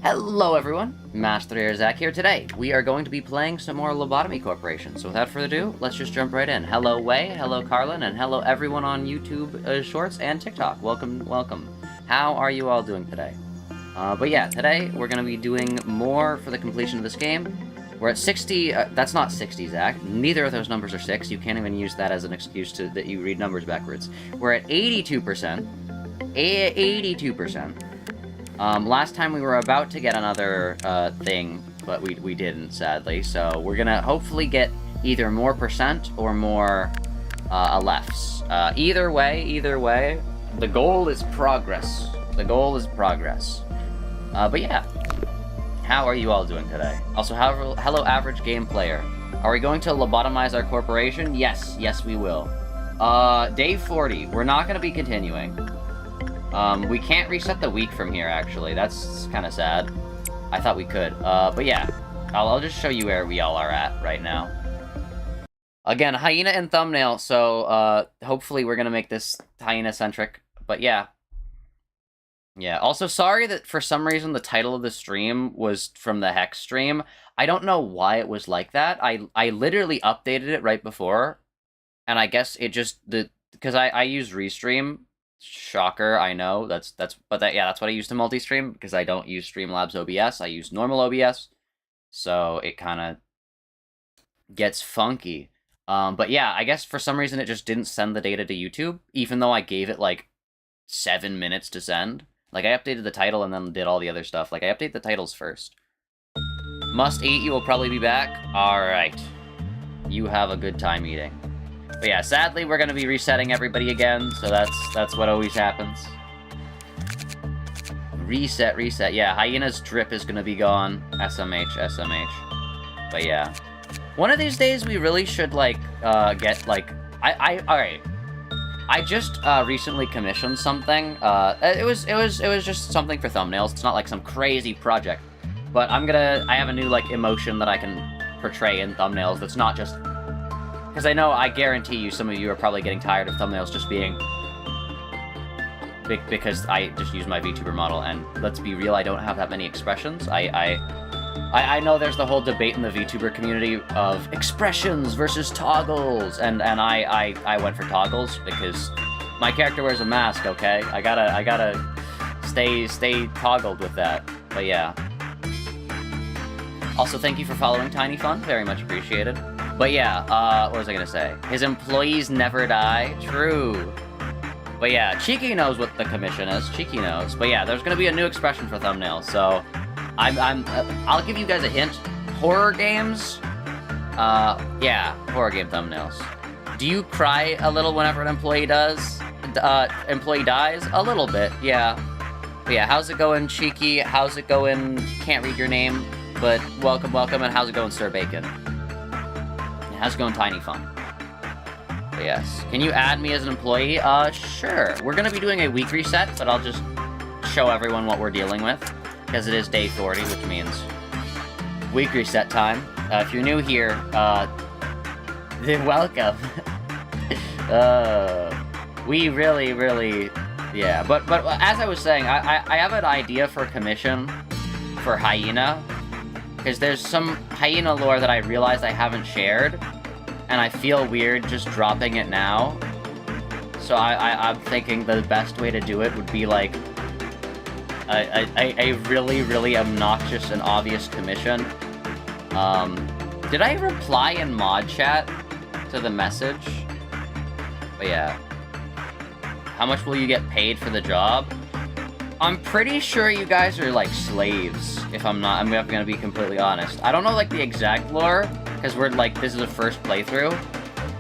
Hello everyone, Mast3r Zak here. Today, we are going to be playing some more Lobotomy Corporation, so without further ado, let's just jump right in. Hello Way, hello Carlin, and hello everyone on YouTube Shorts and TikTok. Welcome, welcome. How are you all doing today? But yeah, today we're going to be doing more for the completion of this game. We're at 60, that's not 60, Zach. Neither of those numbers are 6. You can't even use that as an excuse that you read numbers backwards. We're at 82%. 82%. Last time we were about to get another, thing, but we didn't, sadly. So we're gonna hopefully get either more percent or more, lefts. Either way, the goal is progress. The goal is progress. But yeah. How are you all doing today? Also, hello average game player. Are we going to lobotomize our corporation? Yes, we will. Day 40. We're not gonna be continuing. We can't reset the week from here, actually. That's kind of sad. I thought we could. But yeah. I'll just show you where we all are at right now. Again, hyena and thumbnail, so, hopefully we're gonna make this hyena-centric. But yeah. Yeah, also sorry that for some reason the title of the stream was from the Hex stream. I don't know why it was like that. I literally updated it right before. And I guess it just, because I use Restream. Shocker, I know. That's what I use to multi-stream, because I don't use Streamlabs OBS. I use normal OBS. So it kind of gets funky. But yeah, I guess for some reason it just didn't send the data to YouTube, even though I gave it like 7 minutes to send. Like, I updated the title and then did all the other stuff. Like, I update the titles first. Must eat, you will probably be back. Alright. You have a good time eating. But yeah, sadly, we're gonna be resetting everybody again, so that's what always happens. Reset. Yeah, Hyena's drip is gonna be gone. SMH. But yeah. One of these days, we really should, like, get, like... Alright. I just recently commissioned something. It was just something for thumbnails. It's not like some crazy project, but I have a new like emotion that I can portray in thumbnails. That's not just because I guarantee you, some of you are probably getting tired of thumbnails just being because I just use my VTuber model. And let's be real, I don't have that many expressions. I know there's the whole debate in the VTuber community of expressions versus toggles, and I went for toggles because my character wears a mask, okay? I gotta stay toggled with that, but yeah. Also, thank you for following Tiny Fun, very much appreciated. But yeah, what was I gonna say? His employees never die, true. But yeah, Cheeky knows what the commission is, Cheeky knows. But yeah, there's gonna be a new expression for thumbnails, so... I'll give you guys a hint. Horror games? Yeah, horror game thumbnails. Do you cry a little whenever an employee dies? A little bit, yeah. But yeah, how's it going, Cheeky? How's it going, can't read your name, but welcome, and how's it going, Sir Bacon? How's it going, Tiny Fun? But yes. Can you add me as an employee? Sure. We're gonna be doing a week reset, but I'll just show everyone what we're dealing with. Because it is day 40, which means week reset time. If you're new here, then welcome. We really, yeah. But as I was saying, I have an idea for a commission for Hyena. Because there's some Hyena lore that I realized I haven't shared. And I feel weird just dropping it now. So I'm thinking the best way to do it would be like... a really obnoxious and obvious commission. Did I reply in mod chat to the message? But yeah. How much will you get paid for the job? I'm pretty sure you guys are like slaves, if I'm gonna be completely honest. I don't know like the exact lore, because we're like, this is a first playthrough,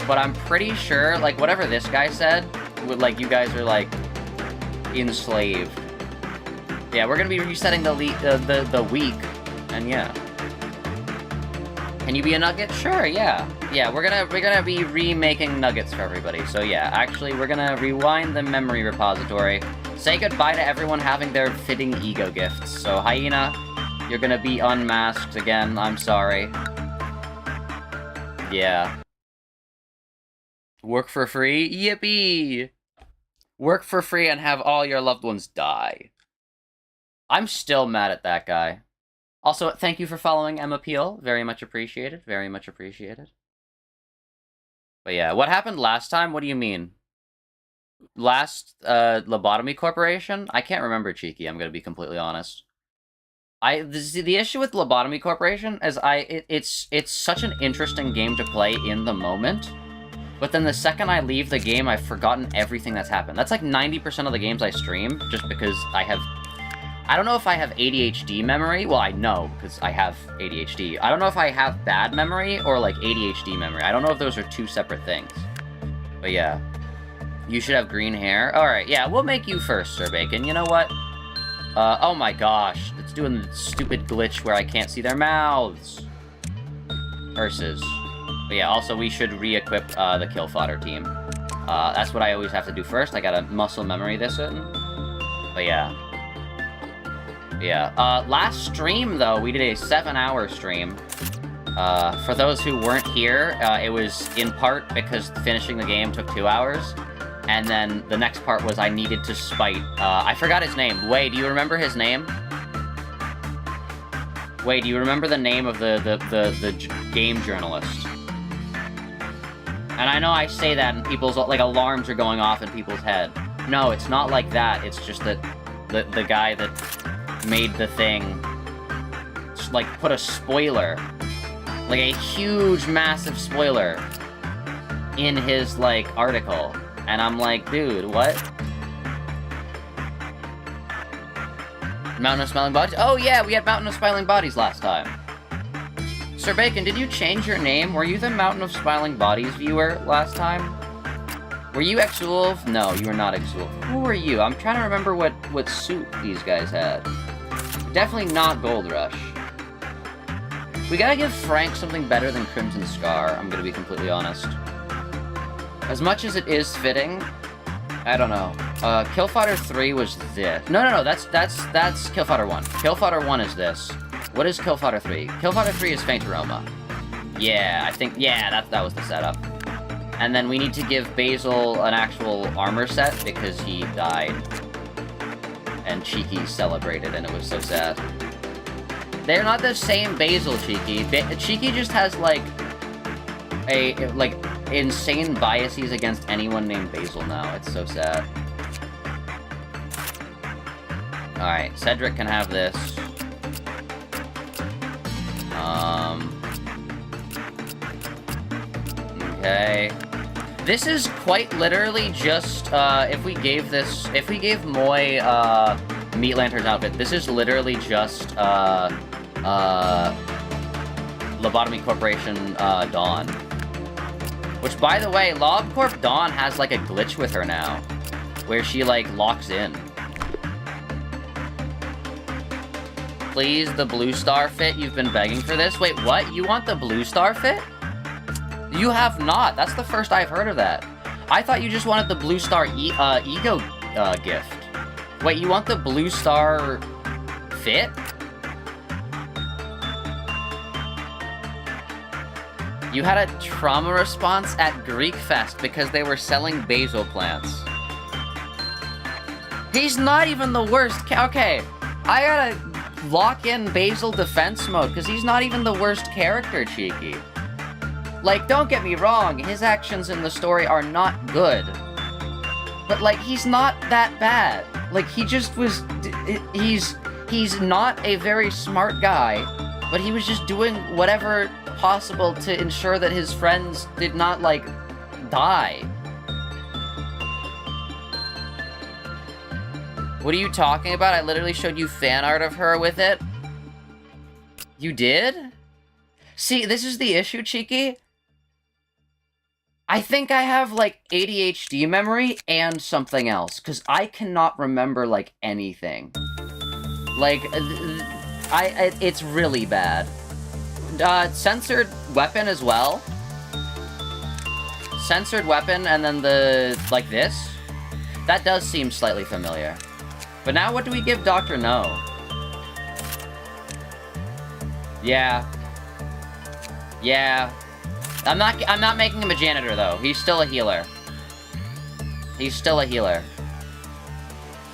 but I'm pretty sure, like whatever this guy said, would like you guys are like enslaved. Yeah, we're gonna be resetting the week, and yeah. Can you be a nugget? Sure, yeah. Yeah, we're gonna be remaking nuggets for everybody. So yeah, actually, we're gonna rewind the memory repository. Say goodbye to everyone having their fitting ego gifts. So Hyena, you're gonna be unmasked again. I'm sorry. Yeah. Work for free? Yippee! Work for free and have all your loved ones die. I'm still mad at that guy. Also, thank you for following Emma Peel. Very much appreciated. Very much appreciated. But yeah, what happened last time? What do you mean? Last, Lobotomy Corporation? I can't remember, Cheeky, I'm gonna be completely honest. The issue with Lobotomy Corporation is it's such an interesting game to play in the moment, but then the second I leave the game, I've forgotten everything that's happened. That's like 90% of the games I stream, just because I don't know if I have ADHD memory. Well, I know, because I have ADHD. I don't know if I have bad memory or, like, ADHD memory. I don't know if those are two separate things. But yeah. You should have green hair. Alright, yeah, we'll make you first, Sir Bacon. You know what? Oh my gosh. It's doing the stupid glitch where I can't see their mouths. Hearses. But yeah, also we should re-equip, the kill fodder team. That's what I always have to do first. I gotta muscle memory this in. But yeah. Yeah. Last stream, though, we did a 7-hour stream. For those who weren't here, it was in part because finishing the game took 2 hours. And then the next part was I needed to spite, I forgot his name. Wei, do you remember his name? Wei, do you remember the name of the game journalist? And I know I say that and people's, like, alarms are going off in people's head. No, it's not like that. It's just that the guy that made the thing, just, like, put a spoiler, like a huge, massive spoiler in his, like, article. And I'm like, dude, what? Mountain of Smiling Bodies? Oh yeah, we had Mountain of Smiling Bodies last time. Sir Bacon, did you change your name? Were you the Mountain of Smiling Bodies viewer last time? Were you Exulf? No, you were not Exulf. Who were you? I'm trying to remember what suit these guys had. Definitely not Gold Rush. We gotta give Frank something better than Crimson Scar, I'm gonna be completely honest. As much as it is fitting, I don't know. Kill Fodder 3 was this. No, that's Kill Fodder 1. Kill Fodder 1 is this. What is Kill Fodder 3? Kill Fodder 3 is Faint Aroma. Yeah, I think, yeah, that was the setup. And then we need to give Basil an actual armor set because he died. And Cheeky celebrated, and it was so sad. They're not the same Basil, Cheeky. Cheeky just has, like, insane biases against anyone named Basil now. It's so sad. Alright, Cedric can have this. Okay. This is quite literally just, if we gave Moy, Meat Lantern's outfit, this is literally just, Lobotomy Corporation, Dawn. Which, by the way, LobCorp Dawn has, like, a glitch with her now. Where she, like, locks in. Please, the Blue Star fit? You've been begging for this? Wait, what? You want the Blue Star fit? You have not. That's the first I've heard of that. I thought you just wanted the Blue Star Ego gift. Wait, you want the Blue Star fit? You had a trauma response at Greek Fest because they were selling basil plants. He's not even the worst. Okay, I gotta lock in Basil defense mode because he's not even the worst character, Cheeky. Like, don't get me wrong, his actions in the story are not good. But, like, he's not that bad. Like, he just was... He's not a very smart guy, but he was just doing whatever possible to ensure that his friends did not, like, die. What are you talking about? I literally showed you fan art of her with it. You did? See, this is the issue, Cheeky. I think I have, like, ADHD memory and something else, because I cannot remember, like, anything. Like, it's really bad. Censored weapon as well. Censored weapon, and then like this. That does seem slightly familiar. But now what do we give Dr. No? Yeah. Yeah. I'm not making him a janitor, though. He's still a healer. He's still a healer.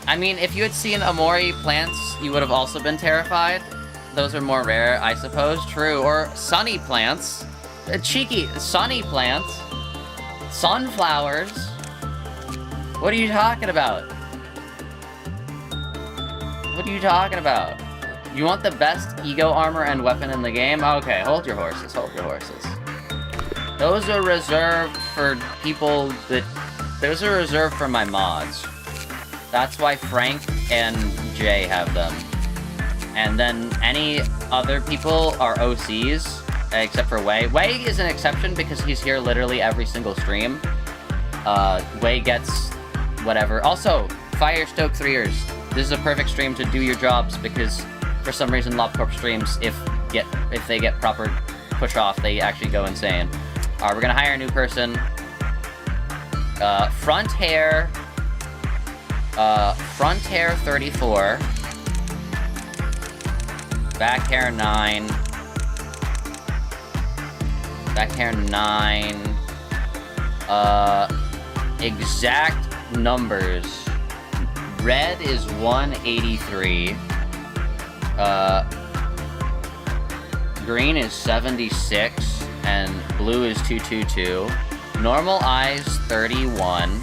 I mean, if you had seen Omori plants, you would have also been terrified. Those are more rare, I suppose. True. Or sunny plants. Cheeky sunny plants. Sunflowers. What are you talking about? What are you talking about? You want the best ego armor and weapon in the game? Okay, hold your horses, hold your horses. Those are reserved for people that... Those are reserved for my mods. That's why Frank and Jay have them. And then any other people are OCs, except for Wei. Wei is an exception because he's here literally every single stream. Wei gets whatever. Also, Firestoke 3ers. This is a perfect stream to do your jobs because for some reason LobCorp streams, if they get proper push off, they actually go insane. Alright, we're gonna hire a new person. Front hair 34. Back hair 9. Back hair 9. Exact numbers. Red is 183. Green is 76. And blue is 222. Normal eyes 31.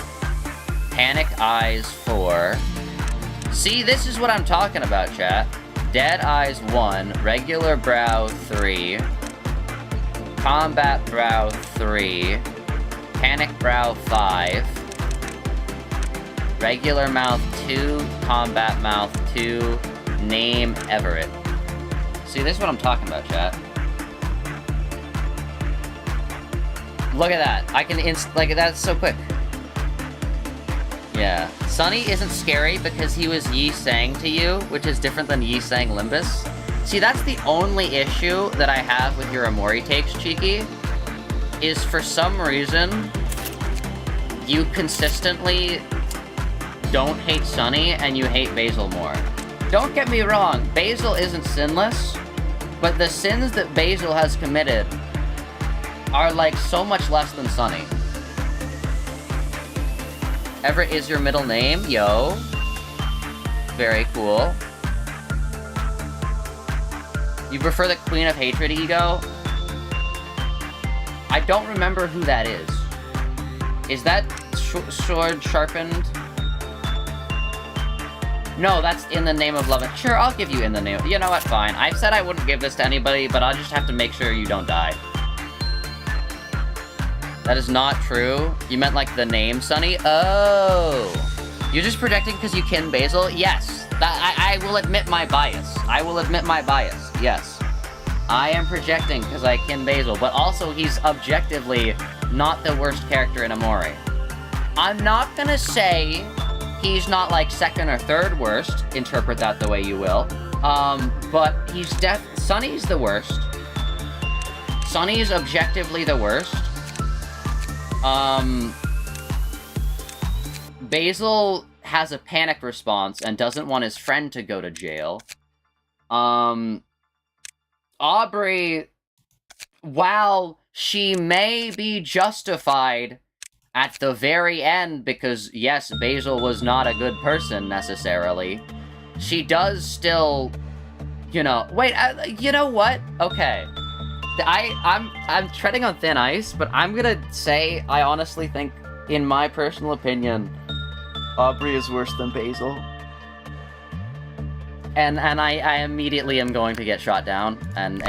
Panic eyes 4. See, this is what I'm talking about, chat. Dead eyes 1. Regular brow 3. Combat brow 3. Panic brow 5. Regular mouth 2. Combat mouth 2. Name Everett. See, this is what I'm talking about, chat. Look at that. I can like, that's so quick. Yeah. Sunny isn't scary because he was Yi Sang to you, which is different than Yi Sang Limbus. See, that's the only issue that I have with your Omori takes, Cheeky, is for some reason, you consistently don't hate Sunny and you hate Basil more. Don't get me wrong, Basil isn't sinless, but the sins that Basil has committed are like so much less than Sunny. Everett is your middle name, yo. Very cool. You prefer the Queen of Hatred ego? I don't remember who that is. Is that sword sharpened? No, that's in the name of love. Sure, I'll give you in the name. You know what? Fine. I've said I wouldn't give this to anybody, but I'll just have to make sure you don't die. That is not true. You meant like the name, Sunny? Oh. You're just projecting because you kin Basil? Yes. I will admit my bias. I will admit my bias. Yes. I am projecting because I kin Basil, but also he's objectively not the worst character in Omori. I'm not gonna say he's not like second or third worst. Interpret that the way you will. But he's Sunny's the worst. Sunny's objectively the worst. Basil has a panic response and doesn't want his friend to go to jail. Aubrey, while she may be justified at the very end, because yes, Basil was not a good person necessarily, she does still, you know, wait, you know what? Okay. I'm treading on thin ice, but I'm gonna say I honestly think, in my personal opinion, Aubrey is worse than Basil. And I immediately am going to get shot down and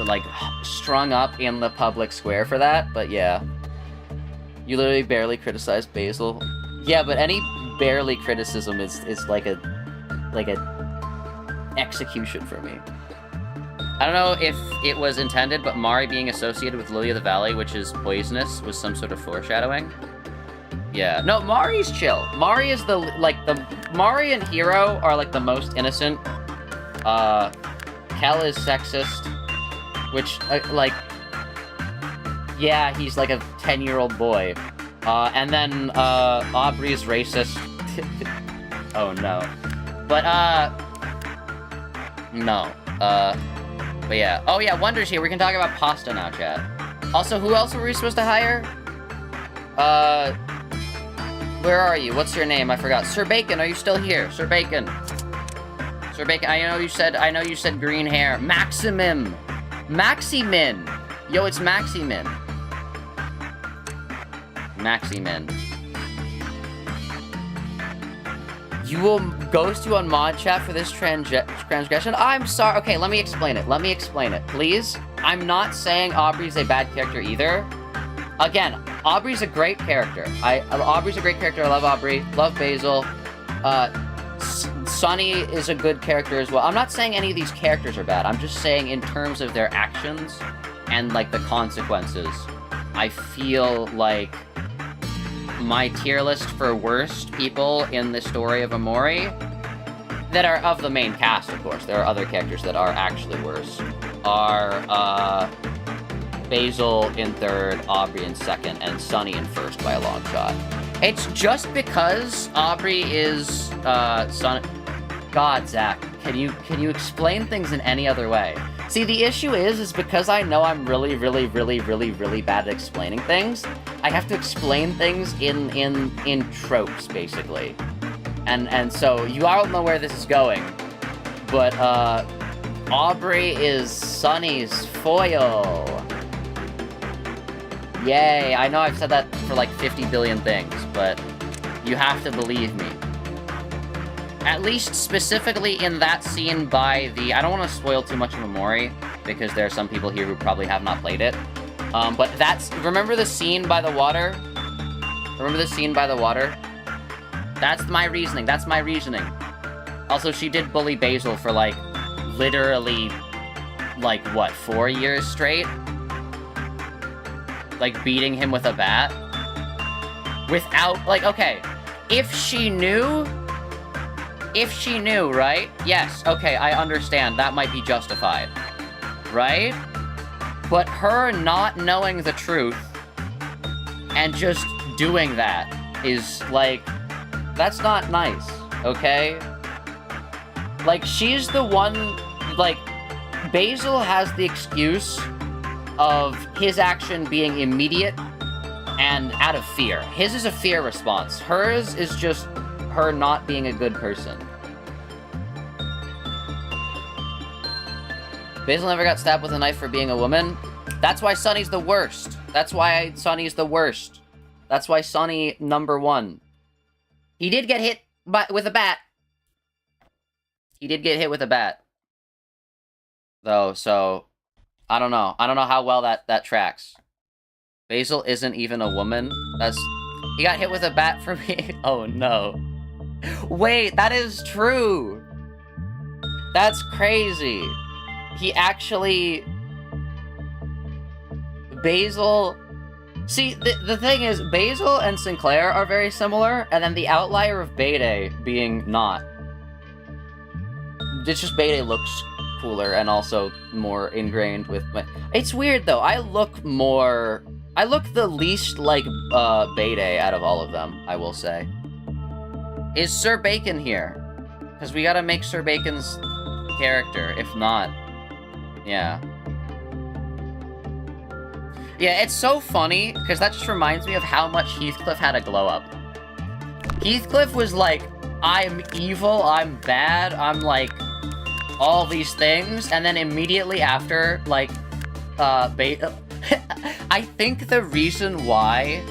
like strung up in the public square for that, but yeah. You literally barely criticized Basil. Yeah, but any barely criticism is like a execution for me. I don't know if it was intended, but Mari being associated with Lily of the Valley, which is poisonous, was some sort of foreshadowing. Yeah. No, Mari's chill. Mari is Mari and Hiro are like the most innocent. Kel is sexist, which, yeah, he's like a 10-year-old boy. And then, Aubrey's racist. Oh, no. But, no. But yeah. Oh yeah, Wonder's here. We can talk about pasta now, chat. Also, who else were we supposed to hire? Where are you? What's your name? I forgot. Sir Bacon, are you still here? Sir Bacon. Sir Bacon, I know you said green hair. Maximum. Maximin. Yo, it's Maximin. Maximin. You will ghost you on mod chat for this transgression? I'm sorry. Okay, let me explain it. Let me explain it, please. I'm not saying Aubrey's a bad character either. Again, Aubrey's a great character. Aubrey's a great character. I love Aubrey. Love Basil. Sunny is a good character as well. I'm not saying any of these characters are bad. I'm just saying in terms of their actions and, like, the consequences, I feel like my tier list for worst people in the story of Omori, that are of the main cast, of course, there are other characters that are actually worse, are, Basil in third, Aubrey in second, and Sunny in first by a long shot. It's just because Aubrey is, God, Zach, can you explain things in any other way? See, the issue is because I know I'm really bad at explaining things, I have to explain things in tropes, basically. And so, you all know where this is going, but, Aubrey is Sunny's foil. Yay, I know I've said that for like 50 billion things, but you have to believe me. At least specifically in that scene by the... I don't want to spoil too much of Omori, because there are some people here who probably have not played it. But that's... Remember the scene by the water? Remember the scene by the water? That's my reasoning. That's my reasoning. Also, she did bully Basil for, like, literally, like, what, 4 years straight? Like, beating him with a bat? Without, like, okay. If she knew, right? Yes, okay, I understand. That might be justified. Right? But her not knowing the truth and just doing that is, like, that's not nice, okay? Like, she's the one, like, Basil has the excuse of his action being immediate and out of fear. His is a fear response. Hers is just her not being a good person. Basil never got stabbed with a knife for being a woman. That's why Sunny's the worst. That's why Sunny's the worst. That's why Sunny #1. He did get hit with a bat. He did get hit with a bat. Though, so... I don't know. I don't know how well that tracks. Basil isn't even a woman. He got hit with a bat for me. Oh, no. Wait, that is true. That's crazy. He actually... Basil... See, the thing is, Basil and Sinclair are very similar, and then the outlier of Bede being not. It's just Bede looks cooler and also more ingrained with my... It's weird, though. I look the least like Bede out of all of them, I will say. Is Sir Bacon here? Because we gotta make Sir Bacon's character. If not... Yeah. Yeah, it's so funny, because that just reminds me of how much Heathcliff had a glow-up. Heathcliff was like, I'm evil, I'm bad, I'm like... all these things, and then immediately after, like, I think the reason why,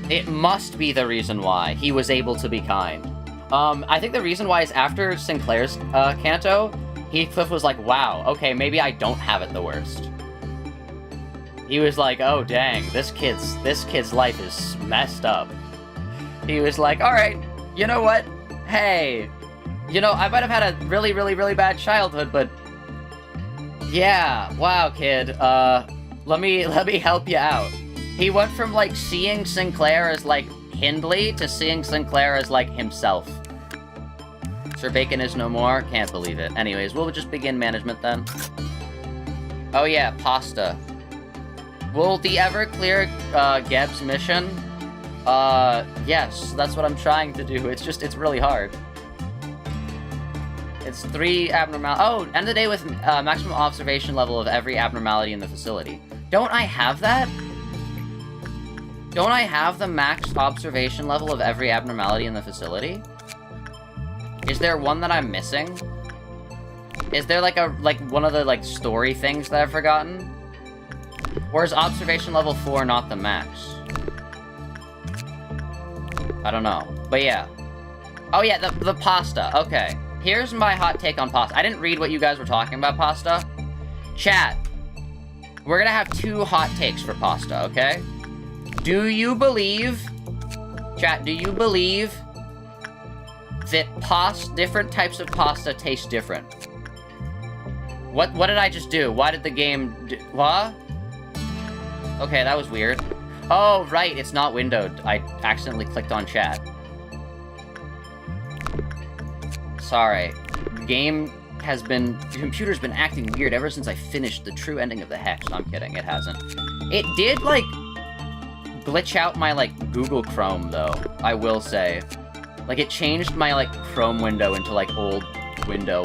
it must be the reason why he was able to be kind. I think the reason why is after Sinclair's, canto, Heathcliff was like, wow, okay, maybe I don't have it the worst. He was like, oh dang, this kid's life is messed up. He was like, alright, you know what? Hey, you know, I might have had a really bad childhood, but... Yeah, wow, kid, let me help you out. He went from, like, seeing Sinclair as, like, Hindley to seeing Sinclair as, like, himself. Sir Bacon is no more? Can't believe it. Anyways, we'll just begin management then. Oh yeah, pasta. Will the ever clear, Geb's mission? Yes, that's what I'm trying to do. It's really hard. It's 3 abnormal... Oh, end the day with maximum observation level of every abnormality in the facility. Don't I have that? Don't I have the max observation level of every abnormality in the facility? Is there one that I'm missing? Is there like one of the like story things that I've forgotten? Or is observation level 4 not the max? I don't know. But yeah. Oh yeah, the pasta. Okay. Here's my hot take on pasta. I didn't read what you guys were talking about pasta. Chat. We're gonna have 2 hot takes for pasta, okay? Do you believe... Chat, do you believe that different types of pasta taste different? What did I just do? Why did the game do... What? Okay, that was weird. Oh, right, it's not windowed. I accidentally clicked on chat. Sorry. The computer's been acting weird ever since I finished the true ending of the Hex. No, I'm kidding, it hasn't. It did, like, glitch out my, like, Google Chrome, though, I will say. Like, it changed my, like, Chrome window into, like, old window.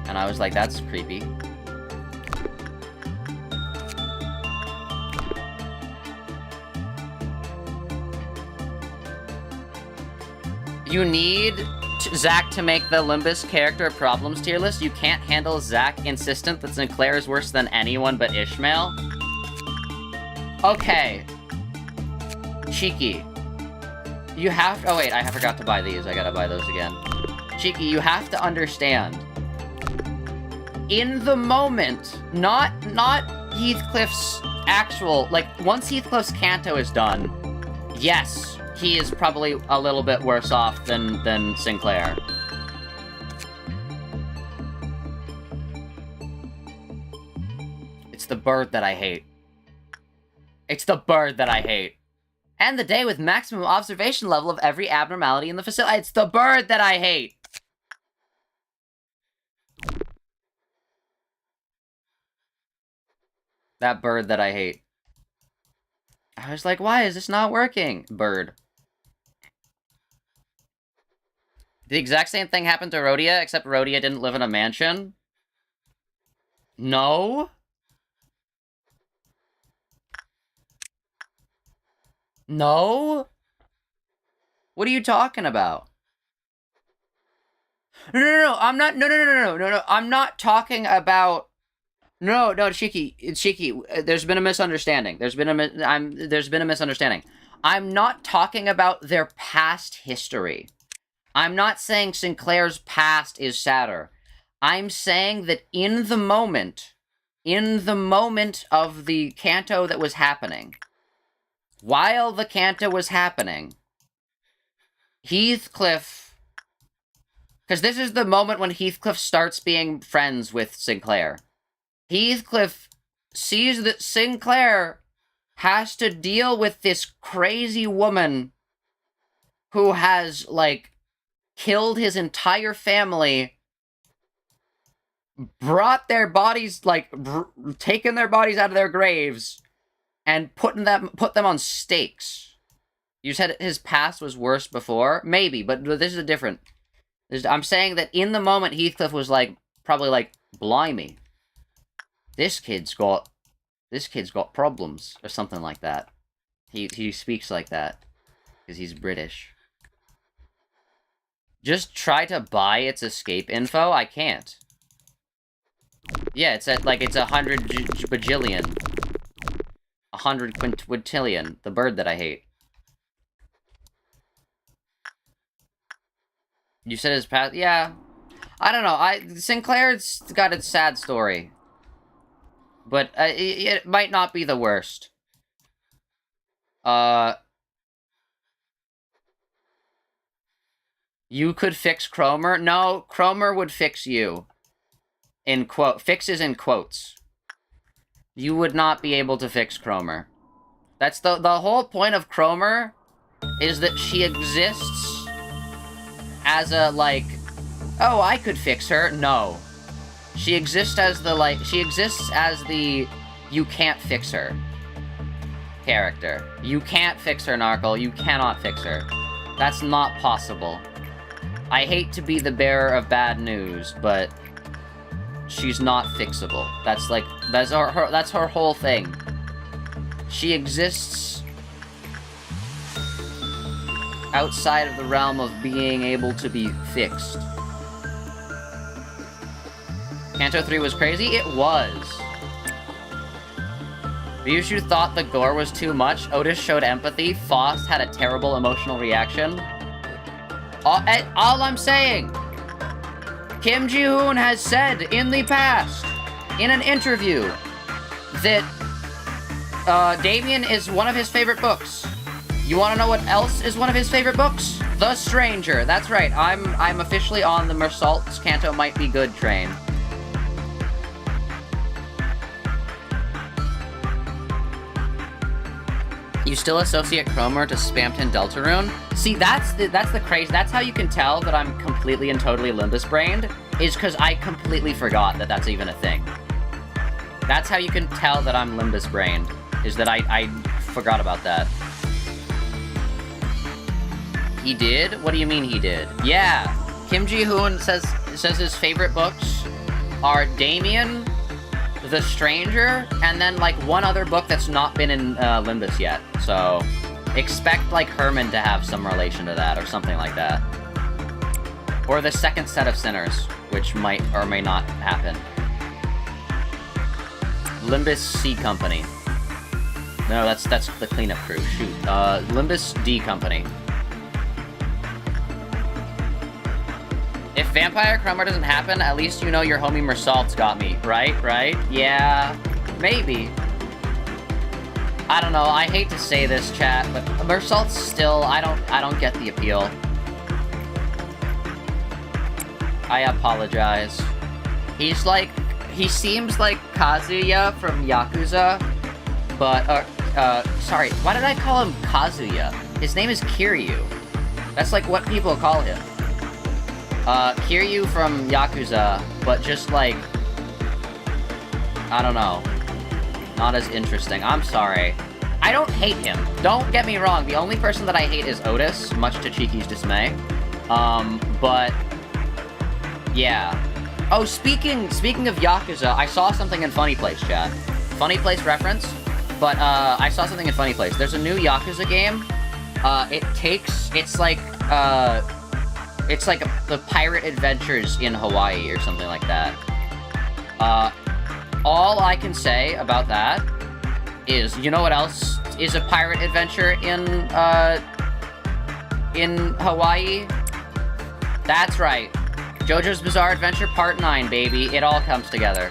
And I was like, that's creepy. You need Zach to make the Limbus character problems tier list. You can't handle Zach insistent that Sinclair is worse than anyone but Ishmael. Okay. Cheeky. You have... Oh, wait, I forgot to buy these. I gotta buy those again. Cheeky, you have to understand. In the moment, not Heathcliff's actual... Like, once Heathcliff's Canto is done, yes, he is probably a little bit worse off than Sinclair. It's the bird that I hate. It's the bird that I hate. And the day with maximum observation level of every abnormality in the facility. It's the bird that I hate. That bird that I hate. I was like, why is this not working? Bird. The exact same thing happened to Rhodia, except Rhodia didn't live in a mansion. No? No? What are you talking about? No, I'm not, no, I'm not talking about, no, Cheeky, there's been a misunderstanding. There's been a misunderstanding. I'm not talking about their past history. I'm not saying Sinclair's past is sadder. I'm saying that in the moment of the Canto that was happening, while the Canto was happening, Heathcliff... Because this is the moment when Heathcliff starts being friends with Sinclair. Heathcliff sees that Sinclair has to deal with this crazy woman who has, like, killed his entire family, brought their bodies, like, taken their bodies out of their graves, and put them on stakes. You said his past was worse before? Maybe, but this is a different... I'm saying that in the moment, Heathcliff was like, probably like, blimey. This kid's got problems, or something like that. He speaks like that, because he's British. Just try to buy its escape info? I can't. Yeah, it's at, like, it's 100 bajillion. 100 quintillion. The bird that I hate. You said his past... Yeah. I don't know. Sinclair's got its sad story. But it might not be the worst. You could fix Cromer? No, Cromer would fix you. In quote... Fixes in quotes. You would not be able to fix Cromer. That's the whole point of Cromer is that she exists as a, like, oh, I could fix her. No. She exists as the, like, you can't fix her character. You can't fix her, Narkle. You cannot fix her. That's not possible. I hate to be the bearer of bad news, but she's not fixable. That's, like, that's her whole thing. She exists outside of the realm of being able to be fixed. Kanto 3 was crazy? It was. Ryushu thought the gore was too much, Otis showed empathy, Faust had a terrible emotional reaction. All I'm saying, Kim Ji-hoon has said in the past, in an interview, that Damien is one of his favorite books. You wanna know what else is one of his favorite books? The Stranger. That's right, I'm officially on the Mersault's Kanto Might Be Good train. You still associate Cromer to Spamton Deltarune? See, that's the crazy. That's how you can tell that I'm completely and totally Limbus-brained, is because I completely forgot that that's even a thing. That's how you can tell that I'm Limbus-brained, is that I forgot about that. He did? What do you mean he did? Yeah, Kim Ji-hoon says his favorite books are Damien, The Stranger, and then, like, one other book that's not been in Limbus yet. So, expect, like, Herman to have some relation to that, or something like that. Or the second set of Sinners, which might or may not happen. Limbus C Company. No, that's the cleanup crew. Shoot. Limbus D Company. If Vampire Cromer doesn't happen, at least you know your homie Mersault's got me. Right? Yeah. Maybe. I don't know, I hate to say this, chat, but Mersault's still, I don't get the appeal. I apologize. He's like, he seems like Kazuya from Yakuza, but, sorry, why did I call him Kazuya? His name is Kiryu. That's like what people call him. Kiryu from Yakuza, but just like, I don't know. Not as interesting. I'm sorry. I don't hate him. Don't get me wrong. The only person that I hate is Otis, much to Chiki's dismay. But yeah. Oh, speaking of Yakuza, I saw something in Funny Place, chat. Funny Place reference, but I saw something in Funny Place. There's a new Yakuza game. It's like the pirate adventures in Hawaii or something like that. All I can say about that is, you know what else is a pirate adventure in Hawaii? That's right. JoJo's Bizarre Adventure Part 9, baby. It all comes together.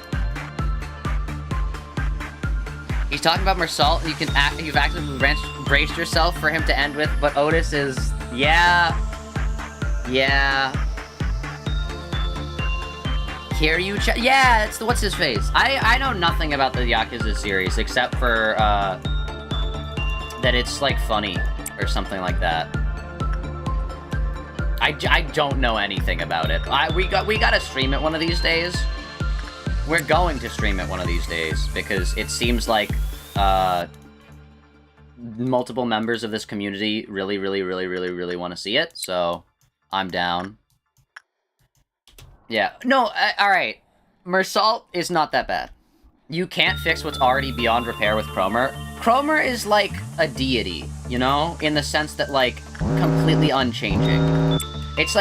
He's talking about Mersault, and you've actively braced yourself for him to end with, but Otis is... Yeah. Kiryu yeah, it's the what's-his-face. I know nothing about the Yakuza series, except for, that it's, like, funny, or something like that. I don't know anything about it. We gotta stream it one of these days. We're going to stream it one of these days, because it seems like, multiple members of this community really want to see it, so I'm down. Yeah. No, alright. Mersault is not that bad. You can't fix what's already beyond repair with Cromer. Cromer is like a deity, you know? In the sense that, like, completely unchanging. It's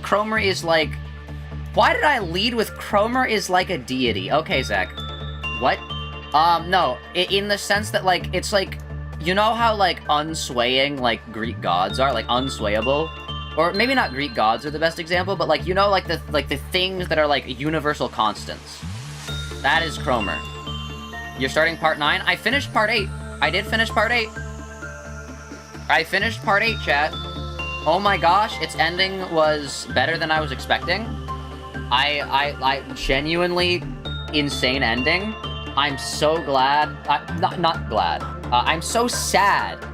Cromer is like... Why did I lead with Cromer is like a deity? Okay, Zach. What? No. In the sense that, like, it's like... You know how, like, unswaying, like, Greek gods are? Like, unswayable? Or maybe not Greek gods are the best example, but, like, you know, like, the things that are, like, universal constants. That is Cromer. You're starting Part 9? I finished Part 8. I did finish Part 8. I finished Part 8, chat. Oh my gosh, its ending was better than I was expecting. I genuinely insane ending. I'm so glad, not glad. I'm so sad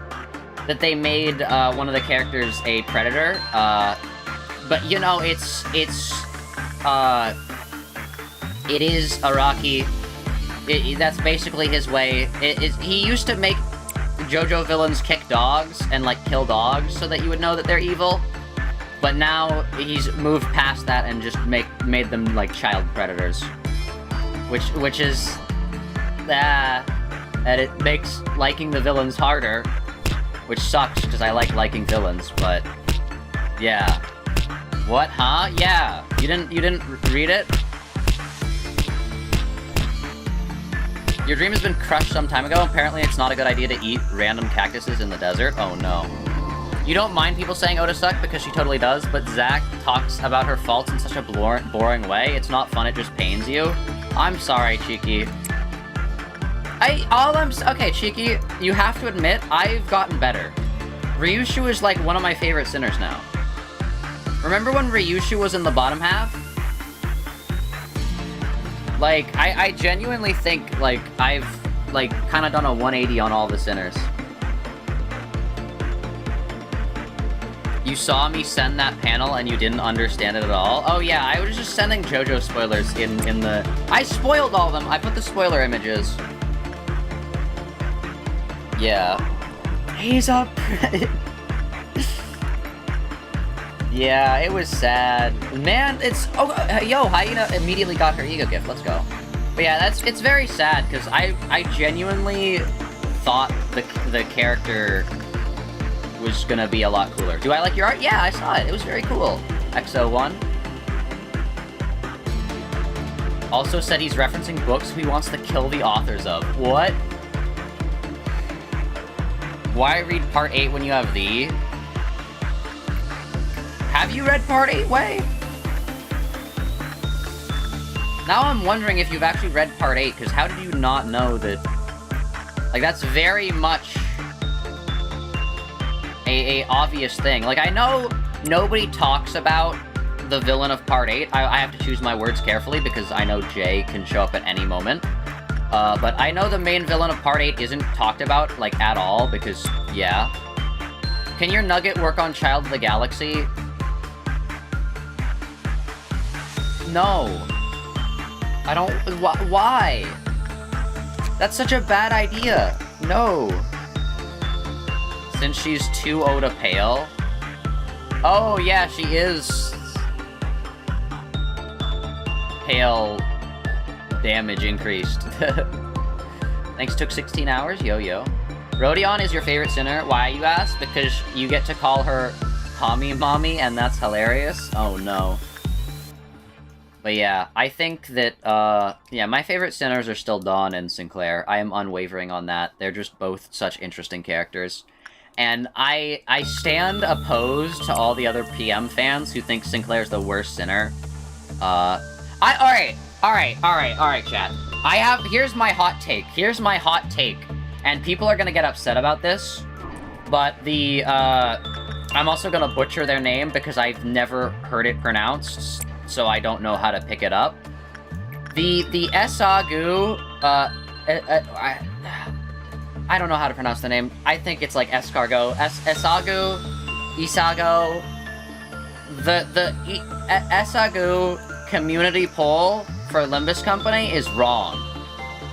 that they made one of the characters a predator. But you know, it is Araki. That's basically his way. He used to make JoJo villains kick dogs and, like, kill dogs so that you would know that they're evil. But now he's moved past that and just made them, like, child predators. Which is... and it makes liking the villains harder. which sucks, because I like liking villains, but... Yeah. What, huh? Yeah. You didn't read it? Your dream has been crushed some time ago. Apparently it's not a good idea to eat random cactuses in the desert. Oh no. You don't mind people saying Oda suck because she totally does, but Zach talks about her faults in such a boring way. It's not fun, it just pains you. I'm sorry, Cheeky. Okay, Cheeky, you have to admit, I've gotten better. Ryushu is like one of my favorite sinners now. Remember when Ryushu was in the bottom half? Like, I genuinely think, like, I've, like, kind of done a 180 on all the sinners. You saw me send that panel and you didn't understand it at all? Oh yeah, I was just sending JoJo spoilers in the... I spoiled all of them! I put the spoiler images. Yeah. He's a... Yeah, it was sad. Man, it's... Oh, yo, Hyena immediately got her ego gift. Let's go. But yeah, it's very sad, because I genuinely thought the character was gonna be a lot cooler. Do I like your art? Yeah, I saw it. It was very cool. XO1. Also said he's referencing books he wants to kill the authors of. What? Why read part 8 when you have the... Have you read part 8, Way? Now I'm wondering if you've actually read part 8, because how did you not know that... Like, that's very much a obvious thing. Like, I know nobody talks about the villain of part 8. I have to choose my words carefully, because I know Jay can show up at any moment. But I know the main villain of part 8 isn't talked about, like, at all, because, yeah. Can your nugget work on Child of the Galaxy? No. I don't... Why? That's such a bad idea. No. Since she's too Oda pale. Oh, yeah, she is... Pale... Damage increased. Thanks, took 16 hours? Yo. Rodion is your favorite sinner. Why, you ask? Because you get to call her Kami Mommy, and that's hilarious? Oh, no. But yeah, I think that, yeah, my favorite sinners are still Dawn and Sinclair. I am unwavering on that. They're just both such interesting characters. And I stand opposed to all the other PM fans who think Sinclair's the worst sinner. Alright, chat. Here's my hot take. And people are gonna get upset about this. But I'm also gonna butcher their name because I've never heard it pronounced. So I don't know how to pick it up. The Esagu, I don't know how to pronounce the name. I think it's like escargot. Esagu, Isago. The Esagu community poll for Limbus Company is wrong.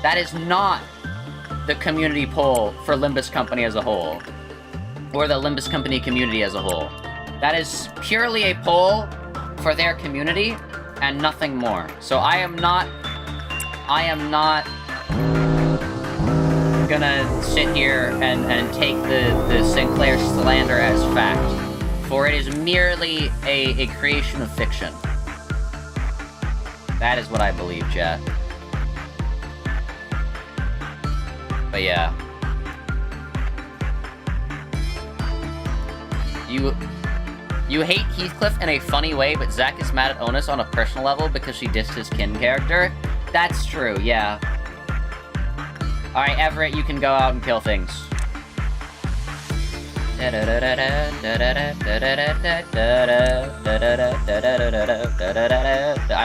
That is not the community poll for Limbus Company as a whole. Or the Limbus Company community as a whole. That is purely a poll for their community, and nothing more. So I am not gonna sit here and take the Sinclair slander as fact, for it is merely a creation of fiction. That is what I believe, chat. But yeah. You hate Heathcliff in a funny way, but Zach is mad at Onus on a personal level because she dissed his kin character. That's true, yeah. Alright, Everett, you can go out and kill things. I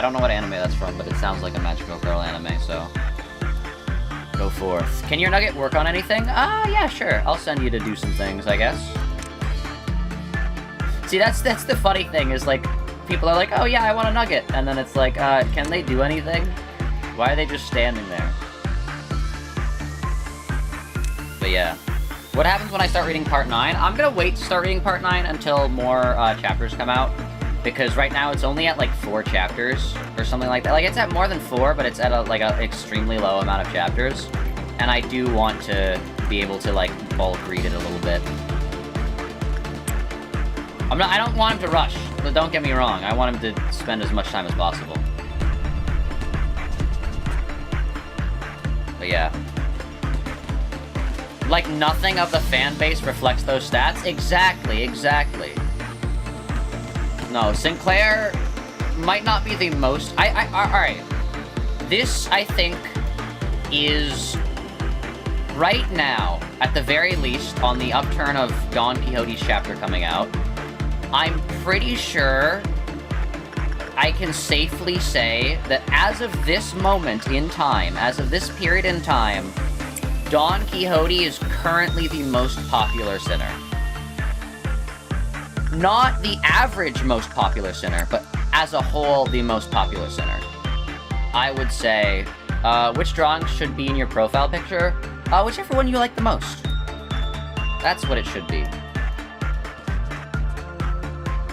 don't know what anime that's from, but it sounds like a Magical Girl anime, so... Go forth. Can your nugget work on anything? Yeah, sure. I'll send you to do some things, I guess. See, that's the funny thing, is like, people are like, oh yeah, I want a nugget, and then it's like, can they do anything? Why are they just standing there? But yeah. What happens when I start reading part 9? I'm gonna wait to start reading part 9 until more, chapters come out, because right now it's only at, like, 4 chapters, or something like that. Like, it's at more than 4, but it's at, an extremely low amount of chapters, and I do want to be able to, like, bulk read it a little bit. I don't want him to rush, but don't get me wrong. I want him to spend as much time as possible. But yeah. Like, nothing of the fan base reflects those stats? Exactly, exactly. No, Sinclair might not be the most... Alright. This, I think, is... right now, at the very least, on the upturn of Don Quixote's chapter coming out, I'm pretty sure I can safely say that as of this moment in time, as of this period in time, Don Quixote is currently the most popular sinner. Not the average most popular sinner, but as a whole, the most popular sinner. I would say, which drawings should be in your profile picture? Whichever one you like the most. That's what it should be.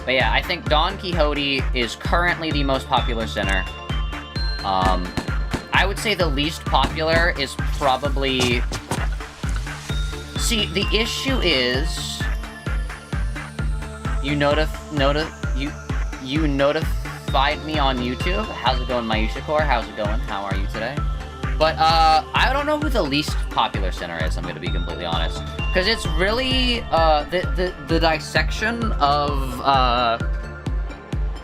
But yeah, I think Don Quixote is currently the most popular sinner. I would say the least popular is probably... See, the issue is... You notified me on YouTube. How's it going, Maishakor? How's it going? How are you today? But, I don't know who the least popular sinner is, I'm gonna be completely honest. Because it's really, the dissection of,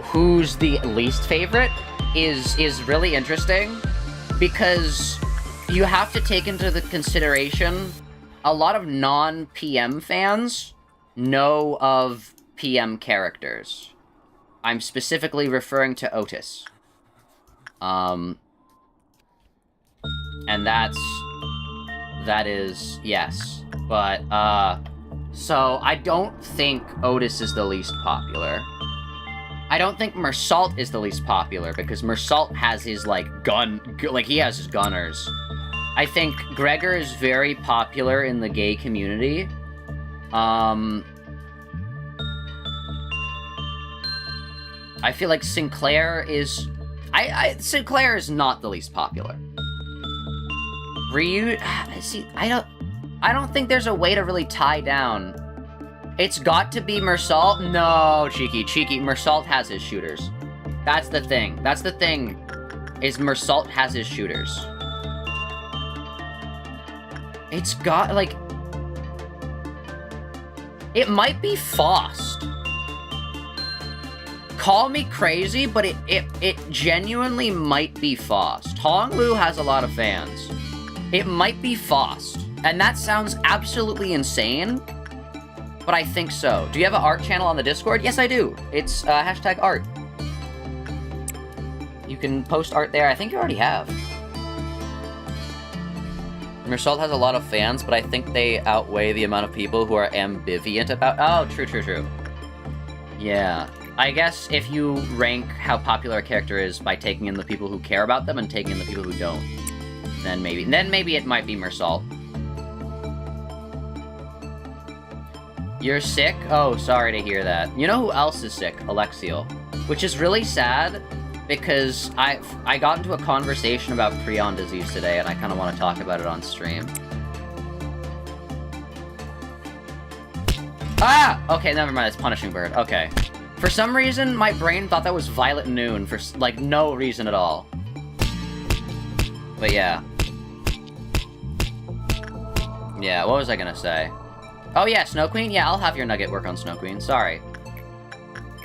who's the least favorite is really interesting. Because you have to take into the consideration a lot of non-PM fans know of PM characters. I'm specifically referring to Otis. And that is, yes. But, so I don't think Otis is the least popular. I don't think Mersault is the least popular, because Mersault has his, like, he has his gunners. I think Gregor is very popular in the gay community. I feel like Sinclair is... Sinclair is not the least popular. Ryu... See, I don't think there's a way to really tie down... It's got to be Mersault? No, Cheeky. Mersault has his shooters. That's the thing. Is Mersault has his shooters. It's got, like... It might be Faust. Call me crazy, but it genuinely might be Faust. Honglu has a lot of fans. It might be Faust. And that sounds absolutely insane, but I think so. Do you have an art channel on the Discord? Yes, I do. It's hashtag art. You can post art there. I think you already have. Mersault has a lot of fans, but I think they outweigh the amount of people who are ambivalent about... Oh, true. Yeah. I guess if you rank how popular a character is by taking in the people who care about them and taking in the people who don't, then maybe it might be Mersault. You're sick? Oh, sorry to hear that. You know who else is sick? Alexiel. Which is really sad, because I got into a conversation about prion disease today, and I kind of want to talk about it on stream. Ah! Okay, never mind, it's Punishing Bird. Okay. For some reason, my brain thought that was Violet Noon for, like, no reason at all. But yeah. Yeah, what was I gonna say? Oh yeah, Snow Queen? Yeah, I'll have your nugget work on Snow Queen. Sorry.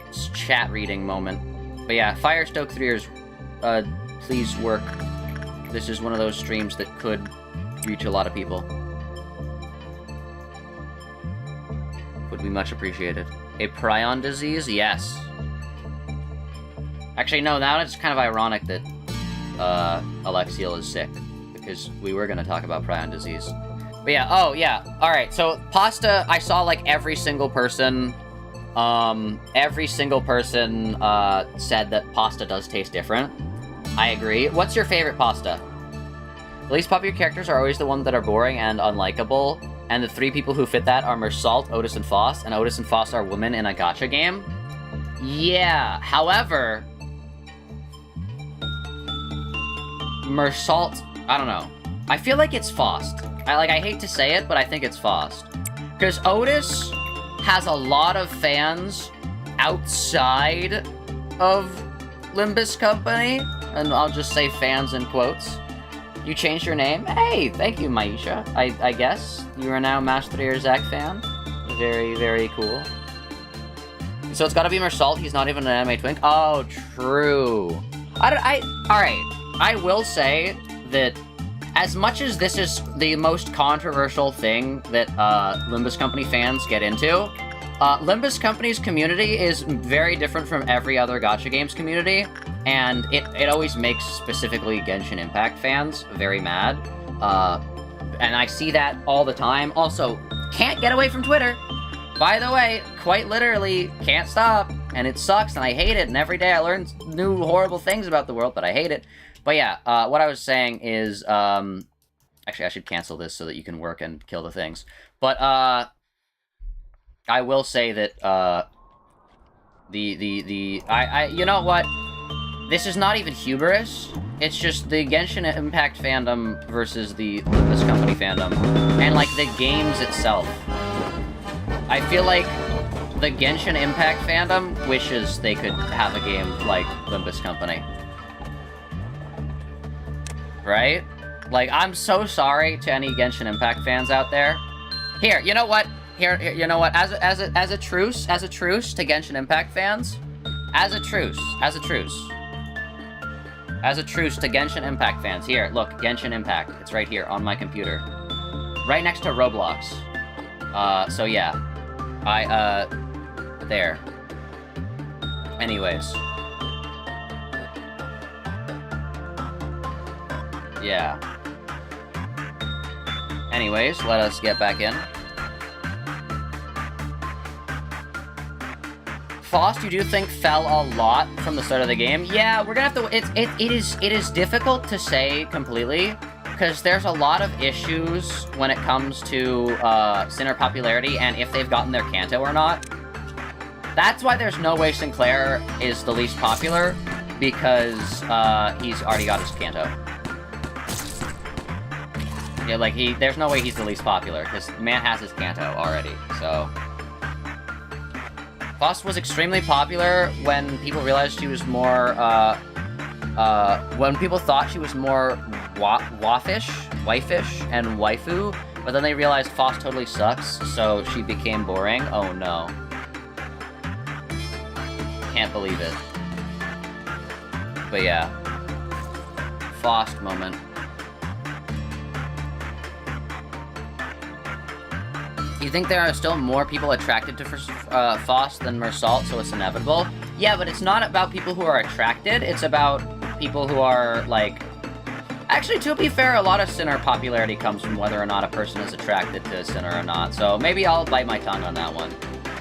It's chat reading moment. But yeah, Firestoke 3ers, please work. This is one of those streams that could reach a lot of people. Would be much appreciated. A prion disease? Yes. Actually, no, now it's kind of ironic that, Alexiel is sick. Because we were gonna talk about prion disease. But yeah, oh yeah, alright, so pasta, I saw like every single person said that pasta does taste different. I agree. What's your favorite pasta? The least popular characters are always the ones that are boring and unlikable, and the three people who fit that are Mersault, Otis, and Faust, and Otis and Faust are women in a gacha game. Yeah, however, Mersault, I don't know. I feel like it's Faust. I hate to say it, but I think it's Faust. Because Otis has a lot of fans outside of Limbus Company, and I'll just say fans in quotes. You changed your name? Hey, thank you, Maisha. I guess you are now Mast3r Zak fan. Very, very cool. So it's gotta be Mersault, he's not even an anime twink? Oh, true. Alright, I will say that as much as this is the most controversial thing that Limbus Company fans get into, Limbus Company's community is very different from every other gacha games community, and it always makes specifically Genshin Impact fans very mad. And I see that all the time. Also, can't get away from Twitter. By the way, quite literally, can't stop, and it sucks, and I hate it, and every day I learn new horrible things about the world, but I hate it. But yeah, what I was saying is, actually, I should cancel this so that you can work and kill the things. But, I will say that, you know what? This is not even hubris. It's just the Genshin Impact fandom versus the Limbus Company fandom. And, like, the games itself. I feel like the Genshin Impact fandom wishes they could have a game like Limbus Company. Right? Like, I'm so sorry to any Genshin Impact fans out there. Here, you know what? Here, you know what? As a truce to Genshin Impact fans, as a truce to Genshin Impact fans. Here, look, Genshin Impact. It's right here on my computer, right next to Roblox. So yeah, there. Anyways. Yeah. Anyways, let us get back in. Faust, you do think fell a lot from the start of the game? Yeah, we're gonna have to... It is difficult to say completely, because there's a lot of issues when it comes to Sinner popularity and if they've gotten their Kanto or not. That's why there's no way Sinclair is the least popular, because he's already got his Kanto. Yeah, like, there's no way he's the least popular, because the man has his Kanto already, so... Faust was extremely popular when people realized she was more, when people thought she was more waifish, and waifu, but then they realized Faust totally sucks, so she became boring. Oh no. Can't believe it. But yeah. Faust moment. You think there are still more people attracted to Faust than Mersault, so it's inevitable? Yeah, but it's not about people who are attracted, it's about people who are, like... Actually, to be fair, a lot of Sinner popularity comes from whether or not a person is attracted to Sinner or not, so maybe I'll bite my tongue on that one.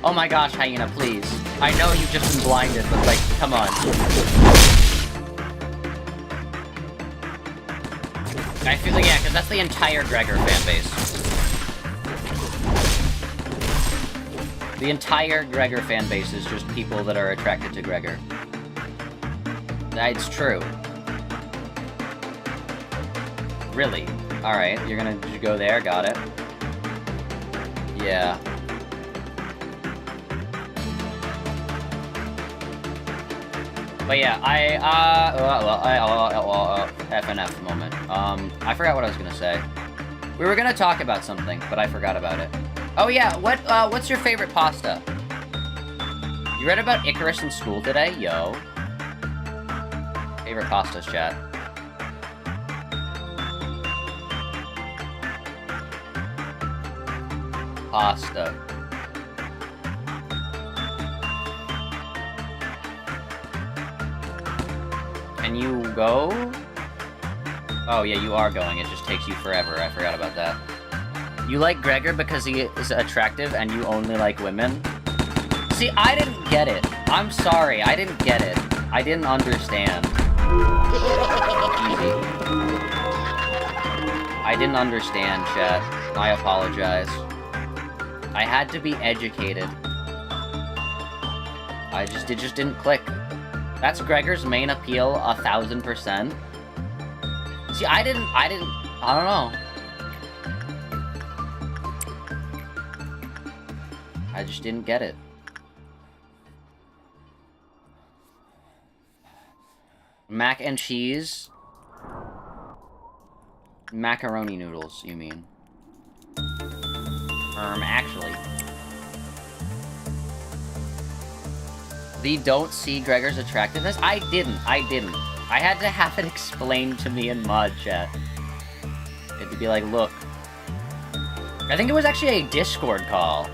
Oh my gosh, Hyena, please. I know you've just been blinded, but, like, come on. I feel like, yeah, because that's the entire Gregor fanbase. The entire Gregor fanbase is just people that are attracted to Gregor. That's true. Really? Alright, you're gonna go there, got it. Yeah. But yeah, FNF moment. I forgot what I was gonna say. We were gonna talk about something, but I forgot about it. Oh yeah, what's your favorite pasta? You read about Icarus in school today? Yo. Favorite pastas, chat. Pasta. Can you go? Oh yeah, you are going. It just takes you forever. I forgot about that. You like Gregor because he is attractive and you only like women? See, I didn't get it. I'm sorry, I didn't get it. I didn't understand. Easy. I didn't understand, chat. I apologize. I had to be educated. It just didn't click. That's Gregor's main appeal, 1000%. See, I don't know. I just didn't get it. Mac and cheese. Macaroni noodles, you mean? Actually. The don't see Gregor's attractiveness? I didn't. I had to have it explained to me in mod chat. It'd be like, look. I think it was actually a Discord call.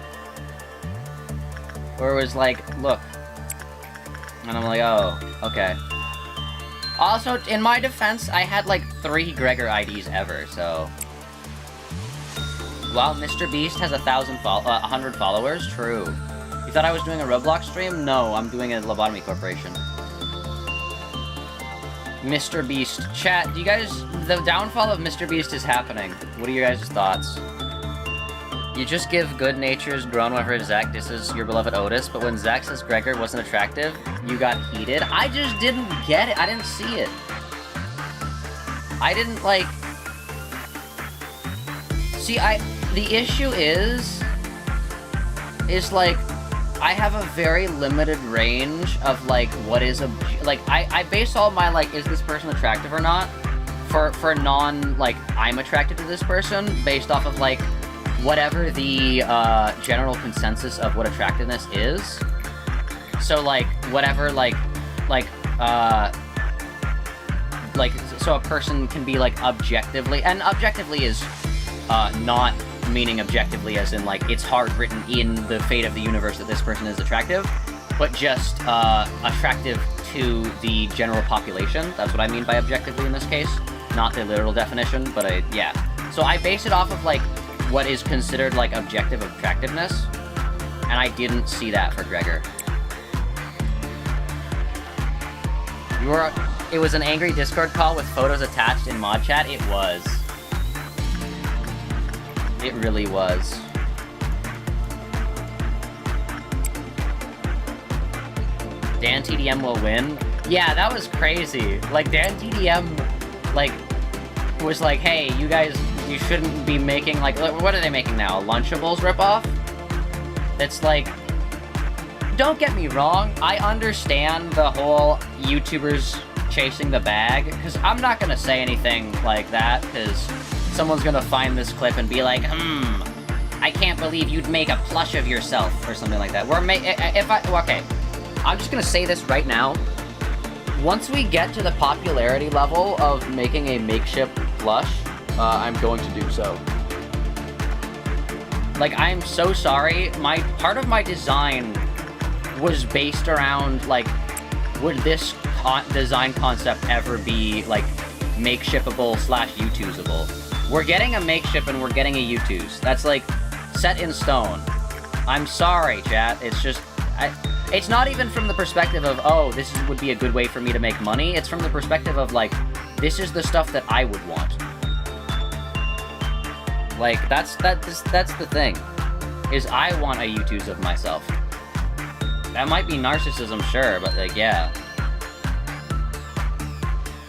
Where it was like, look. And I'm like, oh, okay. Also, in my defense, I had like 3 Gregor IDs ever, so... Wow, Mr. Beast has 100 followers? True. You thought I was doing a Roblox stream? No, I'm doing a Lobotomy Corporation. Mr. Beast. Chat, do you guys... The downfall of Mr. Beast is happening. What are your guys' thoughts? You just give good nature's grown whenever Zach disses your beloved Otis, but when Zach says Gregor wasn't attractive, you got heated? I just didn't get it. I didn't see it. I didn't, like... See, the issue is, like, I have a very limited range of, like, what is I base all my, like, is this person attractive or not, for non, like, I'm attracted to this person, based off of, like, whatever the, general consensus of what attractiveness is. So, like, whatever, so a person can be, like, objectively, and objectively is, not meaning objectively as in, like, it's hard written in the fate of the universe that this person is attractive, but just, attractive to the general population. That's what I mean by objectively in this case. Not the literal definition, but yeah. So I base it off of, like, what is considered, like, objective attractiveness, and I didn't see that for Gregor. It was an angry Discord call with photos attached in mod chat? It was. It really was. Dan TDM will win? Yeah, that was crazy. Like, Dan TDM, like, was like, hey, you guys, you shouldn't be making, like, what are they making now? A Lunchables ripoff? It's like, don't get me wrong, I understand the whole YouTubers chasing the bag, because I'm not gonna say anything like that, because someone's gonna find this clip and be like, I can't believe you'd make a plush of yourself, or something like that. Okay, I'm just gonna say this right now. Once we get to the popularity level of making a makeshift plush, I'm going to do so. Like, I'm so sorry, part of my design was based around, like, would this design concept ever be, like, makeshippable / U2-able? We're getting a makeship and we're getting a U2s. That's, like, set in stone. I'm sorry, chat. It's just... it's not even from the perspective of, oh, this would be a good way for me to make money. It's from the perspective of, like, this is the stuff that I would want. Like, that's the thing. Is I want a U2s of myself. That might be narcissism, sure, but, like, yeah.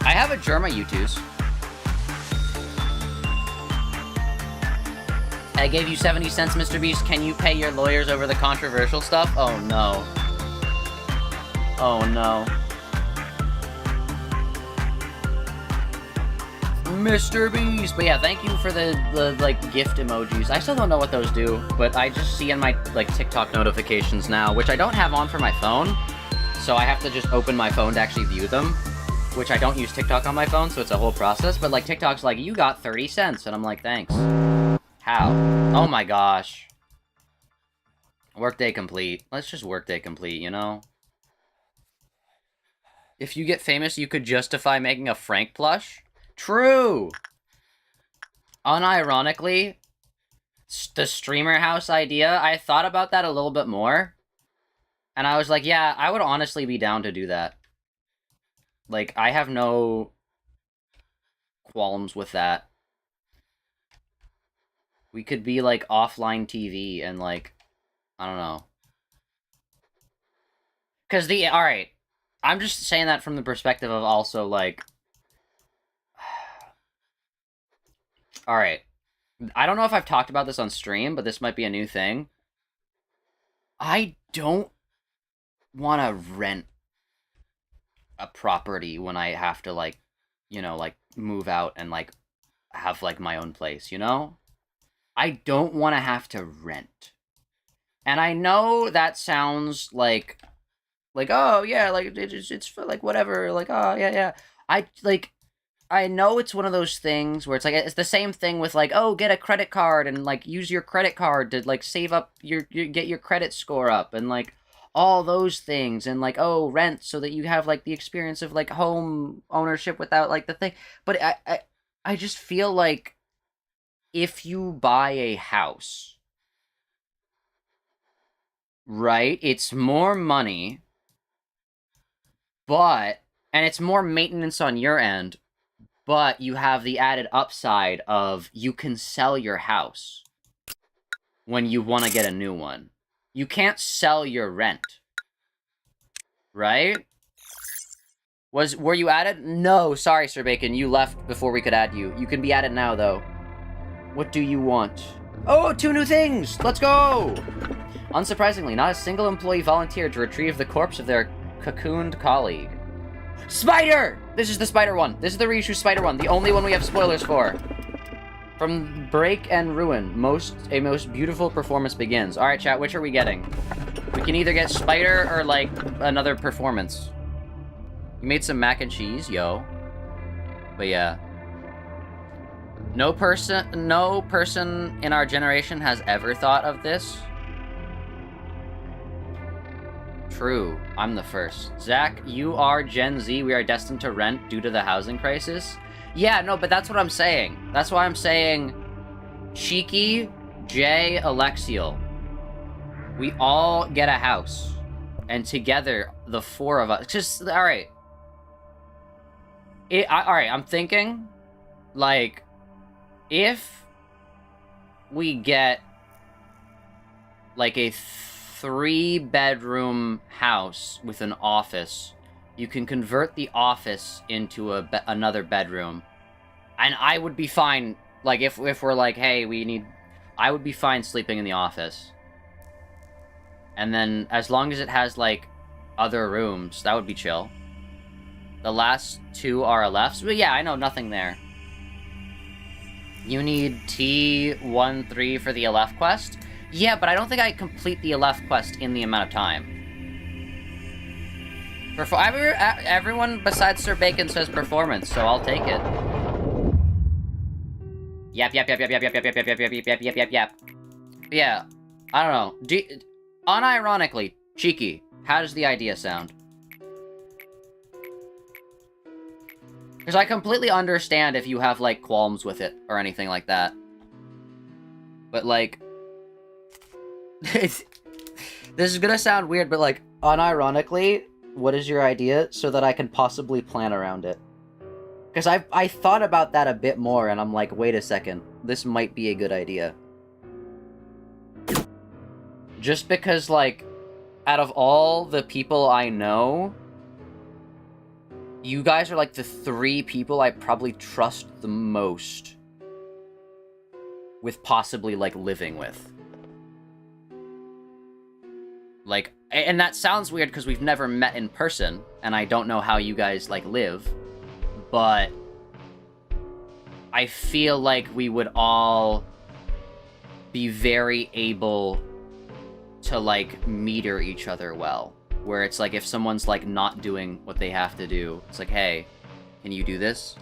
I have a Germa U2s. I gave you 70 cents, Mr. Beast. Can you pay your lawyers over the controversial stuff? Oh, no. Oh, no. Mr. Beast! But yeah, thank you for the like, gift emojis. I still don't know what those do, but I just see in my, like, TikTok notifications now, which I don't have on for my phone, so I have to just open my phone to actually view them, which I don't use TikTok on my phone, so it's a whole process, but, like, TikTok's like, you got 30 cents, and I'm like, thanks. How? Oh my gosh. Workday complete. Let's just workday complete, you know? If you get famous, you could justify making a Frank plush? True! Unironically, the streamer house idea, I thought about that a little bit more. And I was like, yeah, I would honestly be down to do that. Like, I have no qualms with that. We could be, like, offline TV and, like, I don't know. Because alright, I'm just saying that from the perspective of also, like... Alright. I don't know if I've talked about this on stream, but this might be a new thing. I don't want to rent a property when I have to, like, you know, like, move out and, like, have, like, my own place, you know? I don't want to have to rent. And I know that sounds like, oh, yeah, like, it's for, like, whatever, like, oh, yeah. I know it's one of those things where it's like, it's the same thing with, like, oh, get a credit card and, like, use your credit card to, like, save up get your credit score up and, like, all those things and, like, oh, rent so that you have, like, the experience of, like, home ownership without, like, the thing. But I just feel like if you buy a house, right, it's more money, and it's more maintenance on your end, but you have the added upside of you can sell your house when you want to get a new one. You can't sell your rent. Right? Were you added? No, sorry, Sir Bacon. You left before we could add you. You can be added now, though. What do you want? Oh, 2 new things! Let's go! Unsurprisingly, not a single employee volunteered to retrieve the corpse of their cocooned colleague. Spider! This is the spider one. This is the reissue spider one. The only one we have spoilers for. From Break and Ruin, a most beautiful performance begins. Alright, chat, which are we getting? We can either get spider or, like, another performance. You made some mac and cheese, yo. But yeah. No person in our generation has ever thought of this. True, I'm the first. Zach, you are Gen Z. We are destined to rent due to the housing crisis. Yeah, no, but that's what I'm saying. That's why I'm saying Cheeky, Jay, Alexiel. We all get a house. And together, the 4 of us. Just, alright. Alright, I'm thinking, like, if we get, like, a 3-bedroom house with an office, you can convert the office into another bedroom. And I would be fine, like, if we're like, hey, I would be fine sleeping in the office. And then, as long as it has, like, other rooms, that would be chill. The last 2 are LFs, but yeah, I know, nothing there. You need T13 for the LF quest? Yeah, but I don't think I complete the LF quest in the amount of time. Everyone besides Sir Bacon says performance, so I'll take it. Yep. Yeah, I don't know. Unironically, Cheeky, how does the idea sound? Because I completely understand if you have, like, qualms with it or anything like that. But, like, this is gonna sound weird, but, like, unironically, what is your idea so that I can possibly plan around it? Because I thought about that a bit more, and I'm like, wait a second, this might be a good idea. Just because, like, out of all the people I know, you guys are, like, the 3 people I probably trust the most with possibly, like, living with. Like, and that sounds weird because we've never met in person, and I don't know how you guys, like, live, but I feel like we would all be very able to, like, meter each other well. Where it's like, if someone's, like, not doing what they have to do, it's like, hey, can you do this?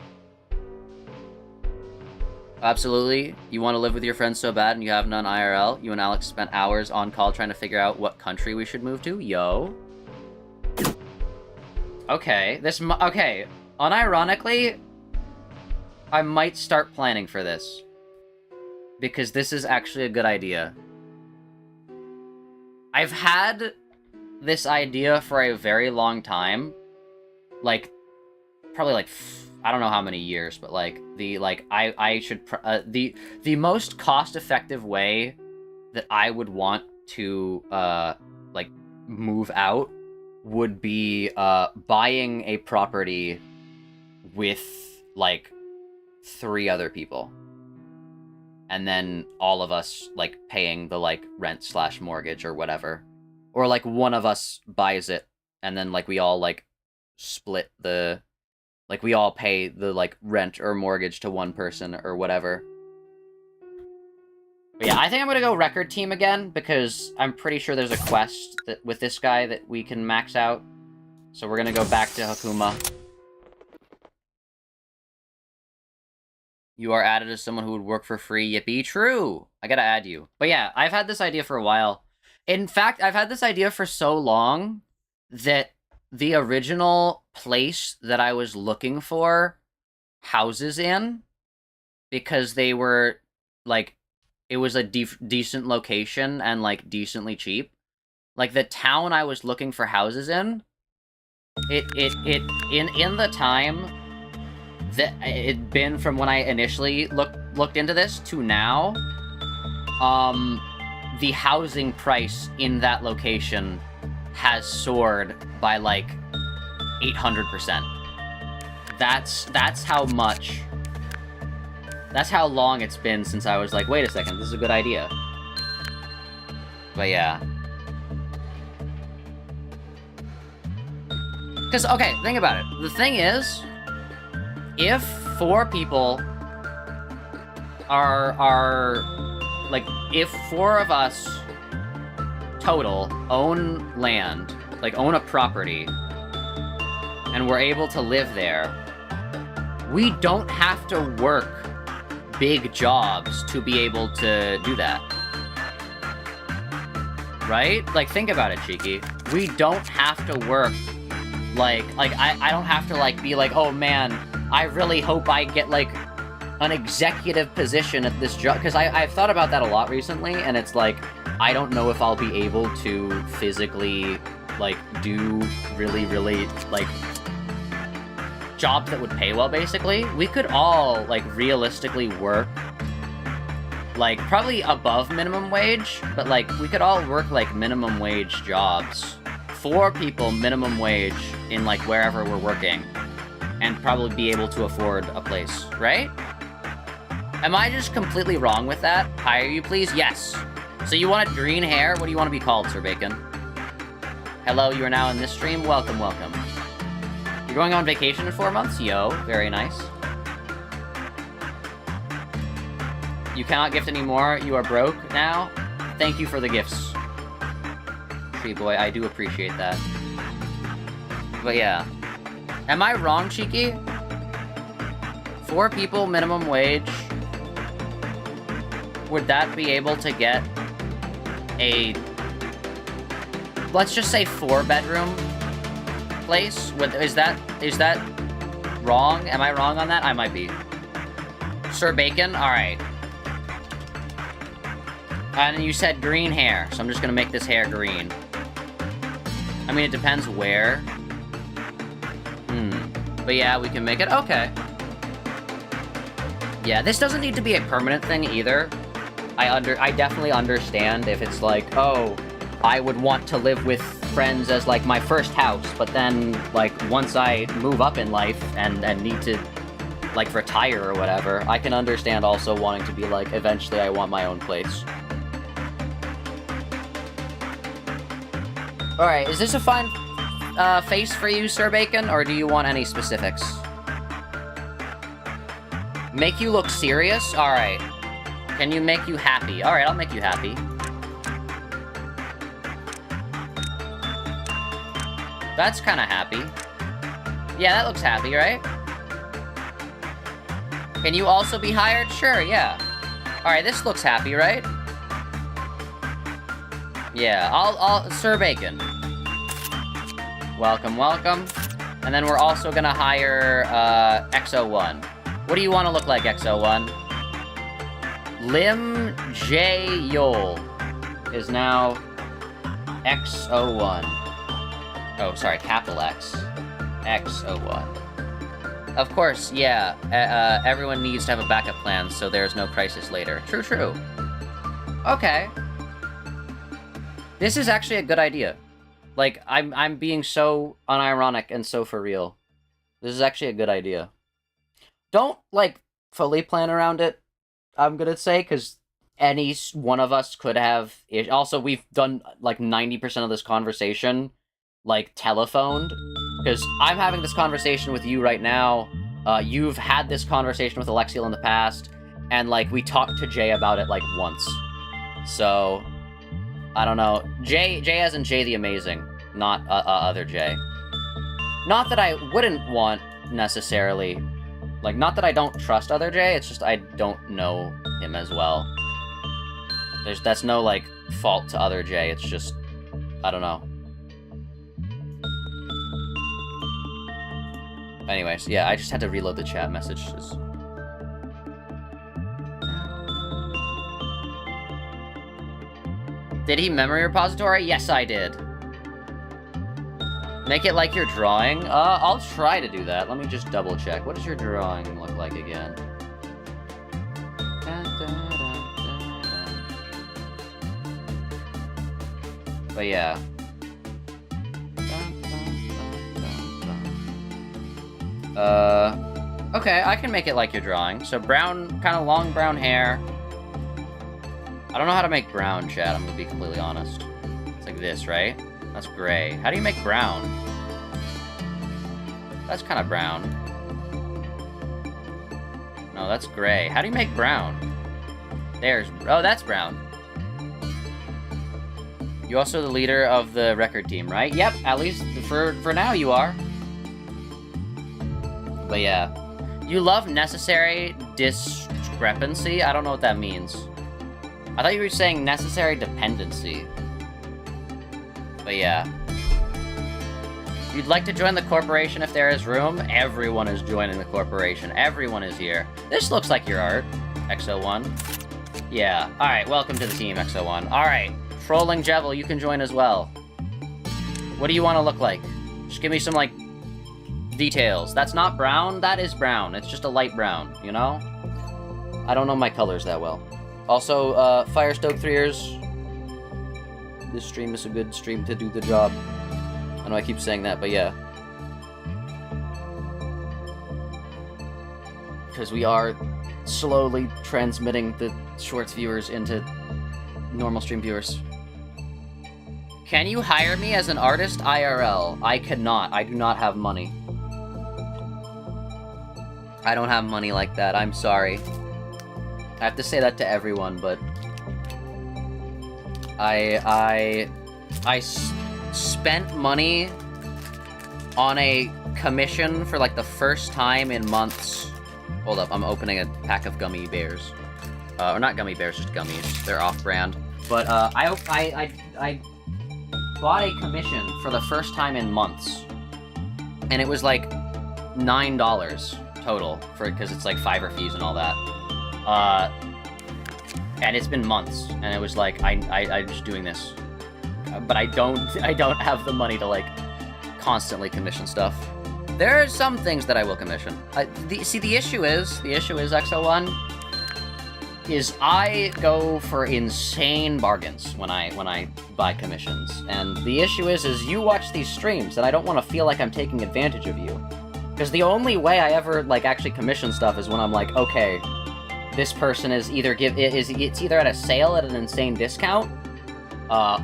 Absolutely. You want to live with your friends so bad and you have none IRL? You and Alex spent hours on call trying to figure out what country we should move to? Yo. Okay, okay. Unironically, I might start planning for this. Because this is actually a good idea. I've had this idea for a very long time, like, probably, like, I don't know how many years, but, like, the most cost-effective way that I would want to, like, move out would be, buying a property with, like, 3 other people. And then all of us, like, paying the, like, rent/mortgage or whatever. Or, like, one of us buys it, and then, like, we all, like, split the... Like, we all pay the, like, rent or mortgage to one person or whatever. But yeah, I think I'm gonna go record team again, because I'm pretty sure there's a quest that, with this guy that we can max out. So we're gonna go back to Hakuma. You are added as someone who would work for free. Yippee, true! I gotta add you. But yeah, I've had this idea for a while. In fact, I've had this idea for so long that the original place that I was looking for houses in, because they were, like, it was a decent location and, like, decently cheap. Like, the town I was looking for houses in, in the time that it'd been from when I initially looked into this to now, the housing price in that location has soared by, like, 800%. That's how much... That's how long it's been since I was like, wait a second, this is a good idea. But yeah. Because, okay, think about it. The thing is, if 4 people are like, if 4 of us total own land, like, own a property, and we're able to live there, we don't have to work big jobs to be able to do that. Right? Like, think about it, Cheeky. We don't have to work, like, I don't have to, like, be like, oh man, I really hope I get, like, an executive position at this job, because I've thought about that a lot recently, and it's like, I don't know if I'll be able to physically, like, do really, like, jobs that would pay well, basically. We could all, like, realistically work, like, probably above minimum wage, but, like, we could all work, like, minimum wage jobs. 4 people minimum wage in, like, wherever we're working, and probably be able to afford a place, right? Am I just completely wrong with that? Hire you, please? Yes. So you wanted green hair? What do you want to be called, Sir Bacon? Hello, you are now in this stream. Welcome, welcome. You're going on vacation in 4 months? Yo, very nice. You cannot gift anymore. You are broke now. Thank you for the gifts, Tree Boy. I do appreciate that. But yeah. Am I wrong, Cheeky? 4 people minimum wage. Would that be able to get a... Let's just say 4-bedroom place? Is that wrong? Am I wrong on that? I might be. Sir Bacon? Alright. And you said green hair, so I'm just gonna make this hair green. I mean, it depends where. But yeah, we can make it. Okay. Yeah, this doesn't need to be a permanent thing either. I definitely understand if it's like, oh, I would want to live with friends as, like, my first house, but then, like, once I move up in life and need to, like, retire or whatever, I can understand also wanting to be like, eventually I want my own place. Alright, is this a fine face for you, Sir Bacon, or do you want any specifics? Make you look serious? Alright. Can you make you happy? Alright, I'll make you happy. That's kind of happy. Yeah, that looks happy, right? Can you also be hired? Sure, yeah. Alright, this looks happy, right? Yeah, I'll Sir Bacon. Welcome, welcome. And then we're also gonna hire, XO1. What do you want to look like, XO1? Lim J. Yol is now XO1. Oh, sorry, capital X. XO1. Of course, yeah, everyone needs to have a backup plan so there's no crisis later. True, true. Okay. This is actually a good idea. Like, I'm being so unironic and so for real. This is actually a good idea. Don't, like, fully plan around it, I'm gonna say, because any one of us could have... Also, we've done, like, 90% of this conversation, like, telephoned. Because I'm having this conversation with you right now. You've had this conversation with Alexiel in the past, and, like, we talked to Jay about it, like, once. So, I don't know. Jay as in Jay the Amazing, not other Jay. Not that I wouldn't want, necessarily... Like, not that I don't trust other Jay, it's just I don't know him as well. That's no, like, fault to other Jay, it's just... I don't know. Anyways, yeah, I just had to reload the chat messages. Did he memory repository? Yes, I did. Make it like your drawing? I'll try to do that. Let me just double check. What does your drawing look like again? But yeah. Okay, I can make it like your drawing. So brown, kind of long brown hair. I don't know how to make brown, chat, I'm gonna be completely honest. It's like this, right? That's gray. How do you make brown? That's kind of brown. No, that's gray. How do you make brown? Oh, that's brown. You're also the leader of the record team, right? Yep, at least for now you are. But yeah. You love necessary discrepancy? I don't know what that means. I thought you were saying necessary dependency. But yeah. You'd like to join the corporation if there is room? Everyone is joining the corporation. Everyone is here. This looks like your art, XO1. Yeah. Alright, welcome to the team, XO1. Alright. Trolling Jevil, you can join as well. What do you want to look like? Just give me some, like, details. That's not brown, that is brown. It's just a light brown, you know? I don't know my colors that well. Also, Firestoke 3ers. This stream is a good stream to do the job. I know I keep saying that, but yeah. Because we are slowly transmitting the Shorts viewers into normal stream viewers. Can you hire me as an artist IRL? I cannot. I do not have money. I don't have money like that. I'm sorry. I have to say that to everyone, but... I spent money on a commission for, like, the first time in months. Hold up, I'm opening a pack of gummy bears. Or not gummy bears, just gummies. They're off-brand. But, I bought a commission for the first time in months. And it was, like, $9 total, because it's, like, Fiverr fees and all that. And it's been months, and it was like, I'm just doing this. But I don't have the money to, like, constantly commission stuff. There are some things that I will commission. The issue is, XO1, is I go for insane bargains when I buy commissions. And the issue is you watch these streams, and I don't want to feel like I'm taking advantage of you. Because the only way I ever, like, actually commission stuff is when I'm like, okay, this person is either it's either at a sale at an insane discount,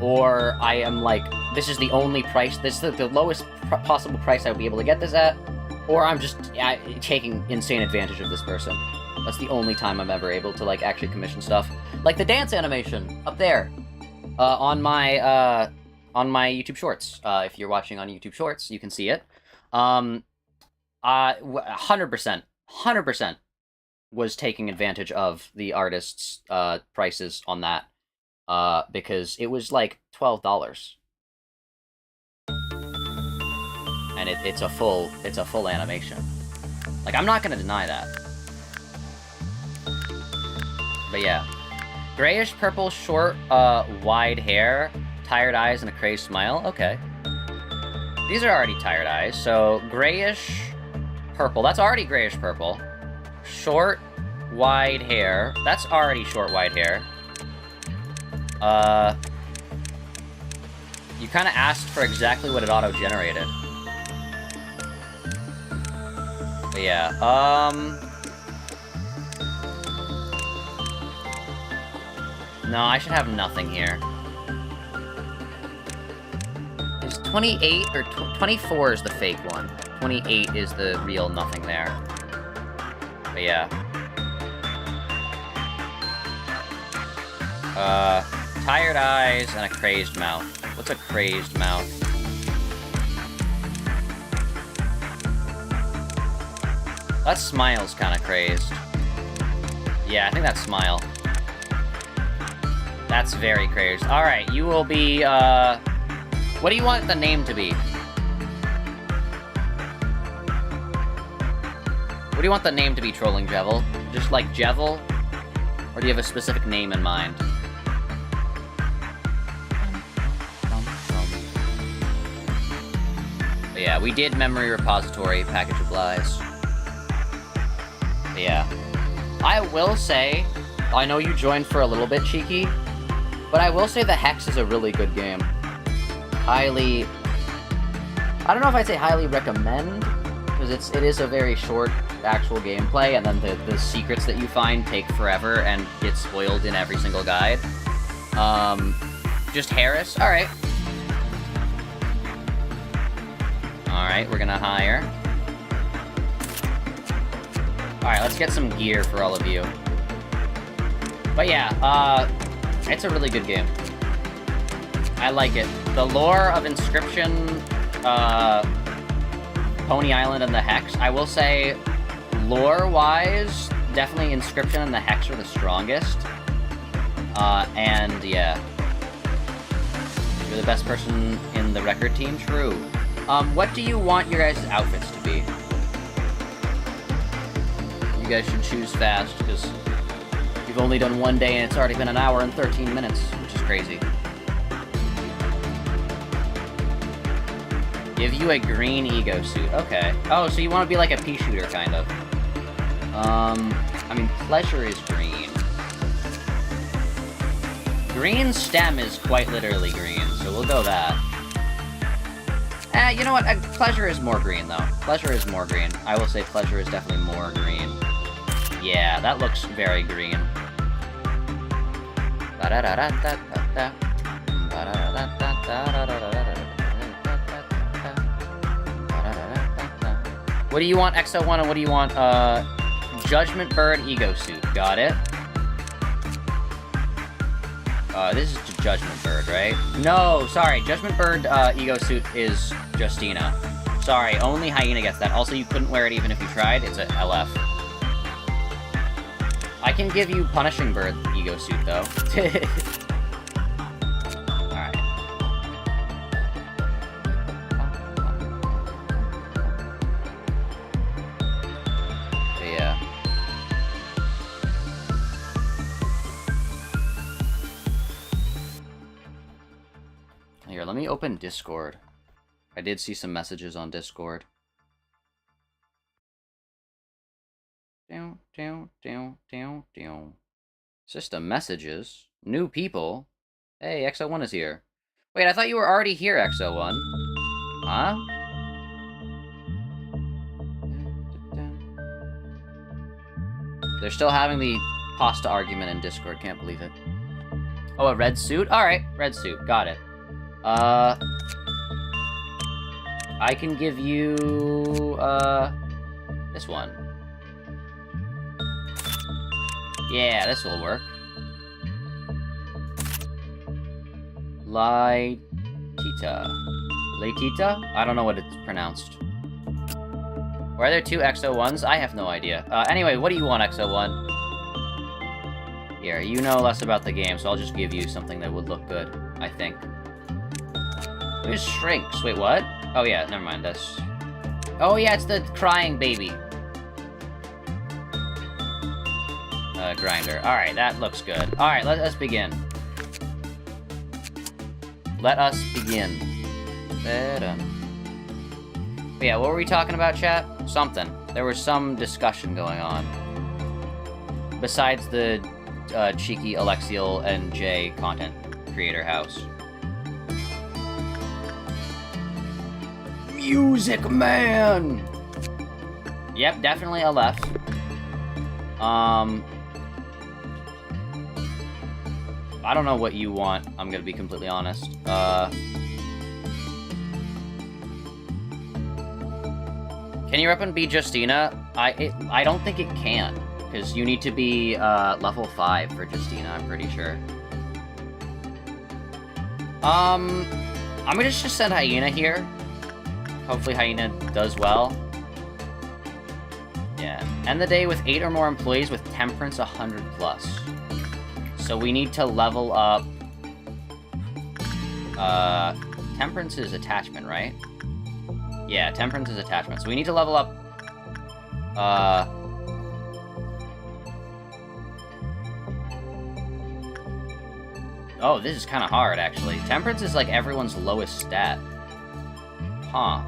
or I am like, this is the only price, this is the lowest possible price I would be able to get this at, or I'm just taking insane advantage of this person. That's the only time I'm ever able to, like, actually commission stuff. Like the dance animation up there, on my YouTube Shorts. If you're watching on YouTube Shorts, you can see it. 100% was taking advantage of the artist's prices on that, because it was like $12, and it's a full animation. Like, I'm not gonna deny that. But yeah, grayish purple, short, wide hair, tired eyes, and a crazed smile. Okay, these are already tired eyes. So grayish purple. That's already grayish purple. Short, wide hair. That's already short, wide hair. You kind of asked for exactly what it auto-generated. But yeah, no, I should have nothing here. His 28 or 24 is the fake one. 28 is the real nothing there. But yeah. Tired eyes and a crazed mouth. What's a crazed mouth? That smile's kind of crazed. Yeah, I think that smile. That's very crazed. Alright, you will be, what do you want the name to be? What do you want the name to be, Trolling Jevel? Just like Jevel? Or do you have a specific name in mind? But yeah, we did memory repository, package of lies. But yeah. I will say, I know you joined for a little bit, Cheeky, but I will say the Hex is a really good game. Highly... I don't know if I'd say highly recommend, because it is a very short actual gameplay, and then the secrets that you find take forever and get spoiled in every single guide. Just Harris? Alright. Alright, we're gonna hire. Alright, let's get some gear for all of you. But yeah, it's a really good game. I like it. The lore of Inscription, Pony Island, and the Hex, I will say, lore-wise, definitely Inscription and the Hex are the strongest. And yeah. You're the best person in the record team? True. What do you want your guys' outfits to be? You guys should choose fast, because you've only done one day and it's already been an hour and 13 minutes, which is crazy. Give you a green ego suit. Okay. Oh, so you want to be like a pea shooter, kind of. I mean, pleasure is green. Green stem is quite literally green, so we'll go that. You know what? Pleasure is more green, though. Pleasure is more green. I will say pleasure is definitely more green. Yeah, that looks very green. What do you want, XO1, and what do you want, Judgment Bird Ego Suit. Got it. This is Judgment Bird, right? No, sorry, Judgment Bird, Ego Suit is Justina. Sorry, only Hyena gets that. Also, you couldn't wear it even if you tried. It's a LF. I can give you Punishing Bird Ego Suit, though. Alright. Yeah. Here, let me open Discord. I did see some messages on Discord. System messages. New people. Hey, XO1 is here. Wait, I thought you were already here, XO1. Huh? They're still having the pasta argument in Discord. Can't believe it. Oh, a red suit? Alright, red suit. Got it. I can give you, this one. Yeah, this will work. Laetita. Laetita? I don't know what it's pronounced. Were there two XO1s? I have no idea. Anyway, what do you want, XO1? Here, you know less about the game, so I'll just give you something that would look good, I think. Who's Shrinks? Wait, what? Oh yeah, never mind, this. Oh yeah, it's the crying baby. Grinder. Alright, that looks good. Alright, let us begin. Let us begin. But yeah, what were we talking about, chat? Something. There was some discussion going on. Besides the cheeky Alexiel and Jay content creator house. Music Man! Yep, definitely a left. I don't know what you want, I'm gonna be completely honest. Can you rep and be Justina? I don't think it can, because you need to be level 5 for Justina, I'm pretty sure. I'm gonna just send Hyena here. Hopefully Hyena does well. Yeah. End the day with 8 or more employees with Temperance 100+. So we need to level up... Temperance is attachment, right? Yeah, Temperance is attachment. So we need to level up... Oh, this is kind of hard, actually. Temperance is, like, everyone's lowest stat. Huh.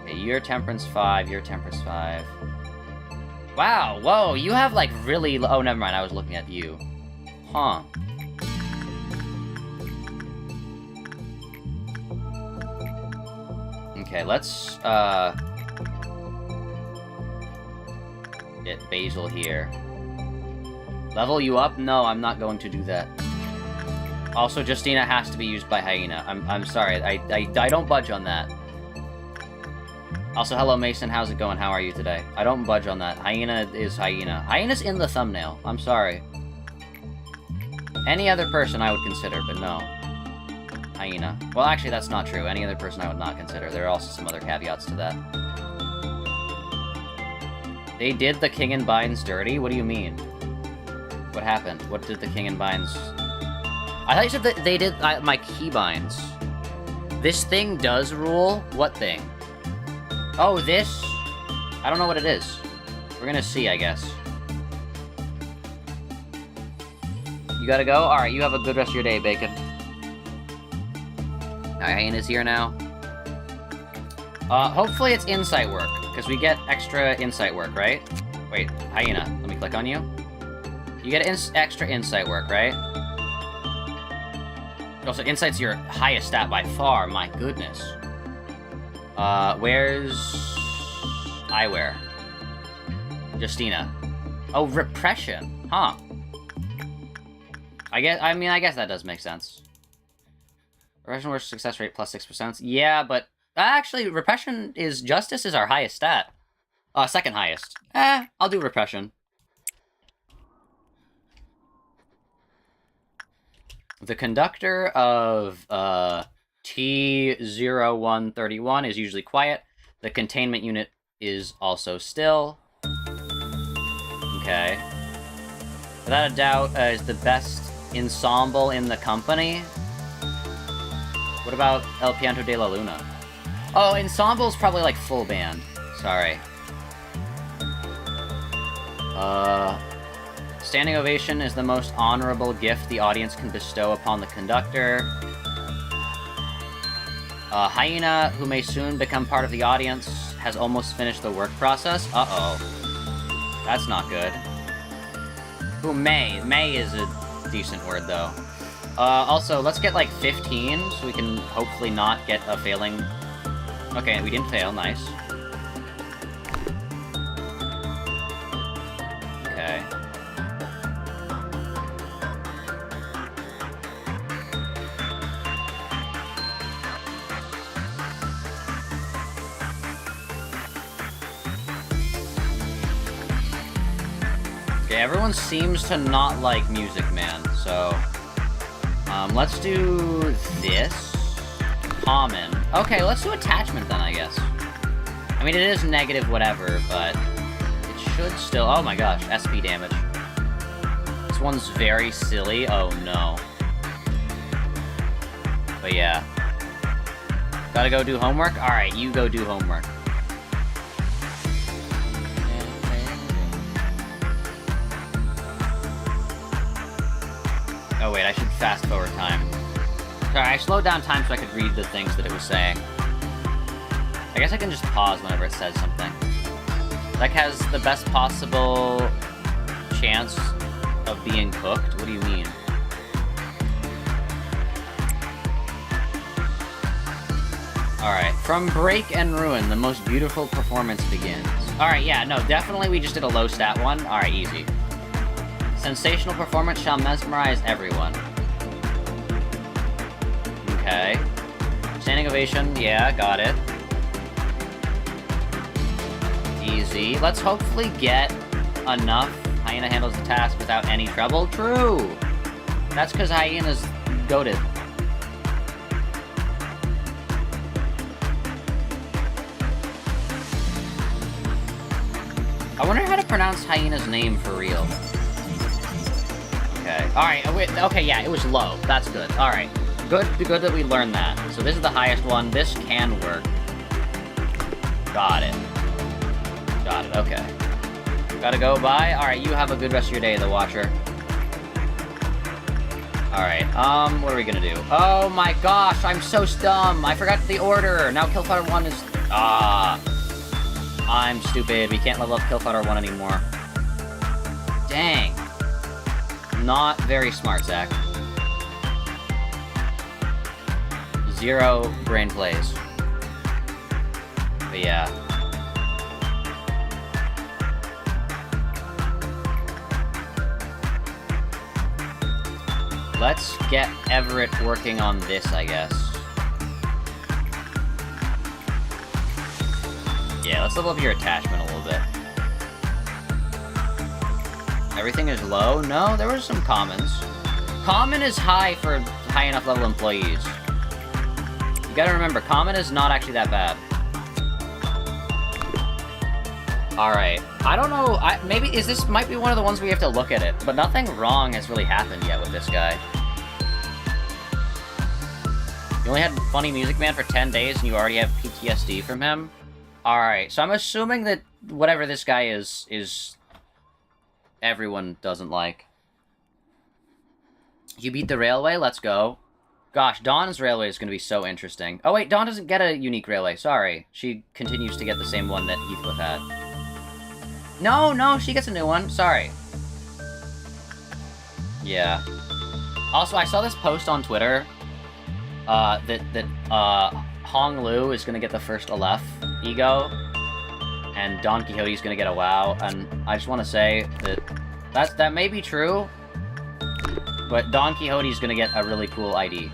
Okay, you're Temperance 5, you're Temperance 5. Wow, whoa, you have, like, really... Oh, never mind, I was looking at you. Huh. Okay, let's, get Basil here. Level you up? No, I'm not going to do that. Also, Justina has to be used by Hyena. I'm sorry, I don't budge on that. Also, hello Mason, how's it going? How are you today? I don't budge on that. Hyena is Hyena. Hyena's in the thumbnail. I'm sorry. Any other person I would consider, but no. Hyena. Well, actually, that's not true. Any other person I would not consider. There are also some other caveats to that. They did the King and Binds dirty? What do you mean? What happened? What did the King and Binds... I thought you said that they did my keybinds. This thing does rule? What thing? Oh, this? I don't know what it is. We're gonna see, I guess. You gotta go? Alright, you have a good rest of your day, Bacon. Hyena's here now. Hopefully it's insight work, because we get extra insight work, right? Wait, Hyena, let me click on you. You get extra insight work, right? Also, insight's your highest stat by far, my goodness. Where's... Eyewear? Justina. Oh, repression. Huh. I guess that does make sense. Repression works success rate plus 6%. Yeah, but... Actually, repression is... Justice is our highest stat. Second highest. I'll do repression. The conductor of, T0131 is usually quiet. The containment unit is also still. Okay. Without a doubt, is the best ensemble in the company. What about El Pianto de la Luna? Oh, ensemble's probably like full band. Sorry. Standing ovation is the most honorable gift the audience can bestow upon the conductor. Hyena, who may soon become part of the audience, has almost finished the work process. Uh-oh. That's not good. Who may? May is a decent word, though. Also, let's get, like, 15, so we can hopefully not get a failing... Okay, we didn't fail, nice. Okay. Okay, everyone seems to not like Music Man, so... let's do this. Common. Okay, let's do attachment then, I guess. I mean, it is negative whatever, but... it should still... Oh my gosh, SP damage. This one's very silly. Oh no. But yeah. Gotta go do homework? Alright, you go do homework. Oh wait, I should fast forward time. Sorry, I slowed down time so I could read the things that it was saying. I guess I can just pause whenever it says something. That has the best possible chance of being cooked? What do you mean? Alright, from Break and Ruin, the most beautiful performance begins. Alright, yeah, no, definitely we just did a low stat one. Alright, easy. Sensational performance shall mesmerize everyone. Okay. Standing ovation, yeah, got it. easy. Let's hopefully get enough. Hyena handles the task without any trouble. True! That's because Hyena's goated. I wonder how to pronounce Hyena's name for real. Okay. Alright, okay, yeah, it was low. That's good. Alright. Good that we learned that. So this is the highest one. This can work. Got it. Got it, okay. Gotta go, bye. Alright, you have a good rest of your day, the Watcher. Alright, what are we gonna do? Oh my gosh, I'm so dumb! I forgot the order! Now Killfighter 1 is... I'm stupid. We can't level up Killfighter 1 anymore. Dang. Not very smart, Zach. Zero brain plays. But yeah. Let's get Everett working on this, I guess. Yeah, let's level up your attachment a little bit. Everything is low? No, there were some commons. Common is high for high enough level employees. You gotta remember, common is not actually that bad. Alright. I don't know, maybe, this might be one of the ones we have to look at it, but nothing wrong has really happened yet with this guy. You only had Funny Music Man for 10 days and you already have PTSD from him? Alright, so I'm assuming that whatever this guy is everyone doesn't like. You beat the railway? Let's go. Gosh, Dawn's railway is going to be so interesting. Oh wait, Dawn doesn't get a unique railway, sorry. She continues to get the same one that Heathcliff had. No, she gets a new one, sorry. Yeah. Also, I saw this post on Twitter, that Hong Lu is gonna get the first Aleph ego, and Don Quixote's gonna get a WoW, and I just want to say that that may be true, but Don Quixote's gonna get a really cool ID.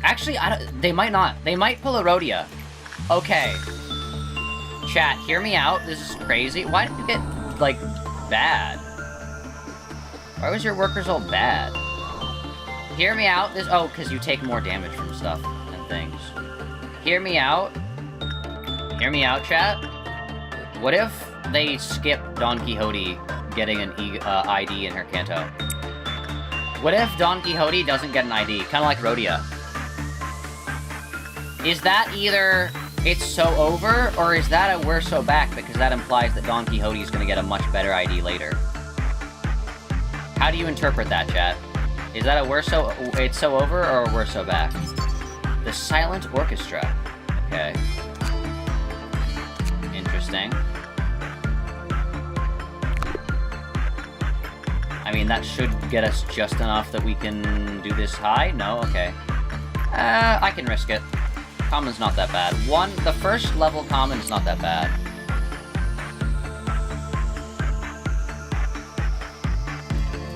Actually, they might not. They might pull a Rhodia. Okay. Chat, hear me out. This is crazy. Why did you get, like, bad? Why was your work result bad? Hear me out. Oh, because you take more damage from stuff and things. Hear me out. Hear me out, chat. What if they skip Don Quixote getting an ID in her Kanto? What if Don Quixote doesn't get an ID? Kind of like Rhodia. Is that either it's so over, or is that a we're so back because that implies that Don Quixote is going to get a much better ID later? How do you interpret that, chat? Is that a it's so over, or a we're so back? The Silent Orchestra. Okay. Interesting. I mean, that should get us just enough that we can do this high? No? Okay. I can risk it. Common's not that bad. The first level common is not that bad.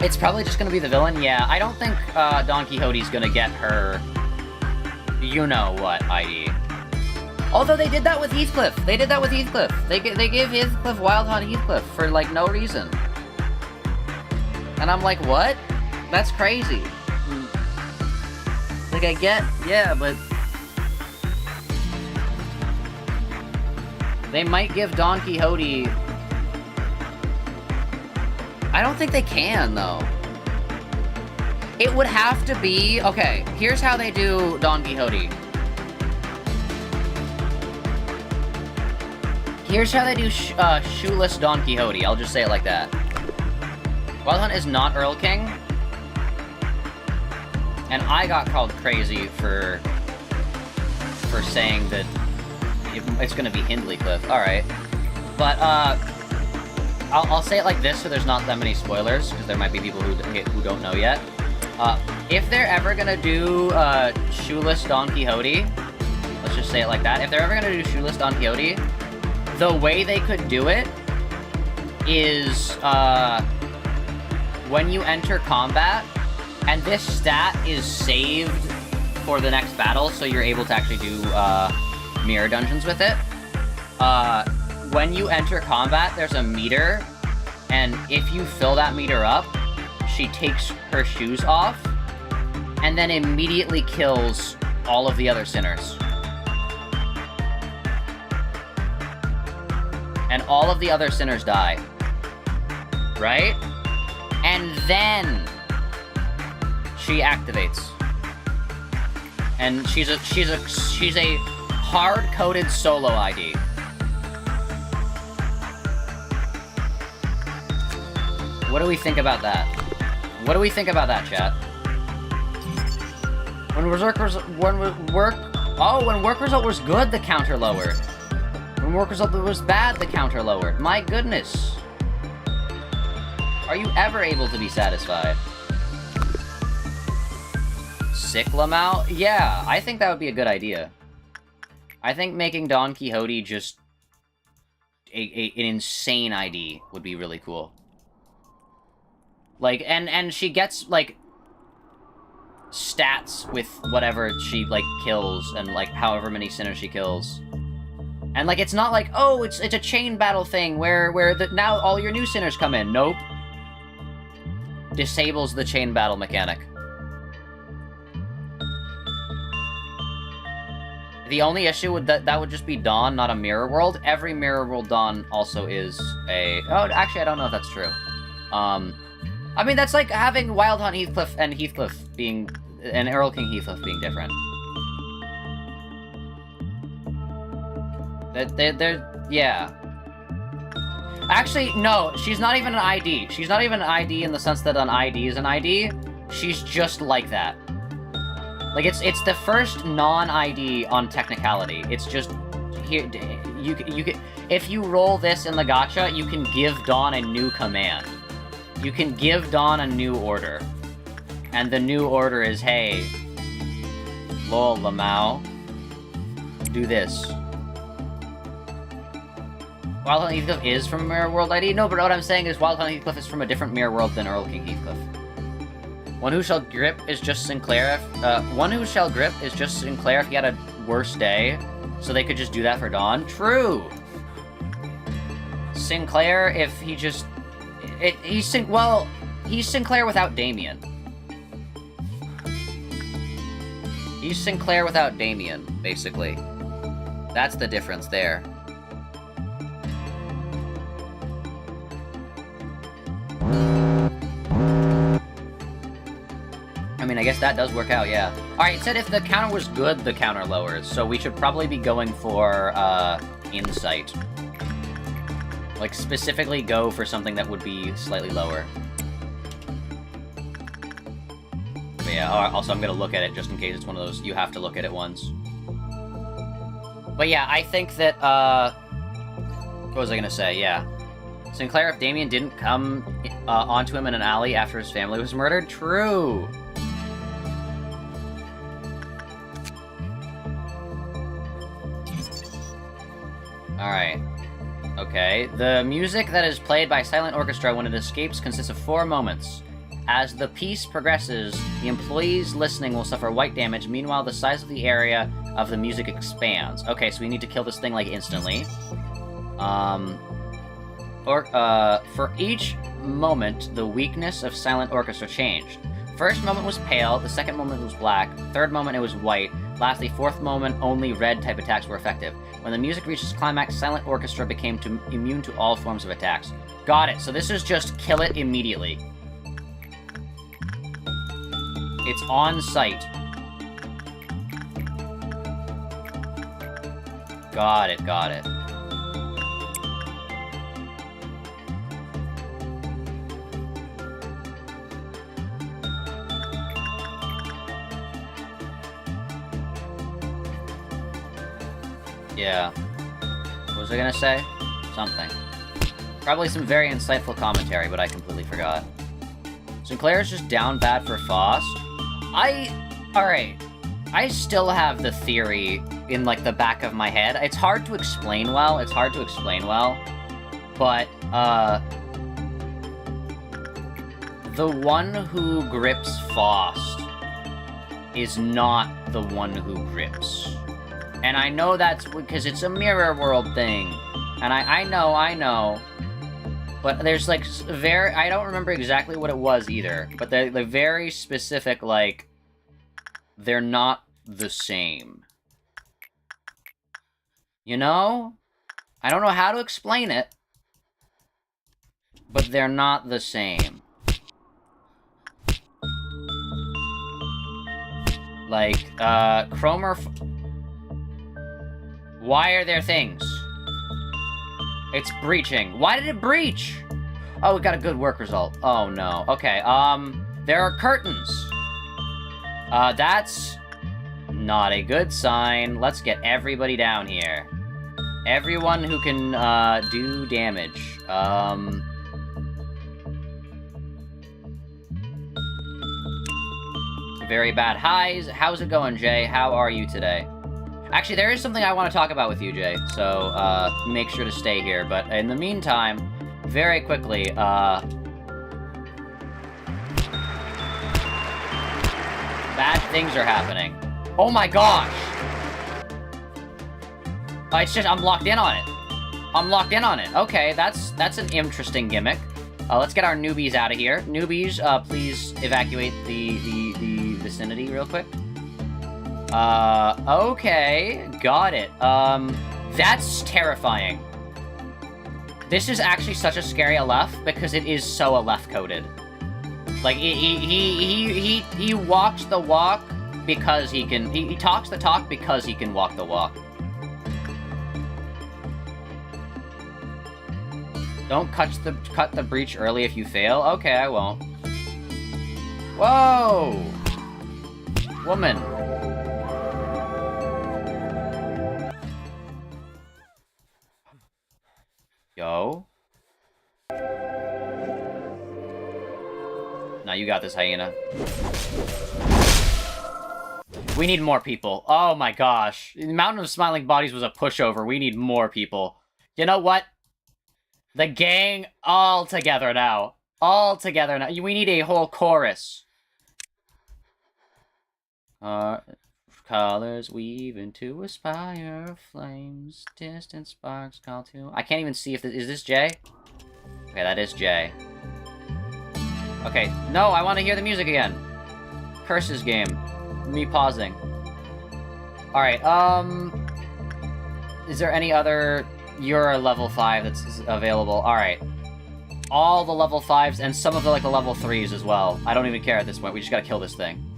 It's probably just gonna be the villain? Yeah, I don't think Don Quixote's gonna get her you-know-what ID. Although they did that with Heathcliff. They did that with Heathcliff. They gave Heathcliff Wild Hunt Heathcliff for, like, no reason. And I'm like, what? That's crazy. Like, I get, yeah, but... They might give Don Quixote... I don't think they can, though. It would have to be... Okay, here's how they do Don Quixote. Here's how they do shoeless Don Quixote. I'll just say it like that. Wild Hunt is not Earl King. And I got called crazy for saying that it's gonna be Hindley Cliff. Alright. But, I'll say it like this so there's not that many spoilers, because there might be people who don't know yet. If they're ever gonna do, shoeless Don Quixote, let's just say it like that, if they're ever gonna do shoeless Don Quixote, the way they could do it is, when you enter combat, and this stat is saved for the next battle, so you're able to actually do, mirror dungeons with it, when you enter combat, there's a meter, and if you fill that meter up, she takes her shoes off, and then immediately kills all of the other sinners. And all of the other sinners die. Right? And then she activates. And she's a hard-coded solo ID. What do we think about that? What do we think about that, chat? When work result was good, the counter lowered. When work result was bad, the counter lowered. My goodness. Are you ever able to be satisfied? Sick lmao? Yeah, I think that would be a good idea. I think making Don Quixote just an insane ID would be really cool. Like, and she gets, like, stats with whatever she, like, kills, and, like, however many sinners she kills. And, like, it's not like, oh, it's a chain battle thing where now all your new sinners come in. Nope. Disables the chain battle mechanic. The only issue with that would just be Dawn, not a mirror world. Every mirror world Dawn also is a... Oh, actually, I don't know if that's true. I mean, that's like having Wild Hunt Heathcliff and Heathcliff being... and Earl King Heathcliff being different. They're... yeah. Actually, no, she's not even an ID. She's not even an ID in the sense that an ID is an ID. She's just like that. Like, it's the first non-ID on technicality. It's just... here, you can... If you roll this in the gacha, you can give Dawn a new command. You can give Dawn a new order. And the new order is, hey, lol, lmao, do this. Wild Hunt Heathcliff is from Mirror World ID? No, but what I'm saying is Wild Hunt Heathcliff is from a different Mirror World than Earl King Heathcliff. One Who Shall Grip is just Sinclair if... One Who Shall Grip is just Sinclair if he had a worse day, so they could just do that for Dawn. True! Sinclair if he just... he's Sinclair without Damien. He's Sinclair without Damien, basically. That's the difference there. I mean, I guess that does work out, yeah. Alright, it said if the counter was good, the counter lowers, so we should probably be going for, Insight. Like, specifically go for something that would be slightly lower. But yeah, also I'm gonna look at it just in case it's one of those you have to look at it once. But yeah, I think that, what was I gonna say? Yeah. Sinclair, if Damien didn't come onto him in an alley after his family was murdered? True! Alright. Okay. The music that is played by Silent Orchestra when it escapes consists of 4 moments. As the piece progresses, the employees listening will suffer white damage, meanwhile the size of the area of the music expands. Okay, so we need to kill this thing, like, instantly. For each moment, the weakness of Silent Orchestra changed. First moment was pale, the second moment was black, third moment it was white, lastly, fourth moment, only red type attacks were effective. When the music reaches climax, Silent Orchestra became immune to all forms of attacks. Got it, so this is just kill it immediately. It's on site. Got it, got it. Yeah. What was I gonna say? Something. Probably some very insightful commentary, but I completely forgot. Sinclair is just down bad for Faust. Alright. I still have the theory in, like, the back of my head. It's hard to explain well. But, the one who grips Faust is not the one who grips. And I know that's because it's a mirror world thing. And I know. But there's, like, I don't remember exactly what it was, either. But they're very specific, like, they're not the same. You know? I don't know how to explain it. But they're not the same. Like, Chromer... Why are there things? It's breaching. Why did it breach? Oh, we got a good work result. Oh, no. Okay, there are curtains. That's not a good sign. Let's get everybody down here. Everyone who can, do damage. Very bad highs. How's it going, Jay? How are you today? Actually, there is something I want to talk about with you, Jay, so, make sure to stay here. But in the meantime, very quickly, bad things are happening. Oh my gosh! It's just, I'm locked in on it. I'm locked in on it. Okay, that's an interesting gimmick. Let's get our newbies out of here. Newbies, please evacuate the vicinity real quick. Okay, got it. That's terrifying. This is actually such a scary Aleph because it is so Aleph-coded. Like, he walks the walk because he can, he talks the talk because he can walk the walk. Don't cut the breach early if you fail. Okay, I won't. Whoa! Woman. Yo. Now you got this, hyena. We need more people. Oh my gosh. Mountain of Smiling Bodies was a pushover. We need more people. You know what? The gang all together now. All together now. We need a whole chorus. Colors weave into a spire, flames, distant sparks call to... I can't even see if this... Is this Jay? Okay, that is Jay. Okay, no, I want to hear the music again. Curses game. Me pausing. Alright, is there any other... You're a level 5 that's available. Alright. All the level 5s and some of the, like, the level 3s as well. I don't even care at this point. We just gotta kill this thing.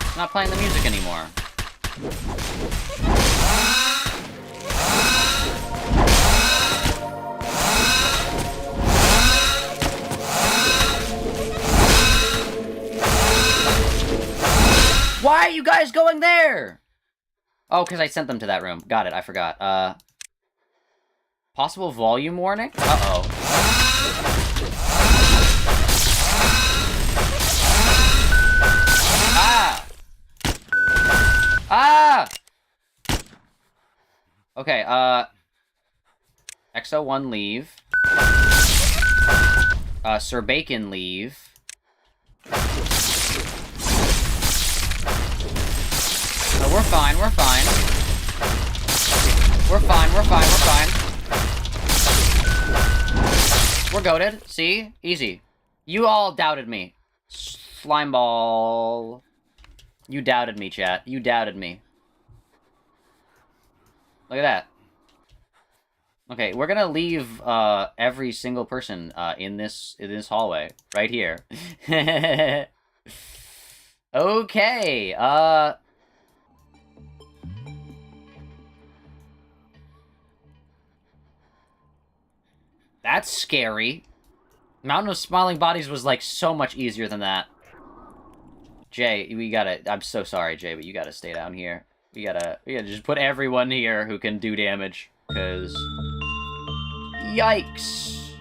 It's not playing the music anymore. Why are you guys going there? Oh, because I sent them to that room. Got it, I forgot. Possible volume warning? Uh-oh. Ah! Ah! Okay, XO1 leave. Sir Bacon leave. No, we're fine, we're fine. We're fine, we're fine, we're fine. We're goated. See? Easy. You all doubted me. Slime ball. You doubted me, chat. You doubted me. Look at that. Okay, we're gonna leave every single person in this hallway right here. Okay. That's scary. Mountain of Smiling Bodies was, like, so much easier than that. Jay, we gotta... I'm so sorry, Jay, but you gotta stay down here. We gotta just put everyone here who can do damage, because... Yikes.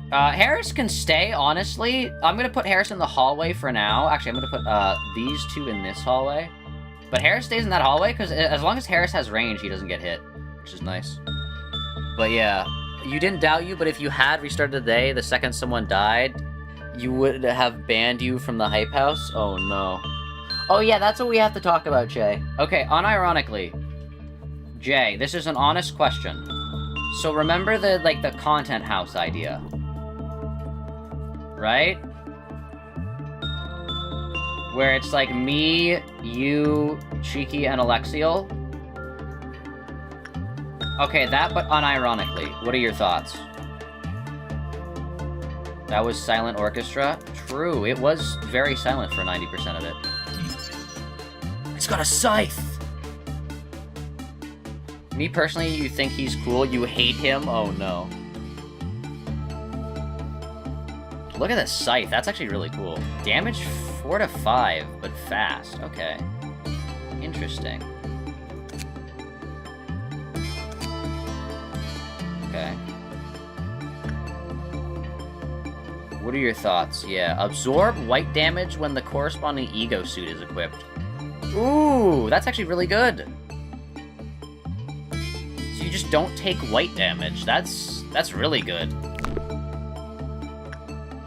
Harris can stay, honestly. I'm gonna put Harris in the hallway for now. Actually, I'm gonna put, these two in this hallway. But Harris stays in that hallway, because as long as Harris has range, he doesn't get hit, which is nice. But yeah... You didn't doubt you, but if you had restarted the day the second someone died, you would have banned you from the hype house? Oh no. Oh yeah, that's what we have to talk about, Jay. Okay, unironically, Jay, this is an honest question. So remember the, like, the content house idea? Right? Where it's like me, you, Cheeky, and Alexiel? Okay, that, but unironically. What are your thoughts? That was silent orchestra? True, it was very silent for 90% of it. It's got a scythe! Me personally, you think he's cool, you hate him? Oh no. Look at this scythe, that's actually really cool. Damage 4 to 5, but fast, okay. Interesting. Okay. What are your thoughts? Yeah, absorb white damage when the corresponding ego suit is equipped. Ooh, that's actually really good. So you just don't take white damage. That's really good.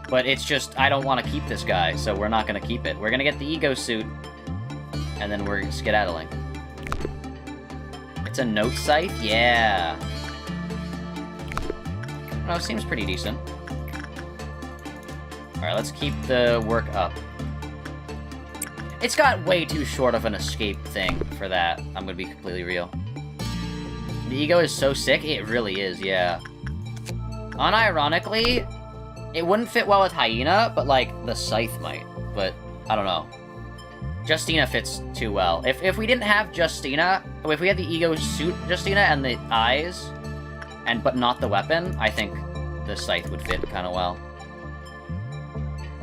But it's just, I don't want to keep this guy, so we're not going to keep it. We're going to get the ego suit, and then we're skedaddling. It's a note scythe? Yeah. No, seems pretty decent. Alright, let's keep the work up. It's got way too short of an escape thing for that. I'm gonna be completely real. The ego is so sick, it really is, yeah. Unironically, it wouldn't fit well with Hyena, but, like, the Scythe might. But, I don't know. Justina fits too well. If we didn't have Justina, if we had the ego suit Justina and the eyes, but not the weapon, I think the Scythe would fit kind of well.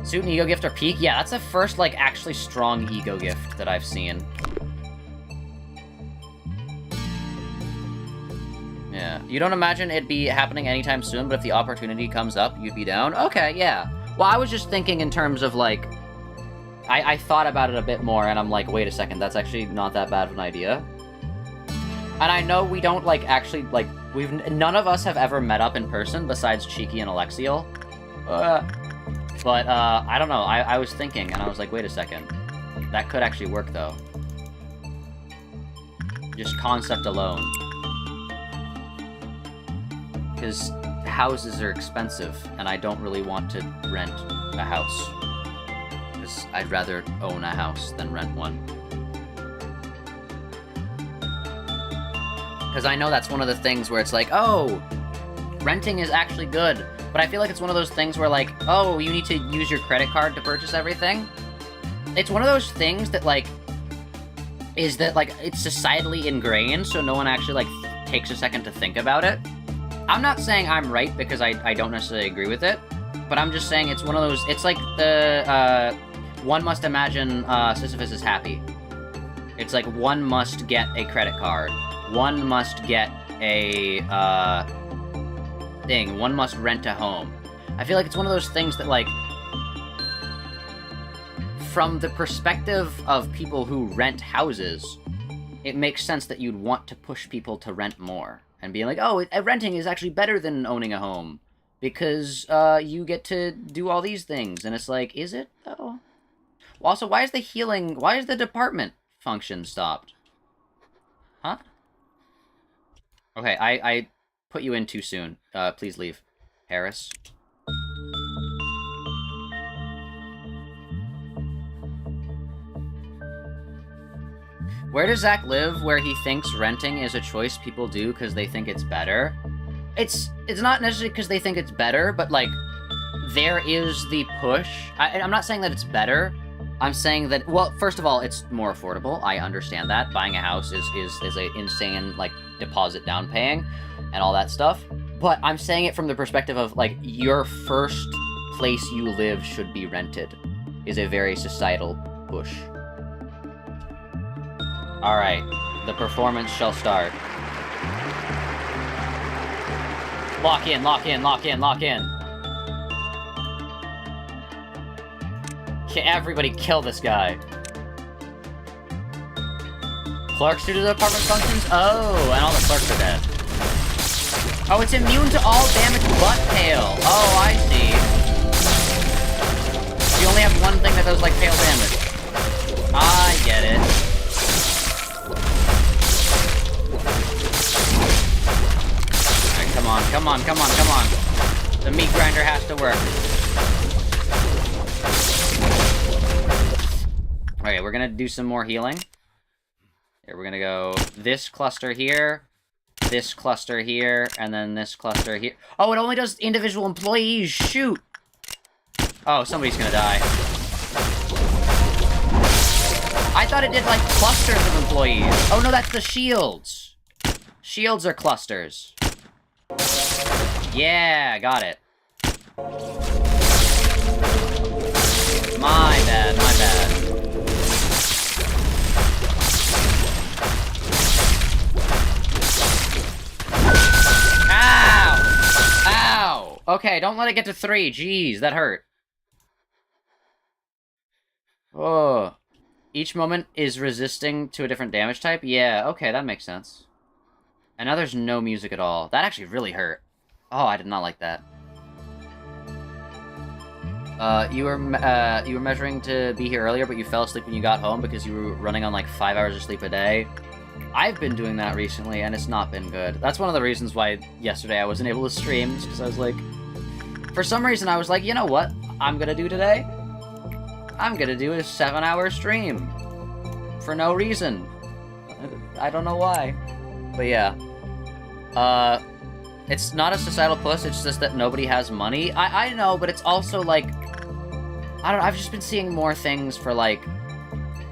Suit and ego gift are peak? Yeah, that's the first, like, actually strong ego gift that I've seen. Yeah. You don't imagine it'd be happening anytime soon, but if the opportunity comes up, you'd be down? Okay, yeah. Well, I was just thinking in terms of, like... I thought about it a bit more, and I'm like, wait a second, that's actually not that bad of an idea. And I know we don't, like, actually, like... None of us have ever met up in person, besides Cheeky and Alexiel. But, I don't know, I was thinking, and I was like, wait a second. That could actually work, though. Just concept alone. Because houses are expensive, and I don't really want to rent a house. Because I'd rather own a house than rent one. Because I know that's one of the things where it's like, oh, renting is actually good. But I feel like it's one of those things where, like, oh, you need to use your credit card to purchase everything. It's one of those things that, like, it's societally ingrained, so no one actually, like, takes a second to think about it. I'm not saying I'm right because I don't necessarily agree with it, but I'm just saying it's one of those, it's like the, one must imagine Sisyphus is happy. It's like one must get a credit card. One must get a, thing. One must rent a home. I feel like it's one of those things that, like, from the perspective of people who rent houses, it makes sense that you'd want to push people to rent more. And being like, oh, renting is actually better than owning a home. Because, you get to do all these things. And it's like, is it, though? Well, also, why is the department function stopped? Huh? Okay, I put you in too soon. Please leave. Harris. Where does Zach live where he thinks renting is a choice people do because they think it's better? It's not necessarily because they think it's better, but, like, there is the push. I'm not saying that it's better. I'm saying that, well, first of all, it's more affordable. I understand that. Buying a house is a insane, like, deposit down paying and all that stuff. But I'm saying it from the perspective of, like, your first place you live should be rented is a very societal push. Alright, the performance shall start. Lock in, lock in, lock in, lock in. Everybody kill this guy. Clerks due to the department functions? Oh, and all the clerks are dead. Oh, it's immune to all damage but hail. Oh, I see. You only have one thing that does, like, hail damage. Ah, come on, come on, come on. The meat grinder has to work. Okay, we're gonna do some more healing. Here, we're gonna go this cluster here, this cluster here, and then this cluster here. Oh, it only does individual employees, shoot! Oh, somebody's gonna die. I thought it did, like, clusters of employees. Oh, no, that's the shields. Shields are clusters. Yeah, got it. My bad, my bad. Ow! Ow! Okay, don't let it get to 3. Jeez, that hurt. Oh. Each moment is resisting to a different damage type? Yeah, okay, that makes sense. And now there's no music at all. That actually really hurt. Oh, I did not like that. You were measuring to be here earlier, but you fell asleep when you got home because you were running on like 5 hours of sleep a day. I've been doing that recently, and it's not been good. That's one of the reasons why yesterday I wasn't able to stream, because I was like... For some reason, I was like, you know what I'm gonna do today? I'm gonna do a 7-hour stream. For no reason. I don't know why. But yeah. It's not a societal push, it's just that nobody has money. I know, but it's also like... I don't know, I've just been seeing more things for like...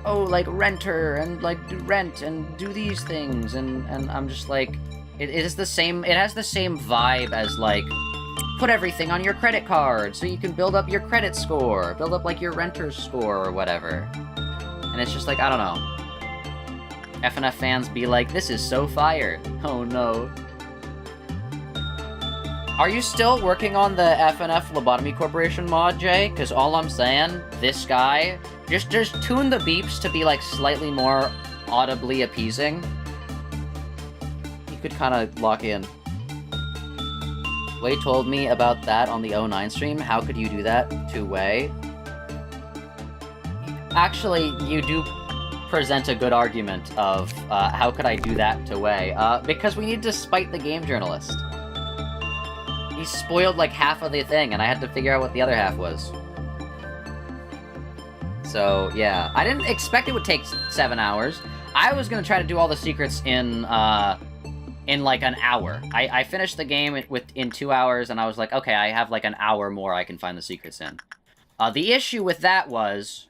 Oh, like renter, and like do rent, and do these things, and I'm just like... It is the same, it has the same vibe as like... Put everything on your credit card, so you can build up your credit score, build up like your renter's score or whatever. And it's just like, I don't know. FNF fans be like, this is so fire. Oh no. Are you still working on the FNF Lobotomy Corporation mod, Jay? Because all I'm saying, this guy, just tune the beeps to be like slightly more audibly appeasing. You could kind of lock in. Wei told me about that on the 09 stream. How could you do that to Wei? Actually, you do present a good argument of how could I do that to Wei. Because we need to spite the game journalist. He spoiled like half of the thing, and I had to figure out what the other half was. So, yeah. I didn't expect it would take 7 hours. I was gonna try to do all the secrets in like an hour. I finished the game in 2 hours, and I was like, okay, I have like an hour more I can find the secrets in. The issue with that was,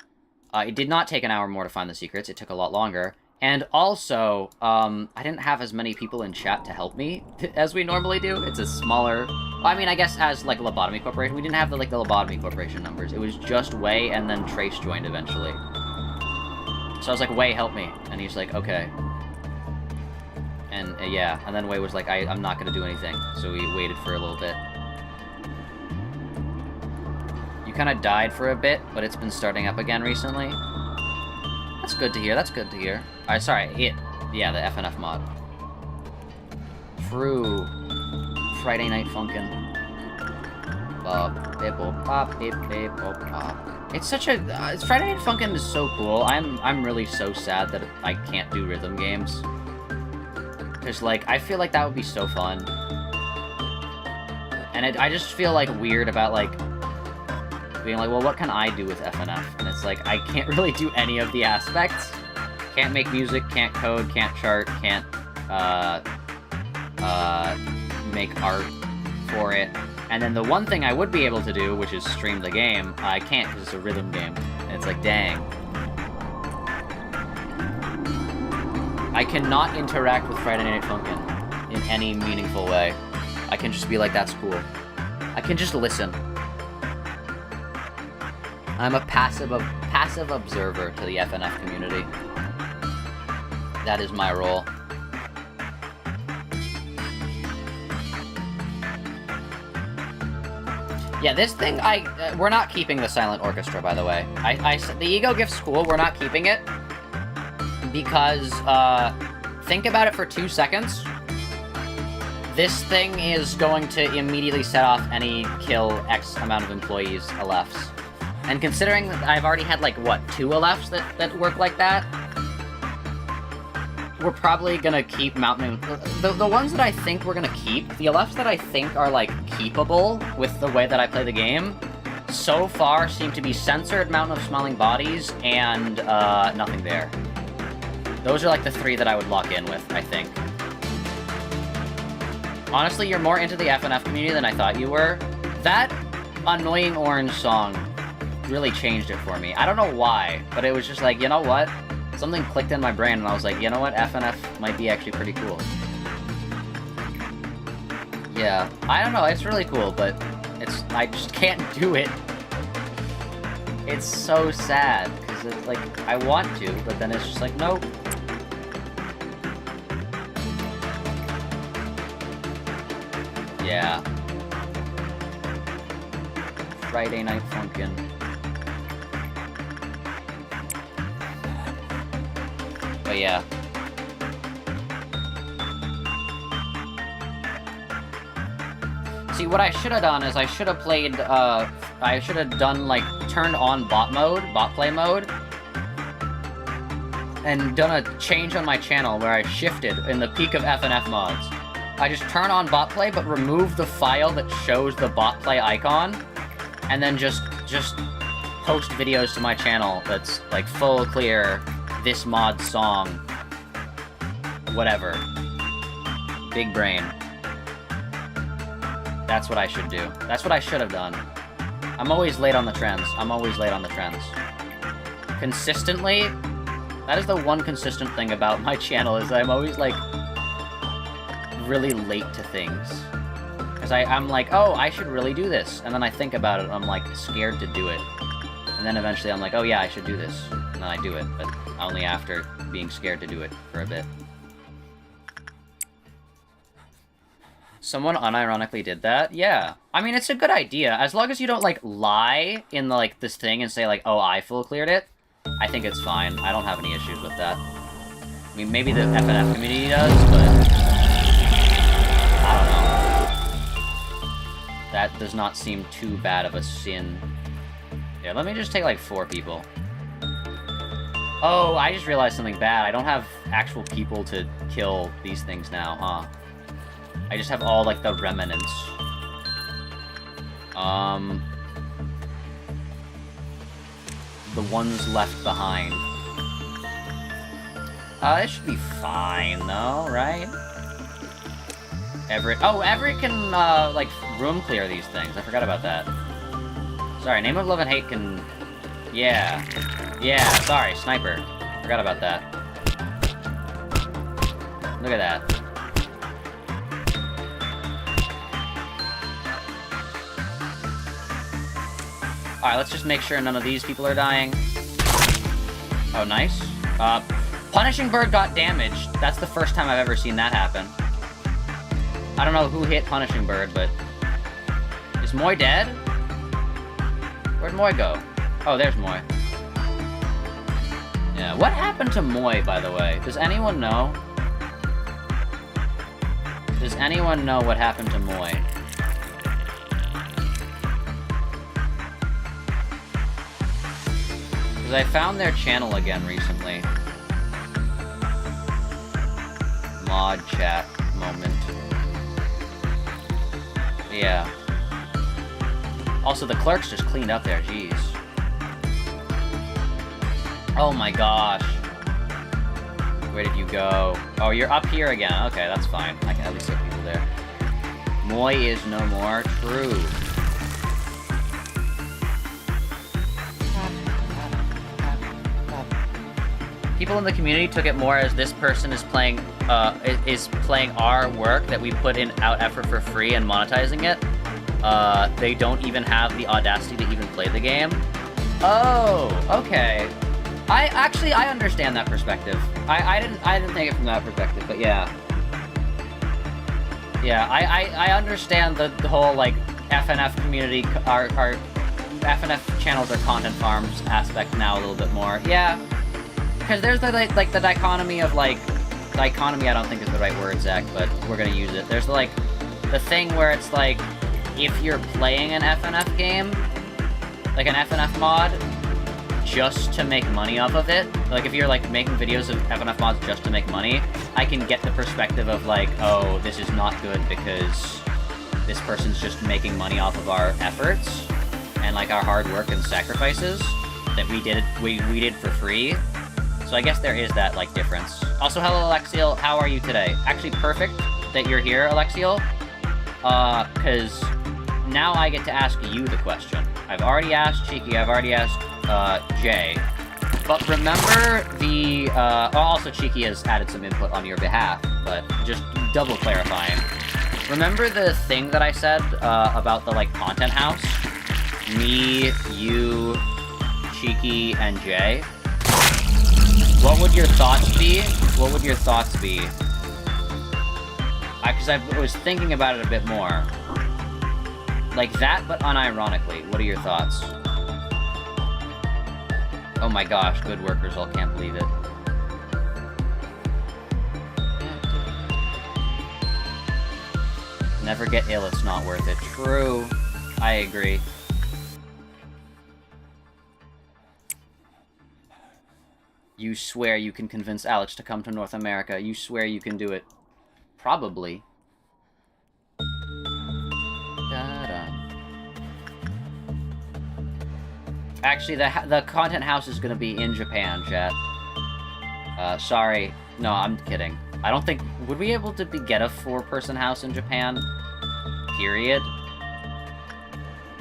it did not take an hour more to find the secrets, it took a lot longer, and also, I didn't have as many people in chat to help me as we normally do. It's a smaller... I mean, I guess as, like, Lobotomy Corporation, we didn't have the Lobotomy Corporation numbers. It was just Wei, and then Trace joined eventually. So I was like, Wei, help me. And he's like, okay. And, yeah, and then Wei was like, I'm not gonna do anything. So we waited for a little bit. You kind of died for a bit, but it's been starting up again recently. That's good to hear, that's good to hear. Alright, sorry, yeah, the FNF mod. True. Friday Night Funkin'. It's such a... Friday Night Funkin' is so cool. I'm really so sad that I can't do rhythm games. Because, like, I feel like that would be so fun. And I just feel, like, weird about, like, being like, well, what can I do with FNF? And it's like, I can't really do any of the aspects. Can't make music, can't code, can't chart, can't, make art for it. And then the one thing I would be able to do, which is stream the game, I can't because it's a rhythm game. And it's like, dang. I cannot interact with Friday Night Funkin' in any meaningful way. I can just be like, that's cool. I can just listen. I'm a passive observer to the FNF community. That is my role. Yeah, this thing, we're not keeping the silent orchestra, by the way. The Ego Gift School, we're not keeping it. Because, think about it for 2 seconds. This thing is going to immediately set off any kill X amount of employees LFs. And considering that I've already had, like, what, 2 LFs that work like that? we're probably gonna keep Mountain Moon. The ones that I think we're gonna keep, the LFs that I think are, like, keepable with the way that I play the game, so far seem to be Censored, Mountain of Smiling Bodies, and, Nothing There. Those are, like, the 3 that I would lock in with, I think. Honestly, you're more into the FNF community than I thought you were. That Annoying Orange song really changed it for me. I don't know why, but it was just like, you know what? Something clicked in my brain, and I was like, you know what? FNF might be actually pretty cool. Yeah, I don't know, it's really cool, but I just can't do it. It's so sad, because it's like, I want to, but then it's just like, nope. Yeah. Friday Night Funkin'. But yeah. See, what I should have done is I should have played, I should have done, like, turned on bot play mode, and done a change on my channel where I shifted in the peak of FNF mods. I just turn on bot play, but remove the file that shows the bot play icon, and then just post videos to my channel that's, like, full clear, this mod song, whatever. Big brain. That's what I should do. That's what I should have done. I'm always late on the trends. I'm always late on the trends. Consistently, that is the one consistent thing about my channel, is I'm always, like, really late to things. Because I'm like, oh, I should really do this. And then I think about it, and I'm, like, scared to do it. And then eventually I'm like, oh yeah, I should do this. And then I do it, but only after being scared to do it for a bit. Someone unironically did that? Yeah. I mean, it's a good idea. As long as you don't, like, lie in, like, this thing and say, like, oh, I full cleared it, I think it's fine. I don't have any issues with that. I mean, maybe the FNF community does, but I don't know. That does not seem too bad of a sin. Yeah, let me just take, like, 4 people. Oh, I just realized something bad. I don't have actual people to kill these things now, huh? I just have all, like, the remnants. The ones left behind. It should be fine, though, right? Everett. Oh, Everett can, like, room clear these things. I forgot about that. Sorry, Name of Love and Hate can... Yeah. Yeah, sorry, Sniper. Forgot about that. Look at that. Alright, let's just make sure none of these people are dying. Oh, nice. Punishing Bird got damaged. That's the first time I've ever seen that happen. I don't know who hit Punishing Bird, but... Is Moy dead? Where'd Moy go? Oh, there's Moy. Yeah, what happened to Moy, by the way? Does anyone know? Does anyone know what happened to Moy? Because I found their channel again recently. Mod chat moment. Yeah. Also, the clerks just cleaned up there, jeez. Oh my gosh. Where did you go? Oh, you're up here again. Okay, that's fine. I can at least get people there. Moy is no more. True. People in the community took it more as this person is playing our work that we put in out effort for free and monetizing it. They don't even have the audacity to even play the game. Oh, okay. I understand that perspective. I didn't think it from that perspective, but yeah. Yeah, I understand the whole, like, FNF community, our FNF channels are content farms aspect now a little bit more. Yeah. Because there's the, like, the dichotomy of, like... Dichotomy I don't think is the right word, Zach, but we're gonna use it. There's, like, the thing where it's, like, if you're playing an FNF game, like an FNF mod, just to make money off of it, like if you're like making videos of FNF mods just to make money, I can get the perspective of like, oh, this is not good because this person's just making money off of our efforts and like our hard work and sacrifices that we did for free. So I guess there is that like difference. Also, hello Alexiel, how are you today? Actually, perfect that you're here, Alexiel. Cause now I get to ask you the question. I've already asked Cheeky, I've already asked Jay. But remember the also Cheeky has added some input on your behalf, but just double clarifying. Remember the thing that I said about the like content house? Me, you, Cheeky, and Jay. What would your thoughts be? What would your thoughts be? Because I was thinking about it a bit more. Like that, but unironically. What are your thoughts? Oh my gosh, good workers, I can't believe it. Never get ill, it's not worth it. True. I agree. You swear you can convince Alex to come to North America. You swear you can do it. Probably. Da-da. Actually, the content house is gonna be in Japan, chat. Sorry. No, I'm kidding. I don't think... Would we be able to get a 4-person house in Japan? Period?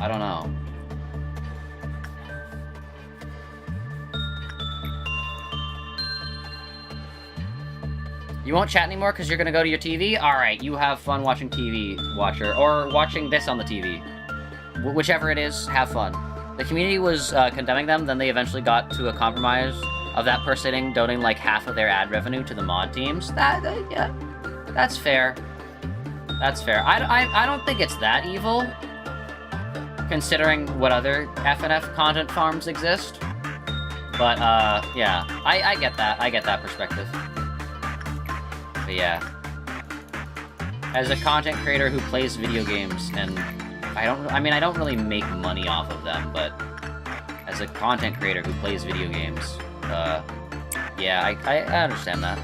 I don't know. You won't chat anymore because you're gonna go to your TV? Alright, you have fun watching TV, Watcher. Or watching this on the TV. Whichever it is, have fun. The community was condemning them, then they eventually got to a compromise of that person donating like half of their ad revenue to the mod teams. Yeah, that's fair. That's fair. I don't think it's that evil, considering what other FNF content farms exist. But, yeah. I get that. I get that perspective. But yeah. As a content creator who plays video games, and I don't really make money off of them, but as a content creator who plays video games, yeah, I understand that.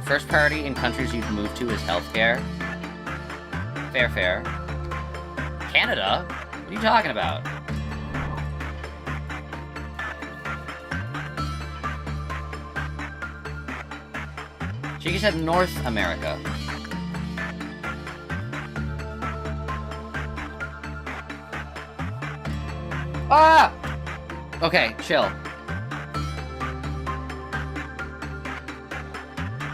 First priority in countries you've moved to is healthcare. Fair. Canada? What are you talking about? She said North America. Ah! Okay, chill.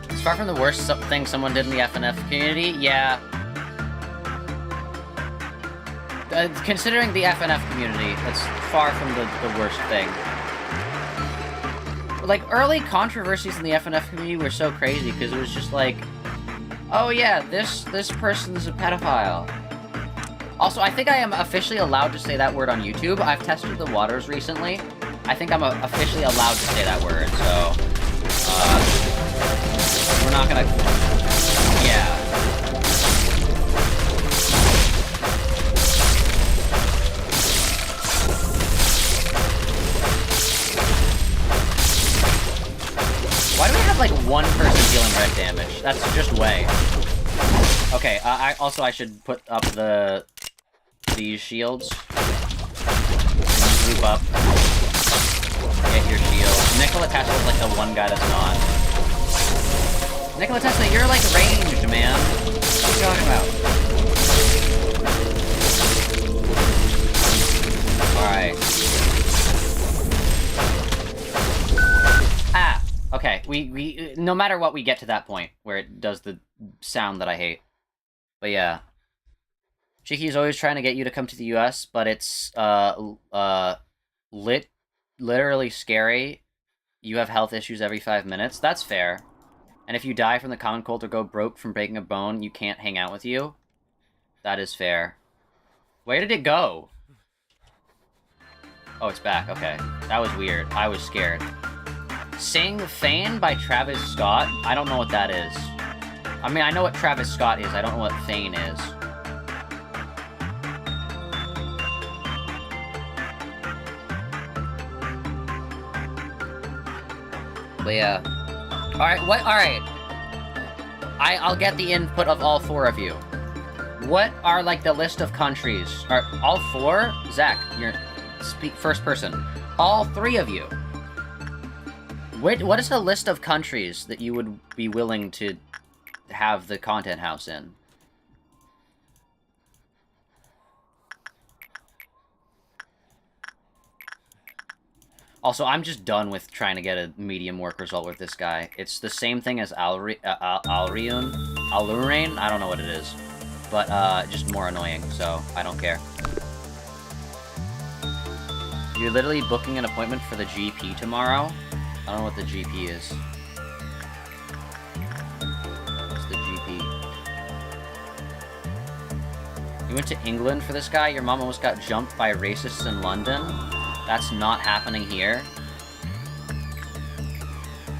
It's far from the worst thing someone did in the FNF community. Yeah. Considering the FNF community, it's far from the worst thing. Like, early controversies in the FNF community were so crazy, because it was just like, oh yeah, this person's a pedophile. Also, I think I am officially allowed to say that word on YouTube. I've tested the waters recently. I think I'm officially allowed to say that word, so... we're not gonna... Yeah. Why do we have, like, one person dealing red damage? That's just way. Okay, I should put up these shields. Group up. Get your shield. Nikola Tesla's like the one guy that's not. Nikola Tesla, you're like ranged, man. What are you talking about? Alright. Ah! Okay, we no matter what, we get to that point where it does the sound that I hate. But yeah. Cheeky's always trying to get you to come to the US, but it's, literally scary. You have health issues every 5 minutes. That's fair. And if you die from the common cold or go broke from breaking a bone, you can't hang out with you. That is fair. Where did it go? Oh, it's back. Okay. That was weird. I was scared. Sing Fane by Travis Scott? I don't know what that is. I mean, I know what Travis Scott is. I don't know what Fane is. But yeah. Alright, what? Alright. I'll get the input of all 4 of you. What are, like, the list of countries? Are all 4? Zach, you're first person. All 3 of you. What is the list of countries that you would be willing to have the content house in? Also, I'm just done with trying to get a medium work result with this guy. It's the same thing as Alurain? I don't know what it is. But, just more annoying, so I don't care. You're literally booking an appointment for the GP tomorrow? I don't know what the GP is. What's the GP? You went to England for this guy? Your mom almost got jumped by racists in London? That's not happening here.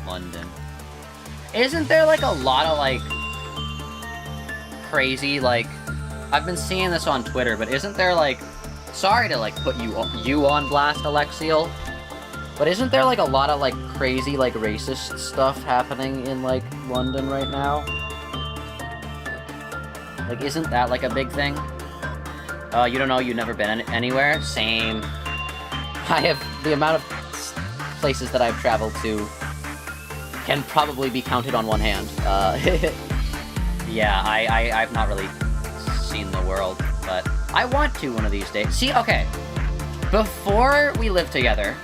London. Isn't there, like, a lot of, like, crazy, like... I've been seeing this on Twitter, but isn't there, like... Sorry to, like, put you on blast, Alexiel. But isn't there, like, a lot of, like, crazy, like, racist stuff happening in, like, London right now? Like, isn't that, like, a big thing? You don't know, you've never been anywhere? Same. I have... The amount of places that I've traveled to can probably be counted on one hand. Yeah, I've not really seen the world, but I want to one of these days. See, okay. Before we live together...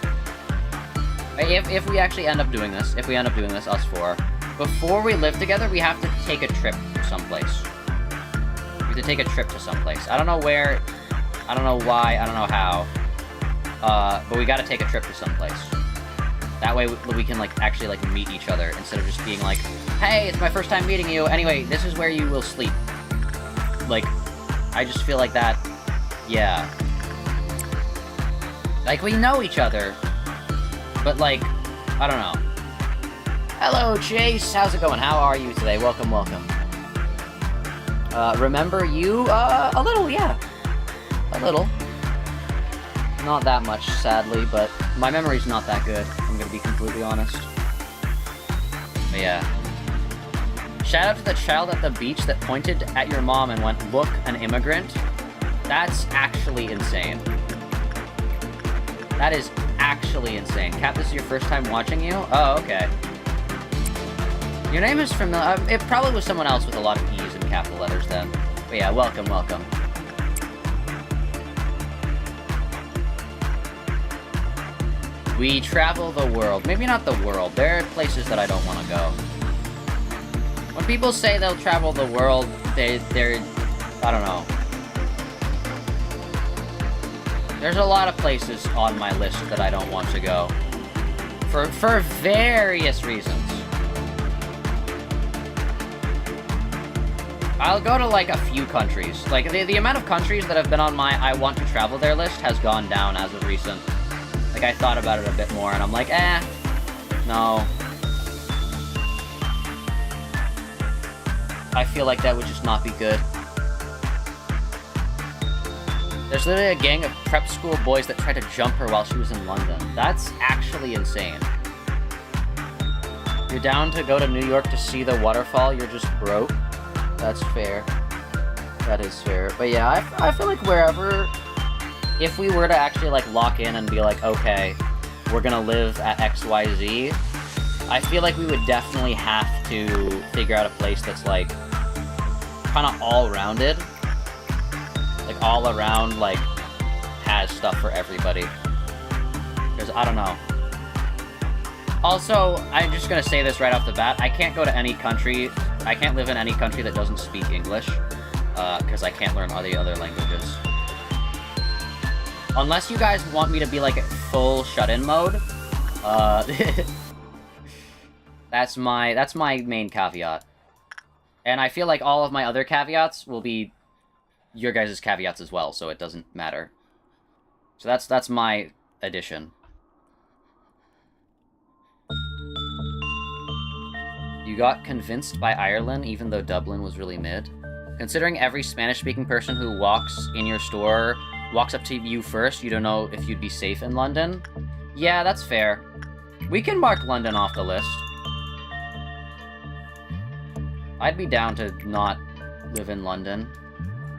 If we actually end up doing this, us 4, before we live together, we have to take a trip someplace. We have to take a trip to someplace. I don't know where, I don't know why, I don't know how. But we gotta take a trip to someplace. That way we can, like, actually, like, meet each other, instead of just being like, hey, it's my first time meeting you, anyway, this is where you will sleep. Like, I just feel like that, yeah. Like, we know each other, but, like, I don't know. Hello, Chase! How's it going? How are you today? Welcome, welcome. Remember you? A little, yeah. A little. Not that much, sadly, but my memory's not that good, if I'm gonna be completely honest. But yeah. Shout out to the child at the beach that pointed at your mom and went, look, an immigrant. That's actually insane. That is actually insane. Cap, this is your first time watching you? Oh, okay. Your name is familiar. It probably was someone else with a lot of E's in capital letters then. But yeah, welcome, welcome. We travel the world. Maybe not the world. There are places that I don't want to go. When people say they'll travel the world, they're... I don't know. There's a lot of places on my list that I don't want to go. For various reasons. I'll go to, like, a few countries. Like, the amount of countries that have been on my I want to travel there list has gone down as of recent. Like, I thought about it a bit more, and I'm like, no. I feel like that would just not be good. There's literally a gang of prep school boys that tried to jump her while she was in London. That's actually insane. You're down to go to New York to see the waterfall, you're just broke? That's fair. That is fair. But yeah, I feel like wherever... If we were to actually, like, lock in and be like, okay, we're gonna live at XYZ, I feel like we would definitely have to figure out a place that's, like, kind of all-rounded. Like, all around, like, has stuff for everybody. Because, I don't know. Also, I'm just gonna say this right off the bat, I can't go to any country, I can't live in any country that doesn't speak English, because I can't learn all the other languages. Unless you guys want me to be, like, full shut-in mode, that's my main caveat. And I feel like all of my other caveats will be your guys' caveats as well, so it doesn't matter. So that's my addition. You got convinced by Ireland even though Dublin was really mid? Considering every Spanish-speaking person who walks in your store walks up to you first, you don't know if you'd be safe in London? Yeah, that's fair. We can mark London off the list. I'd be down to not live in London.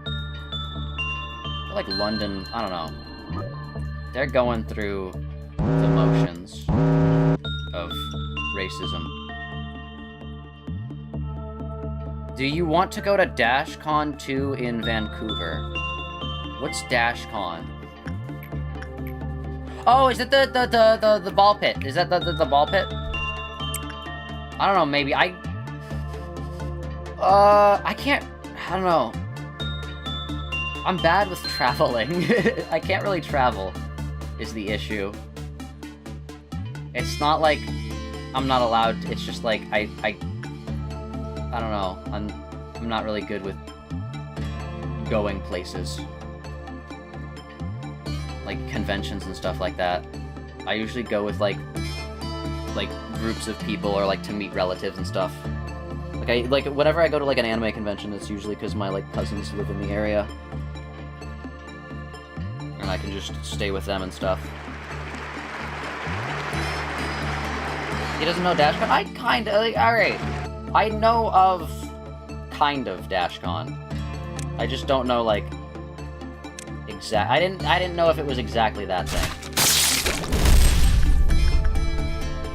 I feel like London, I don't know. They're going through the motions of racism. Do you want to go to DashCon 2 in Vancouver? What's DashCon? Oh, is it the ball pit? Is that the ball pit? I don't know, maybe. I can't, I don't know. I'm bad with traveling. I can't really travel, is the issue. It's not like I'm not allowed to, it's just like, I don't know. I'm not really good with going places. Like, conventions and stuff like that. I usually go with, like groups of people or, like, to meet relatives and stuff. Like, whenever I go to, like, an anime convention, it's usually because my, like, cousins live in the area. And I can just stay with them and stuff. He doesn't know DashCon? I kinda, like, alright. I know of, kind of, DashCon. I just don't know, like, I didn't know if it was exactly that thing.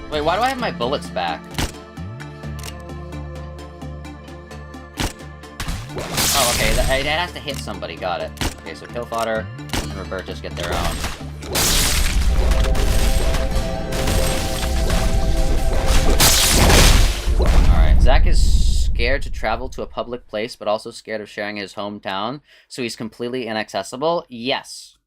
Wait, why do I have my bullets back? Oh, okay, it has to hit somebody, got it. Okay, so Kill Fodder and Robertus get their own. Alright, Zach is scared to travel to a public place, but also scared of sharing his hometown, so he's completely inaccessible? Yes.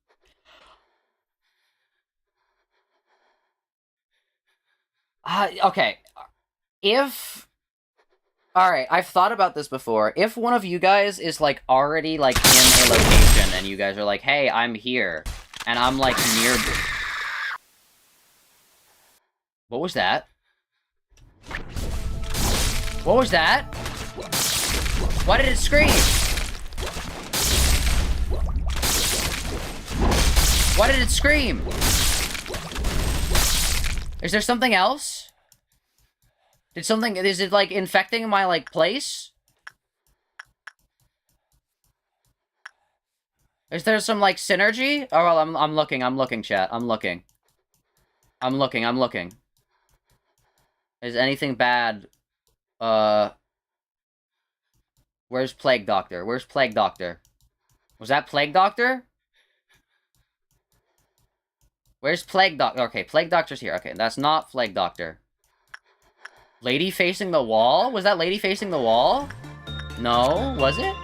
Okay. If... Alright, I've thought about this before. If one of you guys is, like, already, like, in a location, and you guys are like, hey, I'm here, and I'm, like, near... What was that? What was that? Why did it scream? Why did it scream? Is there something else? Is it, like, infecting my, like, place? Is there some, like, synergy? Oh, well, I'm looking, chat. I'm looking. Is anything bad? Where's Plague Doctor? Where's Plague Doctor? Was that Plague Doctor? Where's Plague Doctor? Okay, Plague Doctor's here. Okay, that's not Plague Doctor. Lady facing the wall? Was that lady facing the wall? No, was it?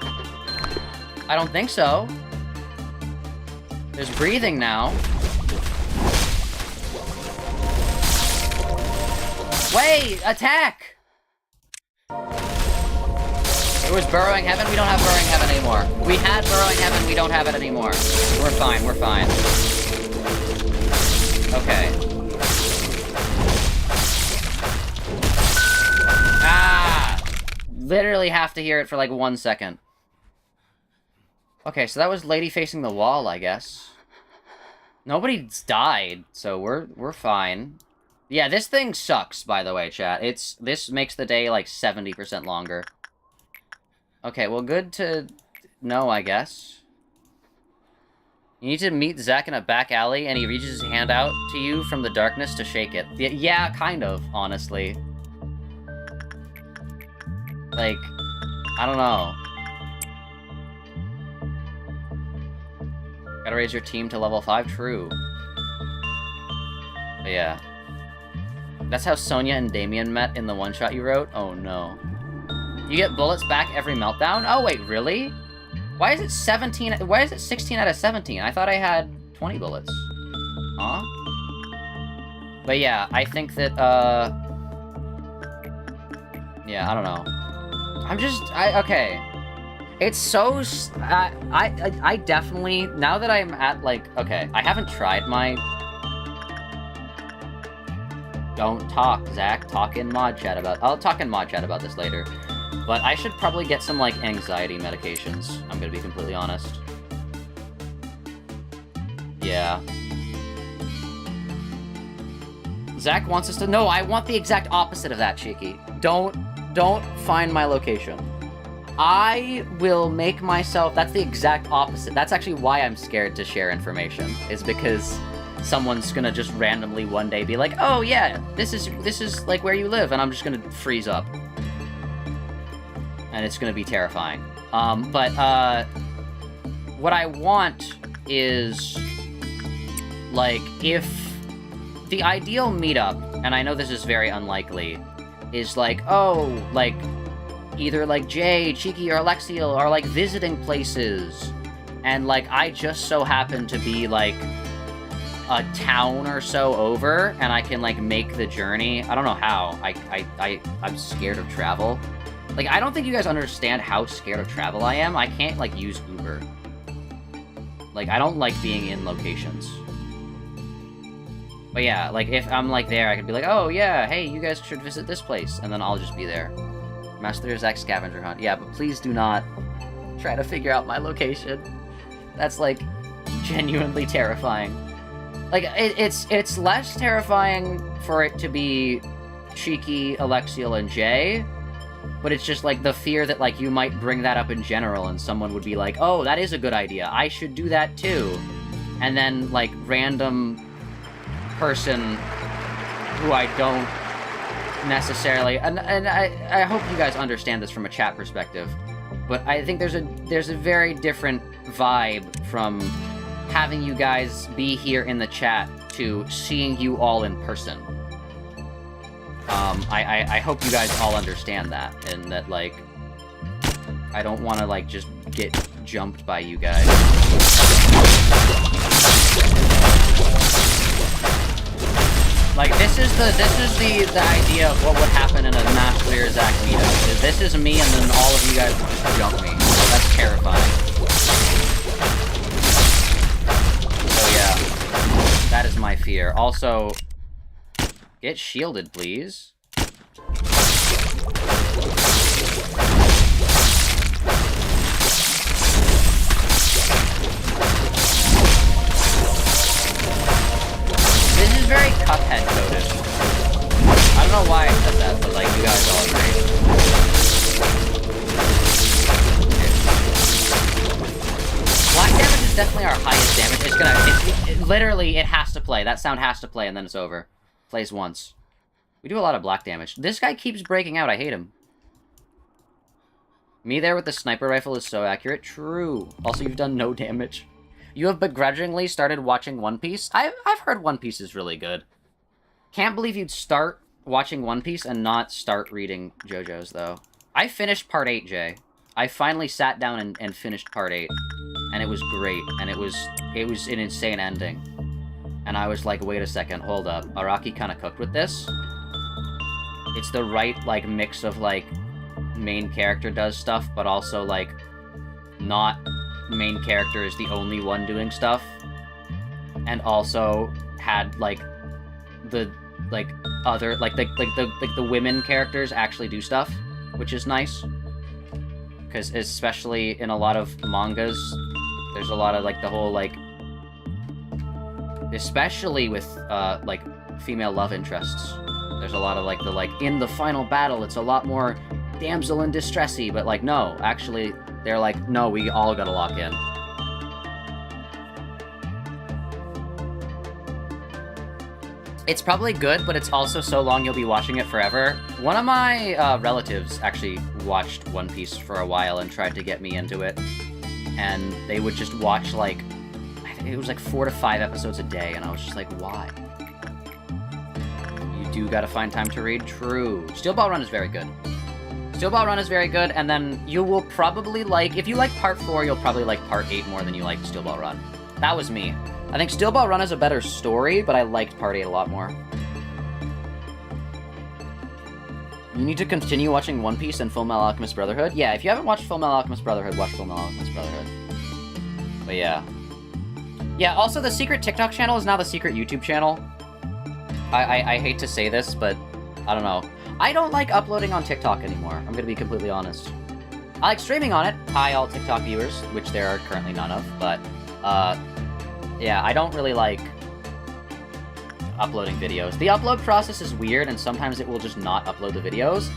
I don't think so. There's breathing now. Wait! Attack! It was Burrowing Heaven? We don't have Burrowing Heaven anymore. We had Burrowing Heaven, we don't have it anymore. We're fine, we're fine. Okay. Ah! Literally have to hear it for like 1 second. Okay, so that was lady facing the wall, I guess. Nobody's died, so we're fine. Yeah, this thing sucks, by the way, chat. This makes the day like 70% longer. Okay, well, good to know, I guess. You need to meet Zach in a back alley, and he reaches his hand out to you from the darkness to shake it. Yeah, kind of, honestly. Like, I don't know. Gotta raise your team to level 5? True. But yeah. That's how Sonya and Damien met in the one-shot you wrote? Oh, no. You get bullets back every meltdown? Oh, wait, really? Why is it 17? Why is it 16 out of 17? I thought I had 20 bullets. Huh? But yeah, I think that, yeah, I don't know. Okay. It's so... I definitely... Now that I'm at, like... Okay, I haven't tried my... Don't talk, Zach. Talk in mod chat about... I'll talk in mod chat about this later. But I should probably get some, like, anxiety medications. I'm gonna be completely honest. Yeah. Zach wants us to... No, I want the exact opposite of that, Cheeky. Don't find my location. I will make myself... That's the exact opposite. That's actually why I'm scared to share information, is because someone's gonna just randomly one day be like, oh yeah, this is like where you live, and I'm just gonna freeze up. And it's gonna be terrifying. But what I want is, like, if the ideal meetup, and I know this is very unlikely, is like, oh, like, either like Jay, Cheeky, or Alexiel are like visiting places, and like I just so happen to be like a town or so over, and I can like make the journey. I don't know how. I'm scared of travel. Like, I don't think you guys understand how scared of travel I am. I can't like use Uber. Like, I don't like being in locations. But yeah, like if I'm like there, I could be like, oh yeah, hey, you guys should visit this place, and then I'll just be there. Mast3r Zak scavenger hunt. Yeah, but please do not try to figure out my location. That's, like, genuinely terrifying. Like, it's less terrifying for it to be Cheeky, Alexiel, and Jay, but it's just, like, the fear that, like, you might bring that up in general, and someone would be like, oh, that is a good idea, I should do that too. And then, like, random person who I don't necessarily, and I hope you guys understand this from a chat perspective, but I think there's a very different vibe from having you guys be here in the chat to seeing you all in person. I hope you guys all understand that, and that, like, I don't want to, like, just get jumped by you guys. Like, this is the idea of what would happen in a Mast3r Zak meetup. This is me, and then all of you guys would just jump me. That's terrifying. So yeah, that is my fear. Also, get shielded, please. This is very Cuphead coded. I don't know why I said that, but like, you guys all agree. Black damage is definitely our highest damage. It's gonna, literally, it has to play. That sound has to play, and then it's over. Plays once. We do a lot of black damage. This guy keeps breaking out. I hate him. Me there with the sniper rifle is so accurate. True. Also, you've done no damage. You have begrudgingly started watching One Piece? I've heard One Piece is really good. Can't believe you'd start watching One Piece and not start reading JoJo's, though. I finished Part 8, Jay. I finally sat down and finished Part 8. And it was great. And it was an insane ending. And I was like, wait a second, hold up. Araki kind of cooked with this. It's the right, like, mix of, like, main character does stuff, but also, like, not main character is the only one doing stuff, and also had like the other the women characters actually do stuff, which is nice, because especially in a lot of mangas there's a lot of like the whole like, especially with like female love interests, there's a lot of like the in the final battle it's a lot more damsel in distressy, but like no, actually they're like, no, we all gotta lock in. It's probably good, but it's also so long you'll be watching it forever. One of my relatives actually watched One Piece for a while and tried to get me into it. And they would just watch, like, I think it was like 4 to 5 episodes a day, and I was just like, why? You do gotta find time to read? True. Steel Ball Run is very good. Steel Ball Run is very good, and then you will probably like... If you like Part 4, you'll probably like Part 8 more than you like Steel Ball Run. That was me. I think Steel Ball Run is a better story, but I liked Part 8 a lot more. You need to continue watching One Piece and Fullmetal Alchemist Brotherhood? Yeah, if you haven't watched Fullmetal Alchemist Brotherhood, watch Fullmetal Alchemist Brotherhood. But yeah. Yeah, also the secret TikTok channel is now the secret YouTube channel. I hate to say this, but I don't know. I don't like uploading on TikTok anymore. I'm gonna be completely honest. I like streaming on it. Hi, all TikTok viewers, which there are currently none of, but, yeah, I don't really like uploading videos. The upload process is weird, and sometimes it will just not upload the videos.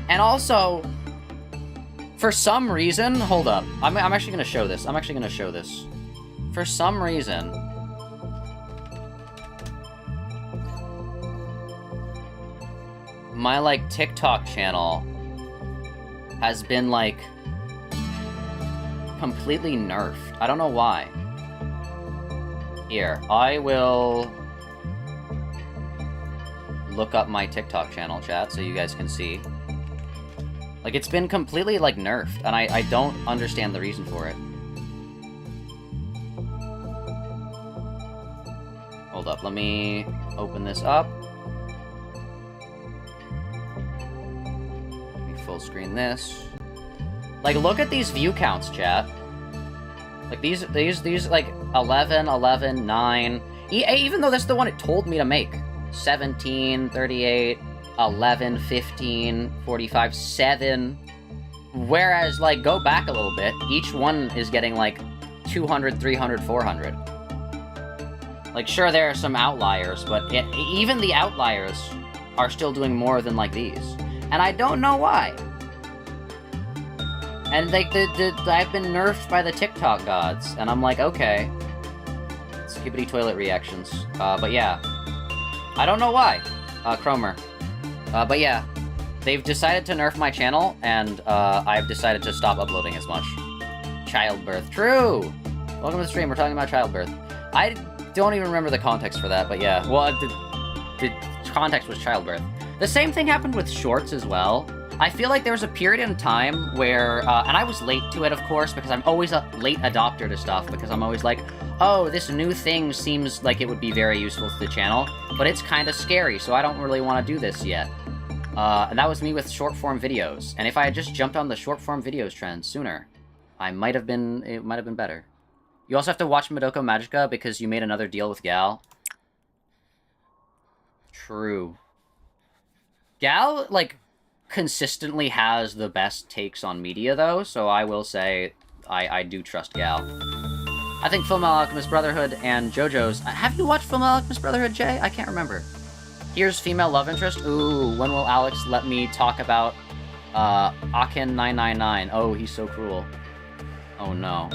And also, for some reason, hold up. I'm actually gonna show this. I'm actually gonna show this. For some reason, my, like, TikTok channel has been, like, completely nerfed. I don't know why. Here, I will look up my TikTok channel, chat, so you guys can see. Like, it's been completely, like, nerfed, and I don't understand the reason for it. Hold up, let me open this up. Let me full screen this. Like, look at these view counts, chat. Like, these, like, 11, 11, 9. Even though that's the one it told me to make. 17, 38, 11, 15, 45, 7. Whereas, like, go back a little bit, each one is getting, like, 200, 300, 400. Like, sure, there are some outliers, but even the outliers are still doing more than, like, these. And I don't know why. And, like, I've been nerfed by the TikTok gods, and I'm like, okay. Skibbity toilet reactions. But yeah. I don't know why. Cromer. But yeah. They've decided to nerf my channel, and, I've decided to stop uploading as much. Childbirth. True! Welcome to the stream, we're talking about childbirth. I don't even remember the context for that, but yeah. Well, the context was childbirth. The same thing happened with shorts as well. I feel like there was a period in time where, and I was late to it, of course, because I'm always a late adopter to stuff, because I'm always like, oh, this new thing seems like it would be very useful to the channel, but it's kind of scary, so I don't really want to do this yet. And that was me with short-form videos, and if I had just jumped on the short-form videos trend sooner, it might have been better. You also have to watch Madoka Magica because you made another deal with Gal. True. Gal, like, consistently has the best takes on media, though, so I will say I do trust Gal. I think Fullmetal Alchemist Brotherhood and JoJo's... Have you watched Fullmetal Alchemist Brotherhood, Jay? I can't remember. Here's female love interest. Ooh, when will Alex let me talk about Akin999? Oh, he's so cruel. Oh, no.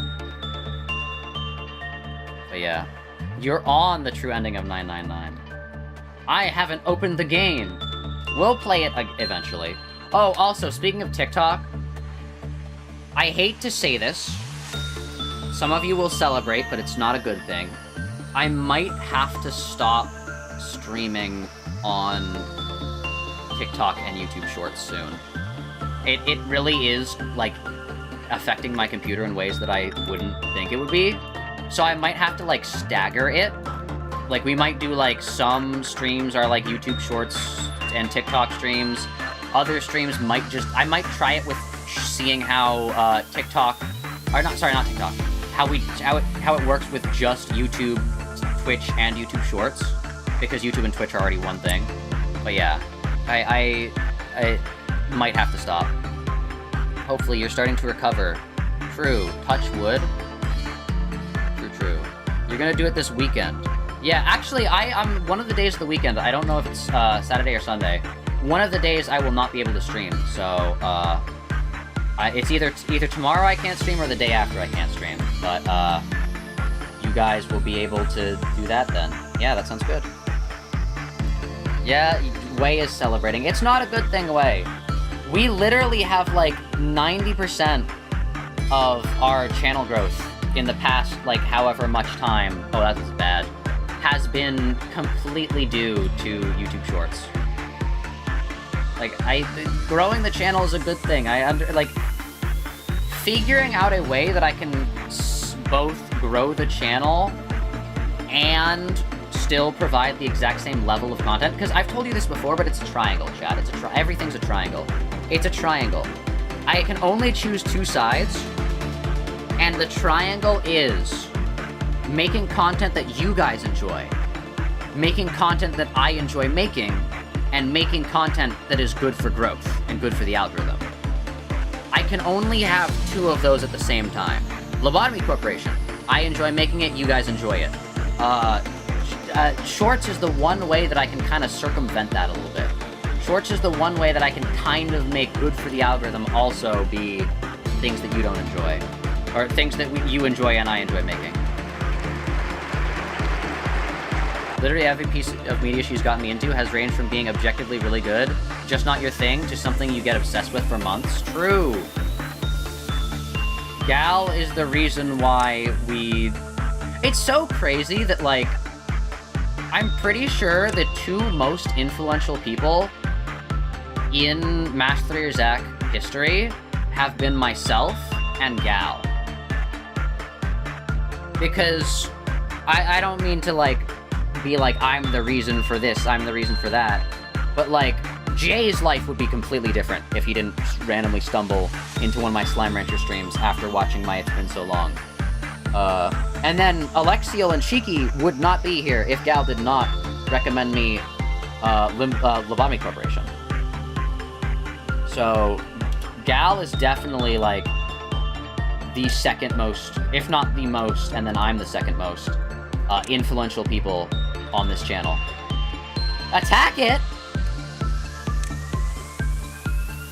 But yeah. You're on the true ending of 999. I haven't opened the game. We'll play it eventually. Oh, also, speaking of TikTok, I hate to say this. Some of you will celebrate, but it's not a good thing. I might have to stop streaming on TikTok and YouTube Shorts soon. It really is, like, affecting my computer in ways that I wouldn't think it would be. So I might have to, like, stagger it. Like, we might do, like, some streams are, like, YouTube Shorts and TikTok streams. Other streams might just... I might try it with seeing how, TikTok... Or, not TikTok. How it works with just YouTube, Twitch, and YouTube Shorts. Because YouTube and Twitch are already one thing. But yeah. I might have to stop. Hopefully you're starting to recover. True. Touch wood. True. You're gonna do it this weekend. Yeah, actually, I'm one of the days of the weekend. I don't know if it's Saturday or Sunday. One of the days I will not be able to stream. So it's either tomorrow I can't stream or the day after I can't stream. But you guys will be able to do that then. Yeah, that sounds good. Yeah, Wei is celebrating. It's not a good thing, Wei. We literally have like 90% of our channel growth in the past, like, however much time, oh, that's bad, has been completely due to YouTube Shorts. Like, growing the channel is a good thing. Like, figuring out a way that I can both grow the channel and still provide the exact same level of content, because I've told you this before, but it's a triangle, chat. Everything's a triangle. It's a triangle. I can only choose two sides, and the triangle is making content that you guys enjoy, making content that I enjoy making, and making content that is good for growth and good for the algorithm. I can only have two of those at the same time. Lobotomy Corporation. I enjoy making it, you guys enjoy it. Shorts is the one way that I can kind of circumvent that a little bit. Shorts is the one way that I can kind of make good for the algorithm also be things that you don't enjoy. Or things that you enjoy and I enjoy making. Literally every piece of media she's gotten me into has ranged from being objectively really good, just not your thing, to something you get obsessed with for months. True. Gal is the reason why we... It's so crazy that, like, I'm pretty sure the two most influential people in Mast3r Zak history have been myself and Gal. Because I don't mean to, like, be like, I'm the reason for this, I'm the reason for that. But, like, Jay's life would be completely different if he didn't randomly stumble into one of my Slime Rancher streams after watching my It's Been So Long. And then Alexiel and Shiki would not be here if Gal did not recommend me Lobotomy Corporation. So, Gal is definitely, like, the second most, if not the most, and then I'm the second most, influential people on this channel. Attack it!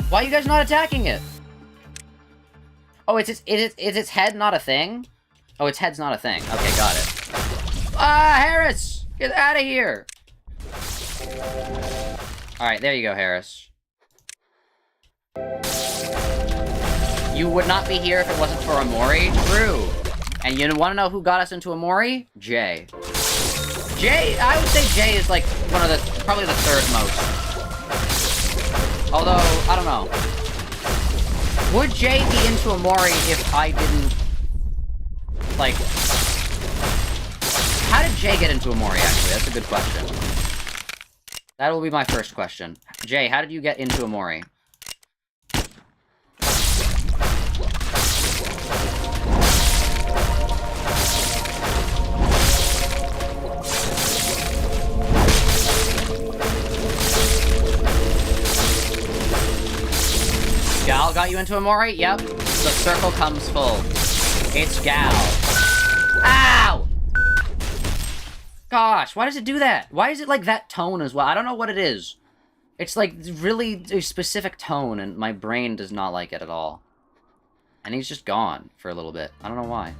Why are you guys not attacking it? Oh, is its head not a thing? Oh, its head's not a thing. Okay, got it. Ah, Harris! Get out of here! Alright, there you go, Harris. You would not be here if it wasn't for OMORI? True. And you wanna know who got us into OMORI? Jay. Jay, I would say Jay is like one of the, probably the third most. Although, I don't know. Would Jay be into OMORI if I didn't, like... How did Jay get into OMORI, actually? That's a good question. That will be my first question. Jay, how did you get into OMORI? Gal got you into OMORI? Yep. The circle comes full. It's Gal. Ow! Gosh, why does it do that? Why is it like that tone as well? I don't know what it is. It's like really a specific tone, and my brain does not like it at all. And he's just gone for a little bit. I don't know why.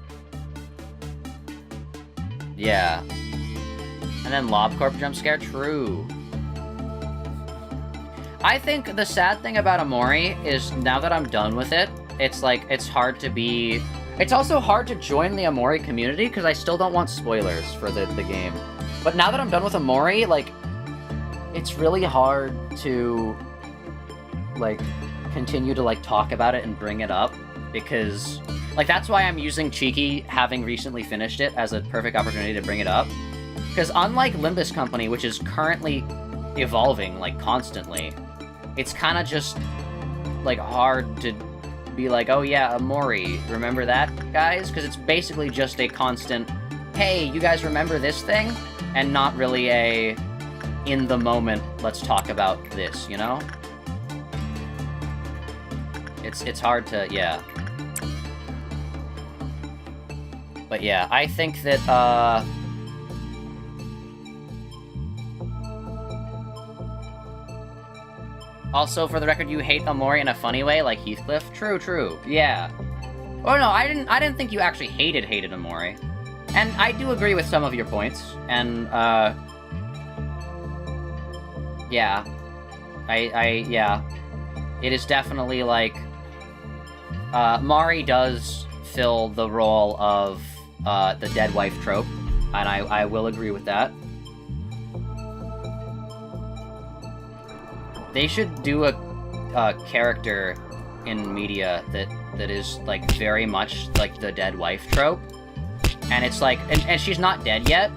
Yeah. And then LobCorp jump scare? True. I think the sad thing about OMORI is now that I'm done with it, it's like, it's hard to be... It's also hard to join the OMORI community because I still don't want spoilers for the game. But now that I'm done with OMORI, like, it's really hard to, like, continue to, like, talk about it and bring it up because, like, that's why I'm using Cheeky, having recently finished it, as a perfect opportunity to bring it up. Because unlike Limbus Company, which is currently evolving, like, constantly, it's kind of just, like, hard to be like, oh yeah, OMORI, remember that, guys? Because it's basically just a constant, hey, you guys remember this thing? And not really a, in the moment, let's talk about this, you know? It's hard to, yeah. But yeah, I think that, also, for the record, you hate OMORI in a funny way, like Heathcliff? True, true. Yeah. Oh no, I didn't think you actually hated OMORI. And I do agree with some of your points, and, yeah. Yeah. It is definitely, like, Mari does fill the role of, the dead wife trope, and I will agree with that. They should do a character in media that is, like, very much like the dead wife trope. And it's like, and she's not dead yet,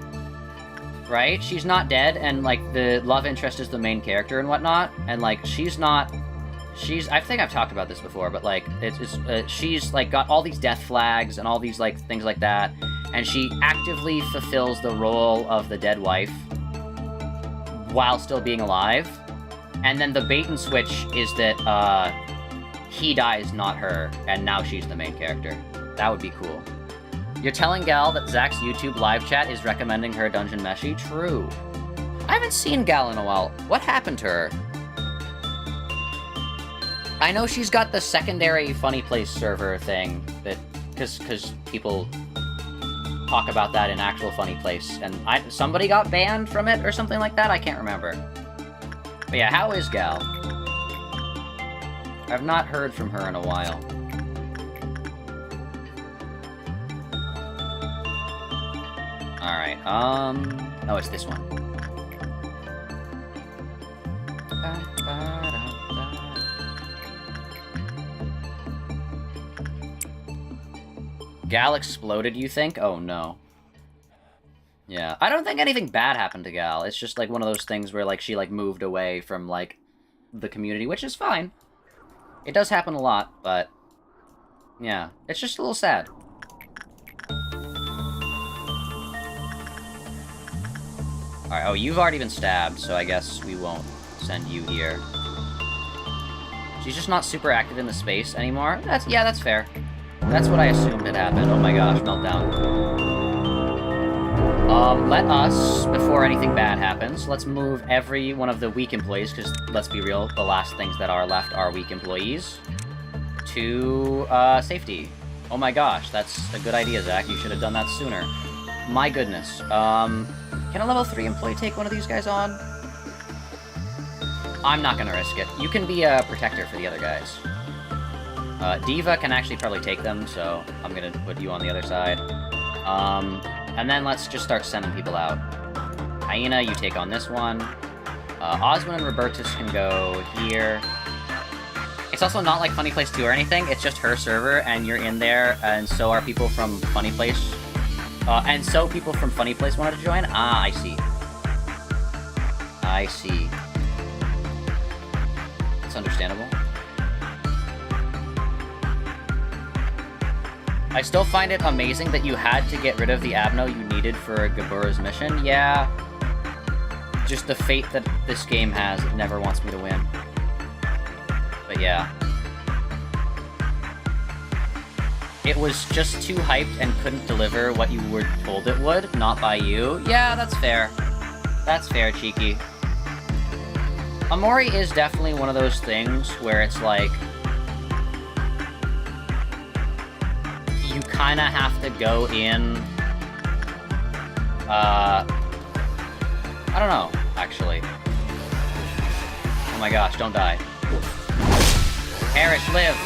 right? She's not dead, and, like, the love interest is the main character and whatnot, and, like, I think I've talked about this before, but, like, she's, like, got all these death flags and all these, like, things like that, and she actively fulfills the role of the dead wife while still being alive. And then the bait and switch is that, he dies, not her, and now she's the main character. That would be cool. You're telling Gal that Zak's YouTube live chat is recommending her Dungeon Meshi? True. I haven't seen Gal in a while. What happened to her? I know she's got the secondary Funny Place server thing, that because people talk about that in actual Funny Place, and somebody got banned from it or something like that? I can't remember. But yeah, how is Gal? I've not heard from her in a while. Alright, oh, it's this one. Gal exploded, you think? Oh, no. Yeah, I don't think anything bad happened to Gal. It's just, like, one of those things where, like, she, like, moved away from, like, the community, which is fine. It does happen a lot, but... yeah, it's just a little sad. Alright, oh, you've already been stabbed, so I guess we won't send you here. She's just not super active in the space anymore? Yeah, that's fair. That's what I assumed had happened. Oh my gosh, meltdown. Let us, before anything bad happens, let's move every one of the weak employees, because, let's be real, the last things that are left are weak employees, to, safety. Oh my gosh, that's a good idea, Zach. You should have done that sooner. My goodness. Can a level 3 employee take one of these guys on? I'm not gonna risk it. You can be a protector for the other guys. Diva can actually probably take them, so I'm gonna put you on the other side. And then let's just start sending people out. Hyena, you take on this one. Osmond and Robertus can go here. It's also not like Funny Place 2 or anything, it's just her server, and you're in there, and so are people from Funny Place. And so people from Funny Place wanted to join? Ah, I see. I see. It's understandable. I still find it amazing that you had to get rid of the Abno you needed for Gabura's mission. Yeah. Just the fate that this game has, it never wants me to win. But yeah. It was just too hyped and couldn't deliver what you were told it would, not by you. Yeah, that's fair. That's fair, Cheeky. Omori is definitely one of those things where it's like... you kinda have to go in... I don't know, actually. Oh my gosh, don't die. Harris, live!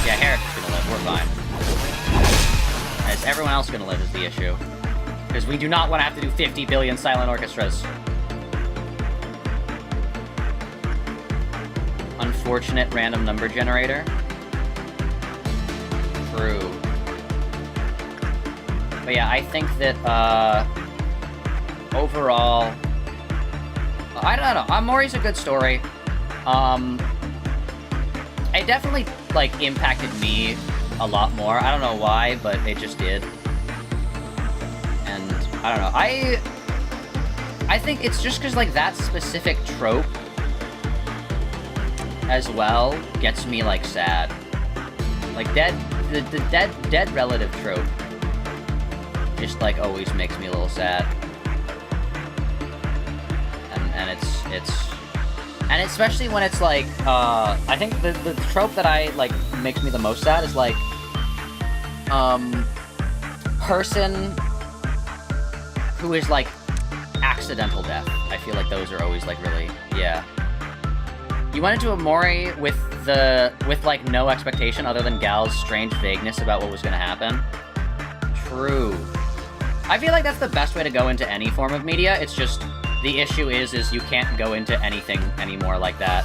Yeah, Harris is gonna live, we're fine. Is everyone else gonna live is the issue. Because we do not want to have to do 50 billion silent orchestras. Unfortunate random number generator. True. But yeah, I think that, overall... I don't know, Omori's a good story. It definitely, like, impacted me a lot more. I don't know why, but it just did. And, I don't know, I think it's just because, like, that specific trope as well gets me, like, sad. Like, the dead relative trope just, like, always makes me a little sad. And and especially when it's like, I think the trope that makes me the most sad is like, person who is like accidental death. I feel like those are always like really, yeah. You went into Omori with like no expectation other than Gal's strange vagueness about what was gonna happen. True. I feel like that's the best way to go into any form of media. It's just, the issue is you can't go into anything anymore like that.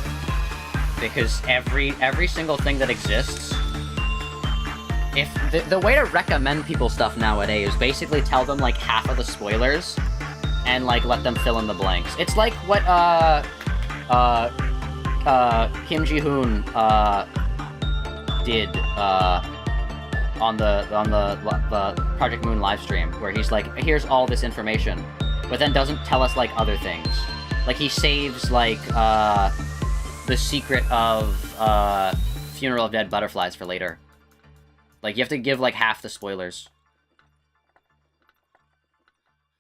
Because every single thing that exists, if the way to recommend people stuff nowadays is basically tell them like half of the spoilers and like let them fill in the blanks. It's like what Kim Ji-hoon did on the Project Moon livestream, where he's like, here's all this information, but then doesn't tell us like other things. Like he saves like the secret of Funeral of Dead Butterflies for later. Like, you have to give, like, half the spoilers.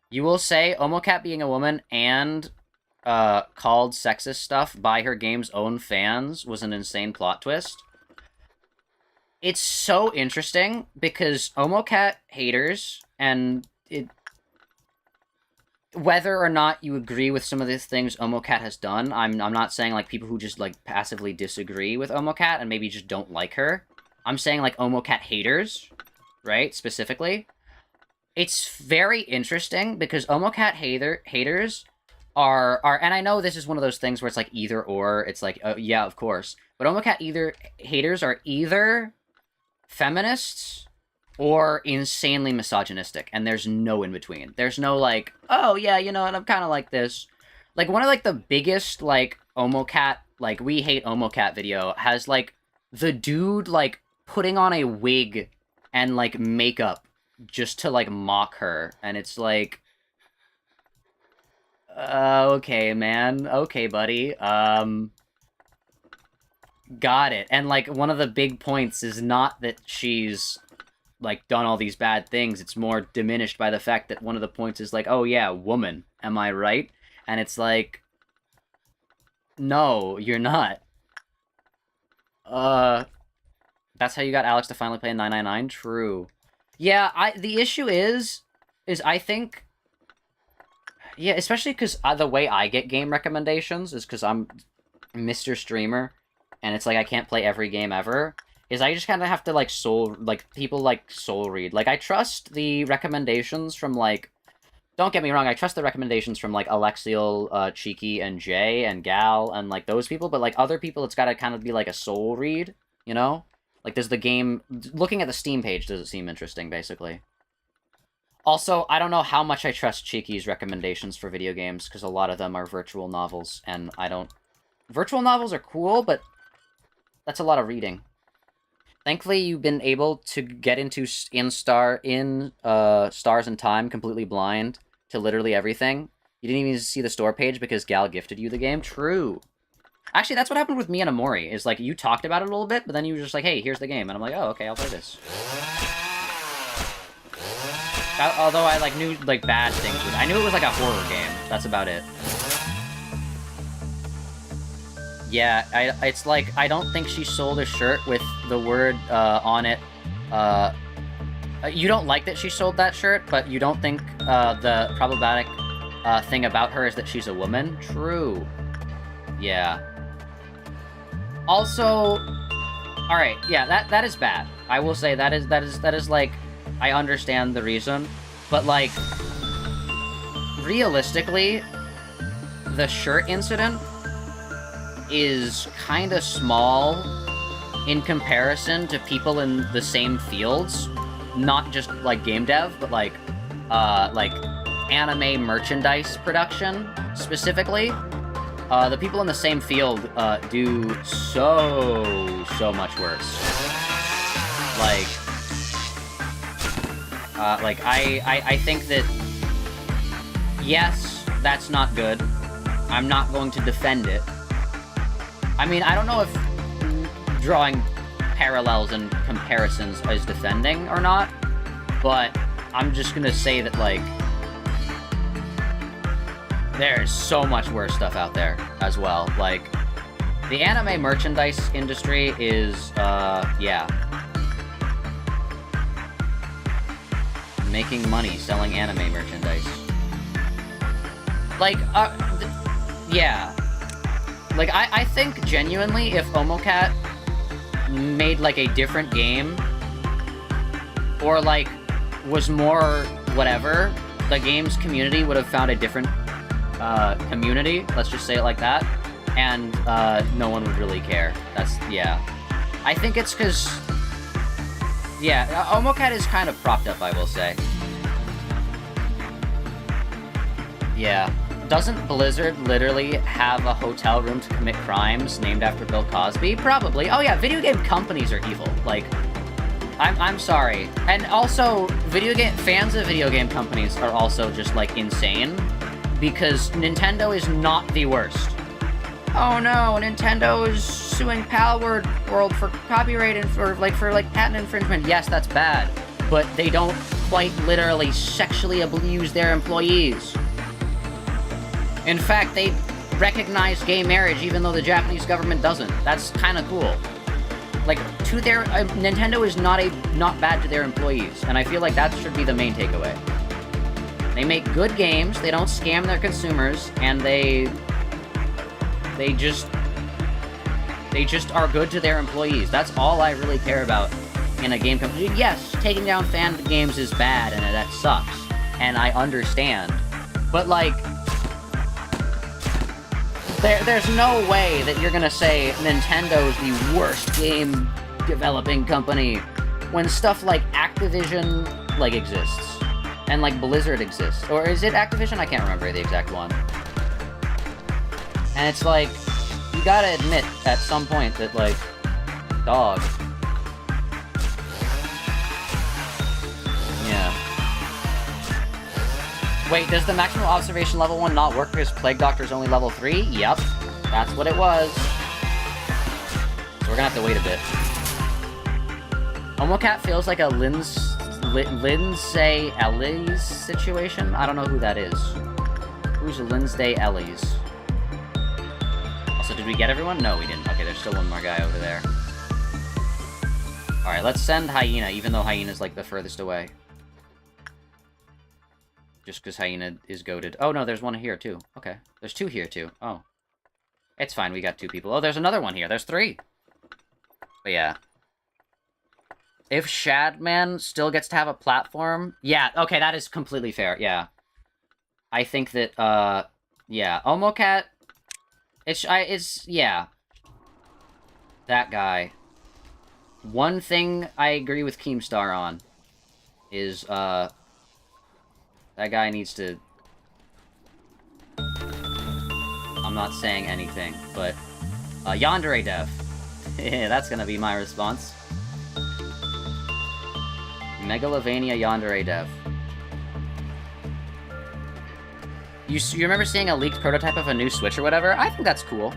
You will say Omocat being a woman and called sexist stuff by her game's own fans was an insane plot twist. It's so interesting because Omocat haters, and whether or not you agree with some of the things Omocat has done, I'm not saying, like, people who just, like, passively disagree with Omocat and maybe just don't like her. I'm saying, like, Omocat haters, right, specifically. It's very interesting because Omocat haters are, and I know this is one of those things where it's, like, either or, it's like, yeah, of course. But Omocat haters are either feminists or insanely misogynistic, and there's no in between. There's no, like, oh, yeah, you know, and I'm kind of like this. Like, one of, like, the biggest, like, Omocat, like, we hate Omocat video has, like, the dude, like, putting on a wig and, like, makeup just to, like, mock her, and it's like, okay, man, okay, buddy, got it. And, like, one of the big points is not that she's, like, done all these bad things. It's more diminished by the fact that one of the points is, like, oh, yeah, woman, am I right? And it's like, no, you're not. That's how you got Alex to finally play 999? True. Yeah, the issue is I think, yeah, especially because the way I get game recommendations is because I'm Mr. Streamer, and it's like I can't play every game ever, is I just kind of have to, like, people, like, soul read. Like, I trust the recommendations from, like, don't get me wrong, I trust the recommendations from, like, Alexiel, Cheeky, and Jay, and Gal, and, like, those people, but, like, other people, it's gotta kind of be, like, a soul read, you know? Like, does the game... Looking at the Steam page, does it seem interesting, basically? Also, I don't know how much I trust Cheeky's recommendations for video games, because a lot of them are virtual novels, and I don't... Virtual novels are cool, but that's a lot of reading. Thankfully, you've been able to get into Stars in Time completely blind to literally everything. You didn't even see the store page because Gal gifted you the game. True. Actually, that's what happened with me and Omori, is, like, you talked about it a little bit, but then you were just like, hey, here's the game. And I'm like, oh, okay, I'll play this. Although I, like, knew, like, bad things. I knew it was, like, a horror game. That's about it. Yeah, it's like, I don't think she sold a shirt with the word on it. You don't like that she sold that shirt, but you don't think the problematic thing about her is that she's a woman? True. Yeah. Also, alright, yeah, that is bad. I will say that is like, I understand the reason, but, like, realistically, the shirt incident is kind of small in comparison to people in the same fields, not just, like, game dev, but, like anime merchandise production, specifically. The people in the same field do so much worse. I think that, yes, that's not good. I'm not going to defend it. I mean, I don't know if drawing parallels and comparisons is defending or not, but I'm just gonna say that, like, there's so much worse stuff out there as well. Like, the anime merchandise industry is, yeah. Making money selling anime merchandise. Like, yeah. Like, I think, genuinely, if Omocat made, like, a different game, or, like, was more whatever, the game's community would have found a different community, let's just say it like that, and no one would really care. That's, yeah. I think it's because, yeah, Omocat is kind of propped up, I will say. Yeah. Doesn't Blizzard literally have a hotel room to commit crimes named after Bill Cosby? Probably. Oh yeah, video game companies are evil. Like, I'm sorry. And also, fans of video game companies are also just, like, insane, because Nintendo is not the worst. Oh no, Nintendo is suing Palworld for copyright and for patent infringement. Yes, that's bad, but they don't quite literally sexually abuse their employees. In fact, they recognize gay marriage even though the Japanese government doesn't. That's kind of cool. Like, to their Nintendo is not bad to their employees, and I feel like that should be the main takeaway. They make good games, they don't scam their consumers, and they just are good to their employees. That's all I really care about in a game company. Yes, taking down fan games is bad and that sucks, and I understand. But like, there's no way that you're gonna say Nintendo's the worst game developing company when stuff like Activision like exists and like Blizzard exists. Or is it Activision? I can't remember the exact one. And it's like, you gotta admit at some point that, like, dog. Yeah. Wait, does the maximum observation level 1 not work because Plague Doctor's only level 3? Yep. That's what it was. So we're gonna have to wait a bit. Omocat feels like a Lindsay Ellis situation? I don't know who that is. Who's Lindsay Ellis? Also, did we get everyone? No, we didn't. Okay, there's still one more guy over there. Alright, let's send Hyena, even though Hyena's, like, the furthest away. Just because Hyena is goated. Oh, no, there's one here, too. Okay. There's 2 here, too. Oh. It's fine, we got 2 people. Oh, there's another one here. There's 3. But yeah. If Shadman still gets to have a platform... Yeah, okay, that is completely fair, yeah. I think that, yeah. Omocat... It's, yeah. That guy. One thing I agree with Keemstar on is, that guy needs to... I'm not saying anything, but, Yandere Dev. Yeah, that's gonna be my response. Megalovania Yandere Dev. You remember seeing a leaked prototype of a new Switch or whatever? I think that's cool.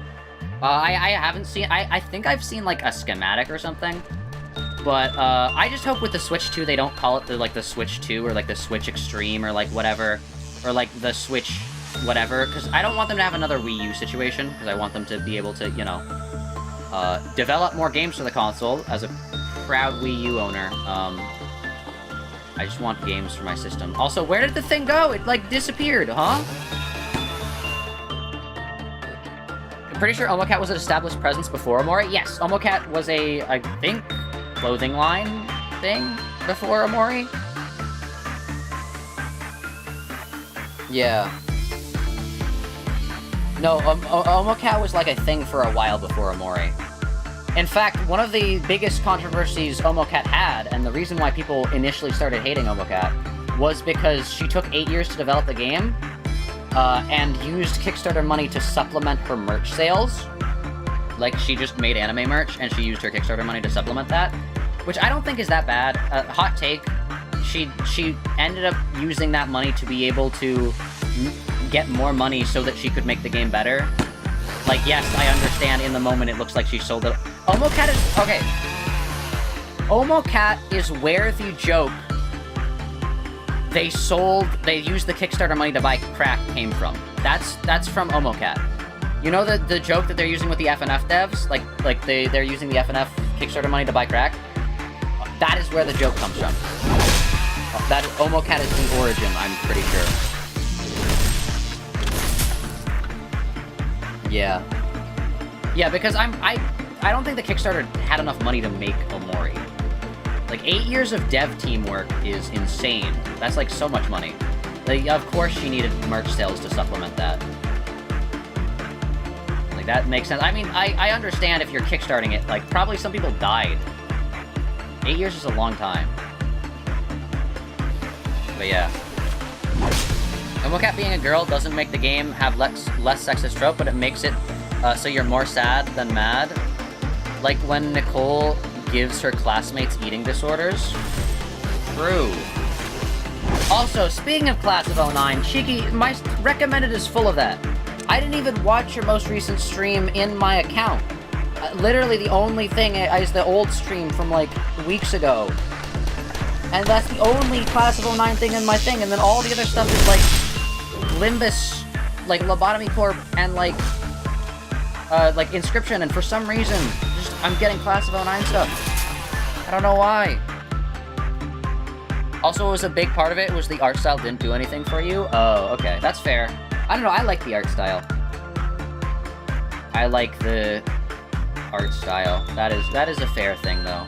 I haven't seen... I think I've seen, like, a schematic or something. But, I just hope with the Switch 2 they don't call it, the Switch 2 or, like, the Switch Extreme or, like, whatever. Or, like, the Switch whatever. Because I don't want them to have another Wii U situation. Because I want them to be able to, you know, develop more games for the console. As a proud Wii U owner, I just want games for my system. Also, where did the thing go? It, like, disappeared, huh? I'm pretty sure Omocat was an established presence before Omori. Yes, Omocat was a, I think, clothing line thing before Omori. Yeah. No, Omocat was, like, a thing for a while before Omori. In fact, one of the biggest controversies Omocat had, and the reason why people initially started hating Omocat, was because she took 8 years to develop the game, and used Kickstarter money to supplement her merch sales. Like, she just made anime merch, and she used her Kickstarter money to supplement that, which I don't think is that bad. Hot take, she ended up using that money to be able to get more money so that she could make the game better. Like, yes, I understand in the moment it looks like she sold it. Omocat is... Okay. Omocat is where the joke they used the Kickstarter money to buy crack came from. That's from Omocat. You know the joke that they're using with the FNF devs? Like they're using the FNF Kickstarter money to buy crack? That is where the joke comes from. That Omocat is the origin, I'm pretty sure. Yeah. Yeah, because I don't think the Kickstarter had enough money to make Omori. Like, 8 years of dev teamwork is insane. That's, like, so much money. Like, of course she needed merch sales to supplement that. Like, that makes sense. I mean, I understand if you're kickstarting it. Like, probably some people died. 8 years is a long time. But yeah. Omocat being a girl doesn't make the game have less sexist trope, but it makes it so you're more sad than mad. Like when Nicole gives her classmates eating disorders. True. Also, speaking of Class of 09, Cheeky, my recommended is full of that. I didn't even watch your most recent stream in my account. Literally the only thing is the old stream from, like, weeks ago. And that's the only Class of 09 thing in my thing, and then all the other stuff is, like, Limbus, like, Lobotomy Corp, and, like, Inscription, and for some reason, just, I'm getting Class of 09 stuff. I don't know why. Also, it was a big part of it was the art style didn't do anything for you. Oh, okay, that's fair. I don't know, I like the art style. I like the art style. That is a fair thing, though.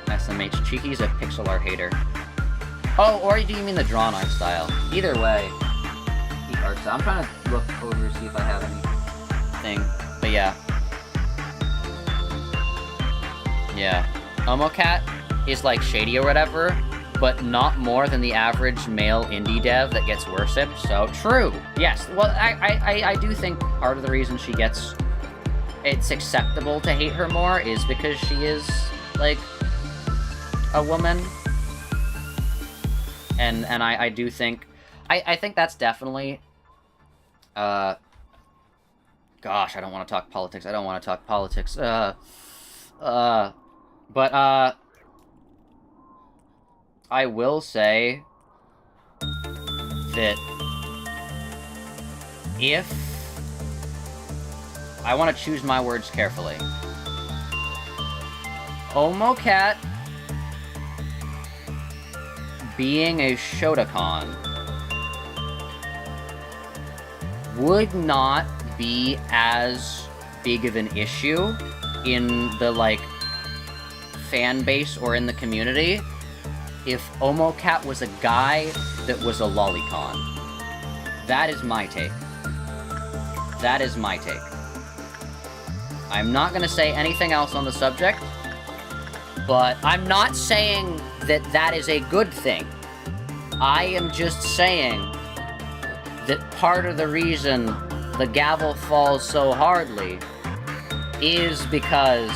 SMH. Cheeky's a pixel art hater. Oh, or do you mean the drawn art style? Either way, the art style. I'm trying to look over to see if I have anything. But yeah. Yeah. OmoCat is like shady or whatever, but not more than the average male indie dev that gets worshipped. So true. Yes. Well, I do think part of the reason she gets it's acceptable to hate her more is because she is like a woman. And I do think I think that's definitely gosh, I don't want to talk politics. I don't want to talk politics. But I will say that if I want to choose my words carefully, OmoCat being a Shotokan would not be as big of an issue in the, like, fan base or in the community if OmoCat was a guy that was a lolicon. That is my take. That is my take. I'm not gonna say anything else on the subject, but I'm not saying that that is a good thing. I am just saying that part of the reason the gavel falls so hardly is because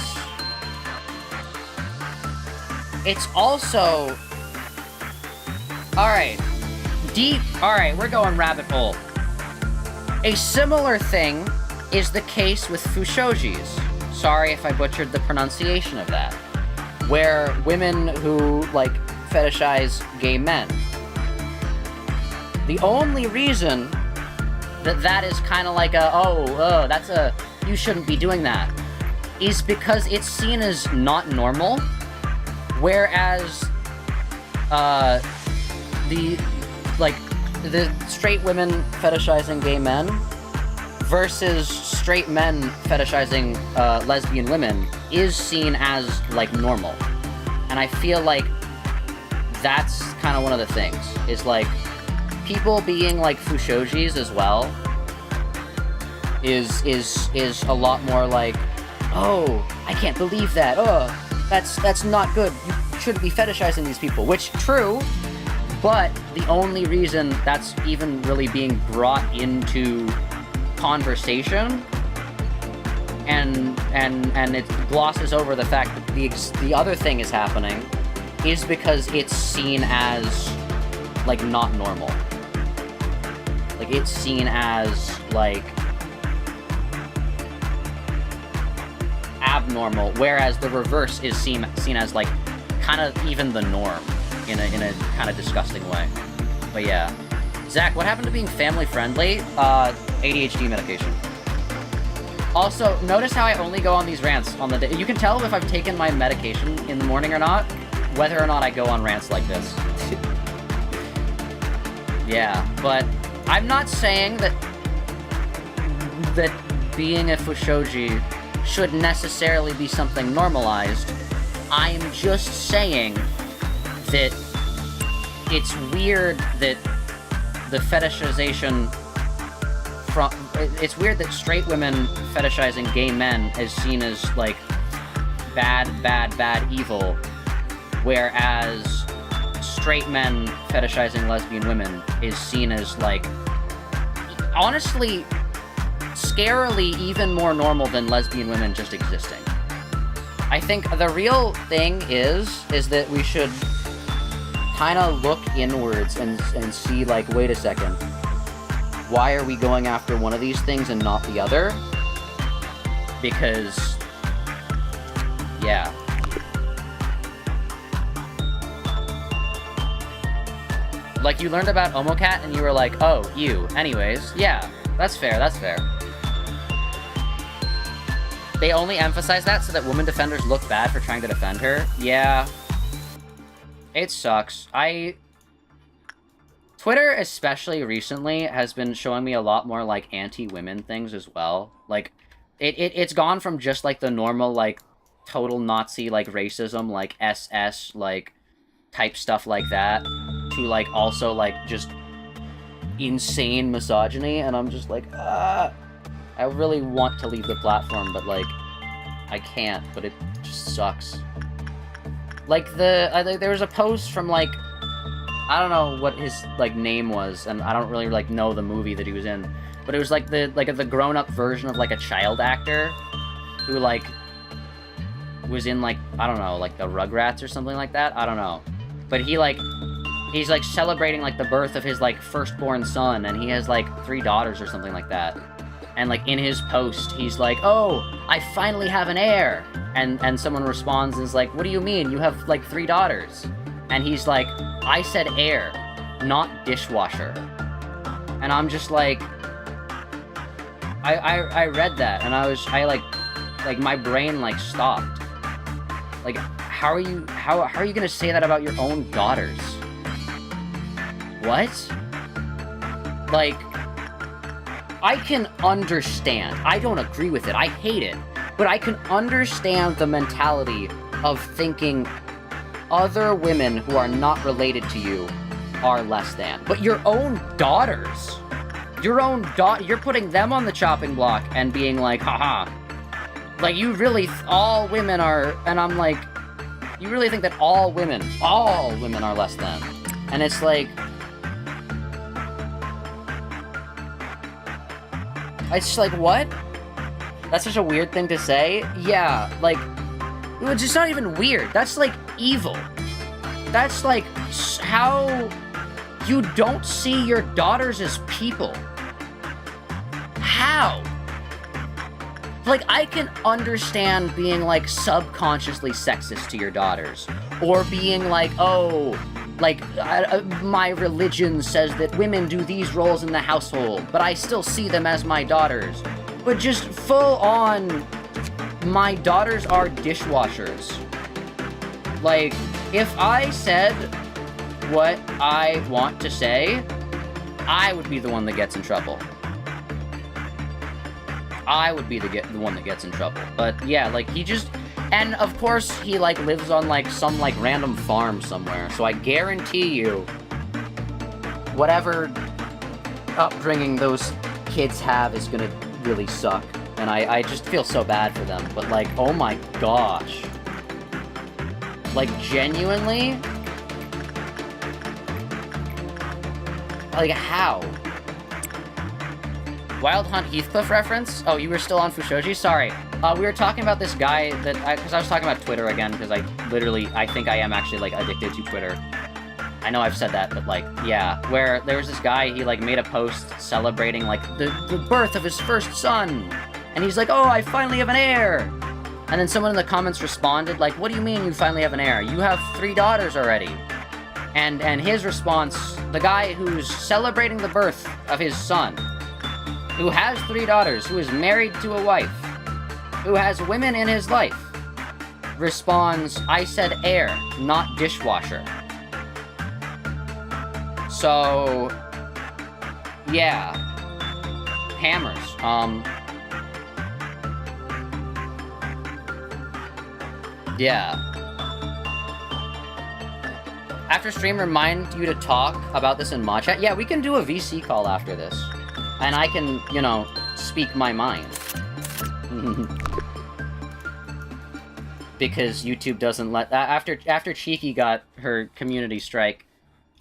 it's also... Alright, we're going rabbit hole. A similar thing is the case with Fushojis. Sorry if I butchered the pronunciation of that. Where women who, like, fetishize gay men. The only reason that that is kind of like a, that's a, you shouldn't be doing that, is because it's seen as not normal, whereas, the straight women fetishizing gay men versus straight men fetishizing, lesbian women is seen as, like, normal. And I feel like that's kind of one of the things, is, like, people being, like, fushojis as well is a lot more like, oh, I can't believe that, oh, that's not good, you shouldn't be fetishizing these people, which, true, but the only reason that's even really being brought into conversation and it glosses over the fact that the other thing is happening is because it's seen as, like, not normal. Like, it's seen as, like, abnormal, whereas the reverse is seen as, like, kind of even the norm in a kind of disgusting way. But yeah. Zach, what happened to being family friendly? ADHD medication. Also, notice how I only go on these rants on the day. You can tell if I've taken my medication in the morning or not, whether or not I go on rants like this. Yeah, but I'm not saying that being a fushoji should necessarily be something normalized. I'm just saying that it's weird that the fetishization it's weird that straight women fetishizing gay men is seen as, like, bad, evil, whereas straight men fetishizing lesbian women is seen as, like, honestly, scarily even more normal than lesbian women just existing. I think the real thing is that we should kind of look inwards and see, like, wait a second, why are we going after one of these things and not the other? Because Yeah. Like, you learned about Omocat and you were like, oh, you. Anyways, yeah, that's fair, that's fair. They only emphasize that so that women defenders look bad for trying to defend her. Yeah. It sucks. Twitter, especially recently, has been showing me a lot more, like, anti-women things as well. Like, it's gone from just, like, the normal, like, total Nazi, like, racism, like, SS, like, type stuff like that, to, like, also, like, just insane misogyny, and I'm just like, I really want to leave the platform, but, like, I can't, but it just sucks. Like, there was a post from, like, I don't know what his, like, name was, and I don't really, like, know the movie that he was in, but it was, like, the grown-up version of, like, a child actor who, like, was in, like, I don't know, like, the Rugrats or something like that? I don't know. But he's, like, celebrating, like, the birth of his, like, firstborn son, and he has, like, 3 daughters or something like that. And, like, in his post, he's like, oh, I finally have an heir! And someone responds and is like, what do you mean? You have, like, 3 daughters. And he's like, I said heir, not dishwasher. And I'm just like, I read that, and I like, my brain, like, stopped. Like, how are you gonna say that about your own daughters? What? Like, I can understand. I don't agree with it. I hate it. But I can understand the mentality of thinking other women who are not related to you are less than. But your own daughters, you're putting them on the chopping block and being like, haha. Like, you really, all women are, and I'm like, you really think that all women are less than. And it's like, it's just like, what? That's such a weird thing to say. Yeah, like, it's just not even weird. That's, like, evil. That's, like, how you don't see your daughters as people. How? Like, I can understand being, like, subconsciously sexist to your daughters. Or being like, oh, like, my religion says that women do these roles in the household, but I still see them as my daughters. But just full on, my daughters are dishwashers. Like, if I said what I want to say, I would be the one that gets in trouble. I would be the one that gets in trouble. But yeah, like, he just... And of course, he, like, lives on, like, some, like, random farm somewhere. So I guarantee you, whatever upbringing those kids have is gonna really suck. And I just feel so bad for them. But, like, oh my gosh. Like, genuinely? Like, how? Wild Hunt Heathcliff reference? Oh, you were still on Fushoji? Sorry. We were talking about this guy that... Because I was talking about Twitter again, because I think I am actually, like, addicted to Twitter. I know I've said that, but, like, yeah. Where there was this guy, he, like, made a post celebrating, like, the birth of his first son. And he's like, oh, I finally have an heir. And then someone in the comments responded, like, what do you mean you finally have an heir? You have 3 daughters already. And his response, the guy who's celebrating the birth of his son, who has 3 daughters, who is married to a wife, who has women in his life, responds, I said heir, not dishwasher. So, yeah. Hammers. Yeah. After stream, remind you to talk about this in mod chat. Yeah, we can do a VC call after this. And I can, you know, speak my mind. Because YouTube doesn't let... After Cheeky got her community strike,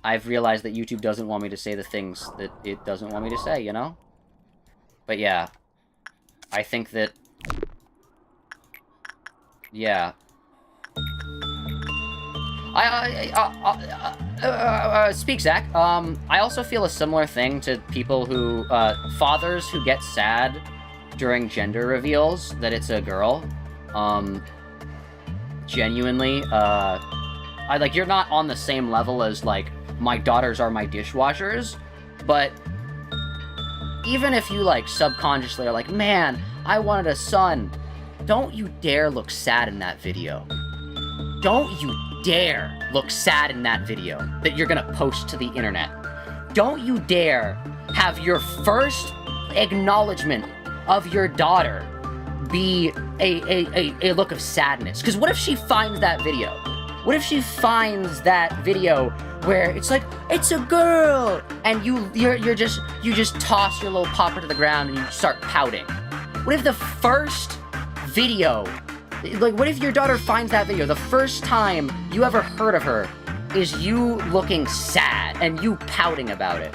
I've realized that YouTube doesn't want me to say the things that it doesn't want me to say, you know? But yeah. I think that... Yeah. Speak, Zach. I also feel a similar thing to people who, fathers who get sad during gender reveals that it's a girl. genuinely, you're not on the same level as, like, my daughters are my dishwashers, but even if you, like, subconsciously are like, man, I wanted a son, don't you dare look sad in that video. Don't you dare look sad in that video that you're gonna post to the internet. Don't you dare have your first acknowledgement of your daughter be a look of sadness. Because what if she finds that video? What if she finds that video where it's like, it's a girl, and you just toss your little popper to the ground and you start pouting? What if the first video, like, what if your daughter finds that video, the first time you ever heard of her is you looking sad and you pouting about it?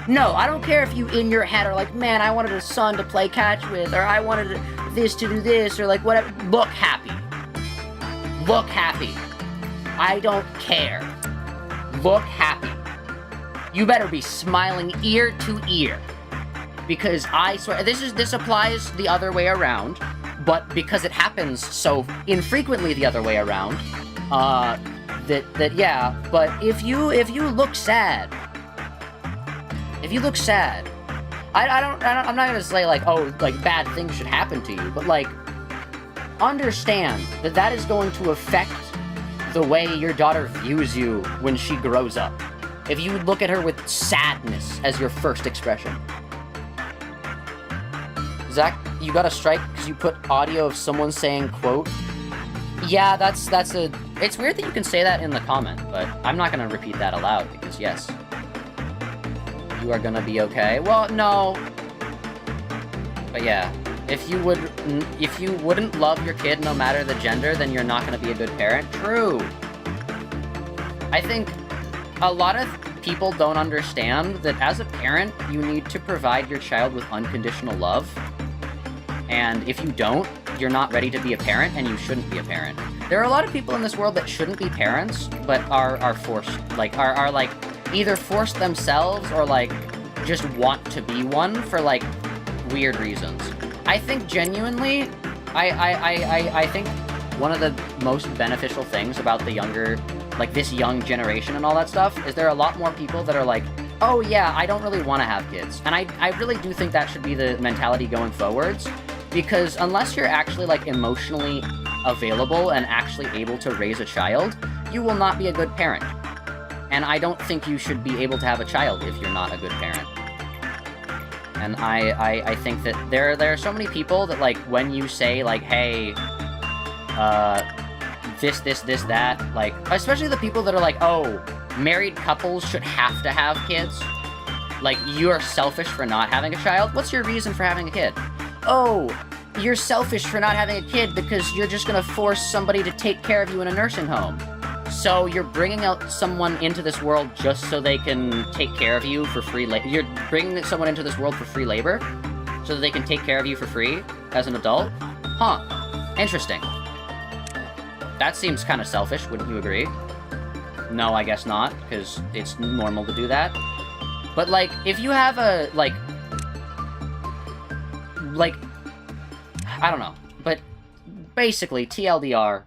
No, I don't care if you in your head are like, man, I wanted a son to play catch with, or I wanted this to do this, or like whatever. Look happy. Look happy. I don't care. Look happy. You better be smiling ear to ear. Because I swear, this applies the other way around, but because it happens so infrequently the other way around, yeah, but if you look sad, I'm not gonna say like, oh, like bad things should happen to you, but like, understand that that is going to affect the way your daughter views you when she grows up. If you look at her with sadness as your first expression. Zach, you got a strike because you put audio of someone saying, quote. Yeah, that's it's weird that you can say that in the comment, but I'm not gonna repeat that aloud because yes. You are gonna be okay. Well, no. But yeah, if you wouldn't love your kid no matter the gender, then you're not gonna be a good parent. True. I think a lot of people don't understand that as a parent, you need to provide your child with unconditional love. And if you don't, you're not ready to be a parent, and you shouldn't be a parent. There are a lot of people in this world that shouldn't be parents, but are forced, like, are like, either forced themselves or, like, just want to be one for, like, weird reasons. I think, genuinely, I think one of the most beneficial things about the younger, like, this young generation and all that stuff, is there are a lot more people that are like, oh yeah, I don't really want to have kids. And I really do think that should be the mentality going forwards, because unless you're actually, like, emotionally available and actually able to raise a child, you will not be a good parent. And I don't think you should be able to have a child if you're not a good parent. And I think that there are so many people that, like, when you say, like, hey, this, that, like, especially the people that are like, oh, married couples should have to have kids. Like, you are selfish for not having a child. What's your reason for having a kid? Oh, you're selfish for not having a kid because you're just gonna force somebody to take care of you in a nursing home. So you're bringing out someone into this world just so they can take care of you for free labor. You're bringing someone into this world for free labor so that they can take care of you for free as an adult? Huh. Interesting. That seems kind of selfish, wouldn't you agree? No, I guess not, because it's normal to do that. But, like, if you have a, like, I don't know, but basically, TLDR,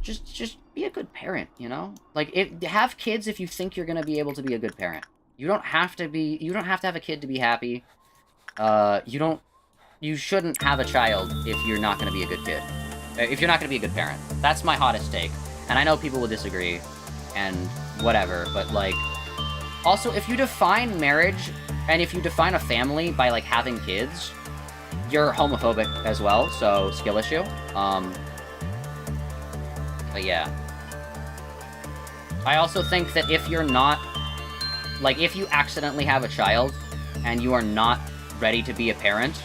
just be a good parent, you know? Like, have kids if you think you're gonna be able to be a good parent. You don't have to have a kid to be happy. You shouldn't have a child if you're not gonna be a good kid. If you're not gonna be a good parent. That's my hottest take. And I know people will disagree, and whatever, but, like, also, if you define marriage, and if you define a family by, like, having kids, you're homophobic as well, so skill issue. But yeah. I also think that if you're not, like, if you accidentally have a child, and you are not ready to be a parent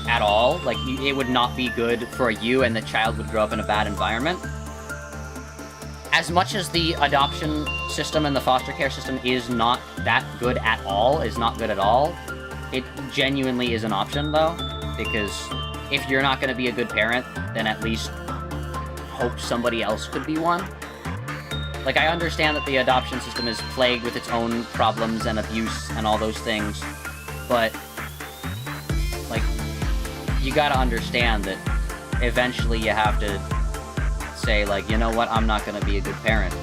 at all, like, it would not be good for you, and the child would grow up in a bad environment. As much as the adoption system and the foster care system is not that good at all, it genuinely is an option, though, because if you're not going to be a good parent, then at least hope somebody else could be one. Like, I understand that the adoption system is plagued with its own problems and abuse and all those things, but, like, you gotta understand that eventually you have to say, like, you know what, I'm not gonna be a good parent.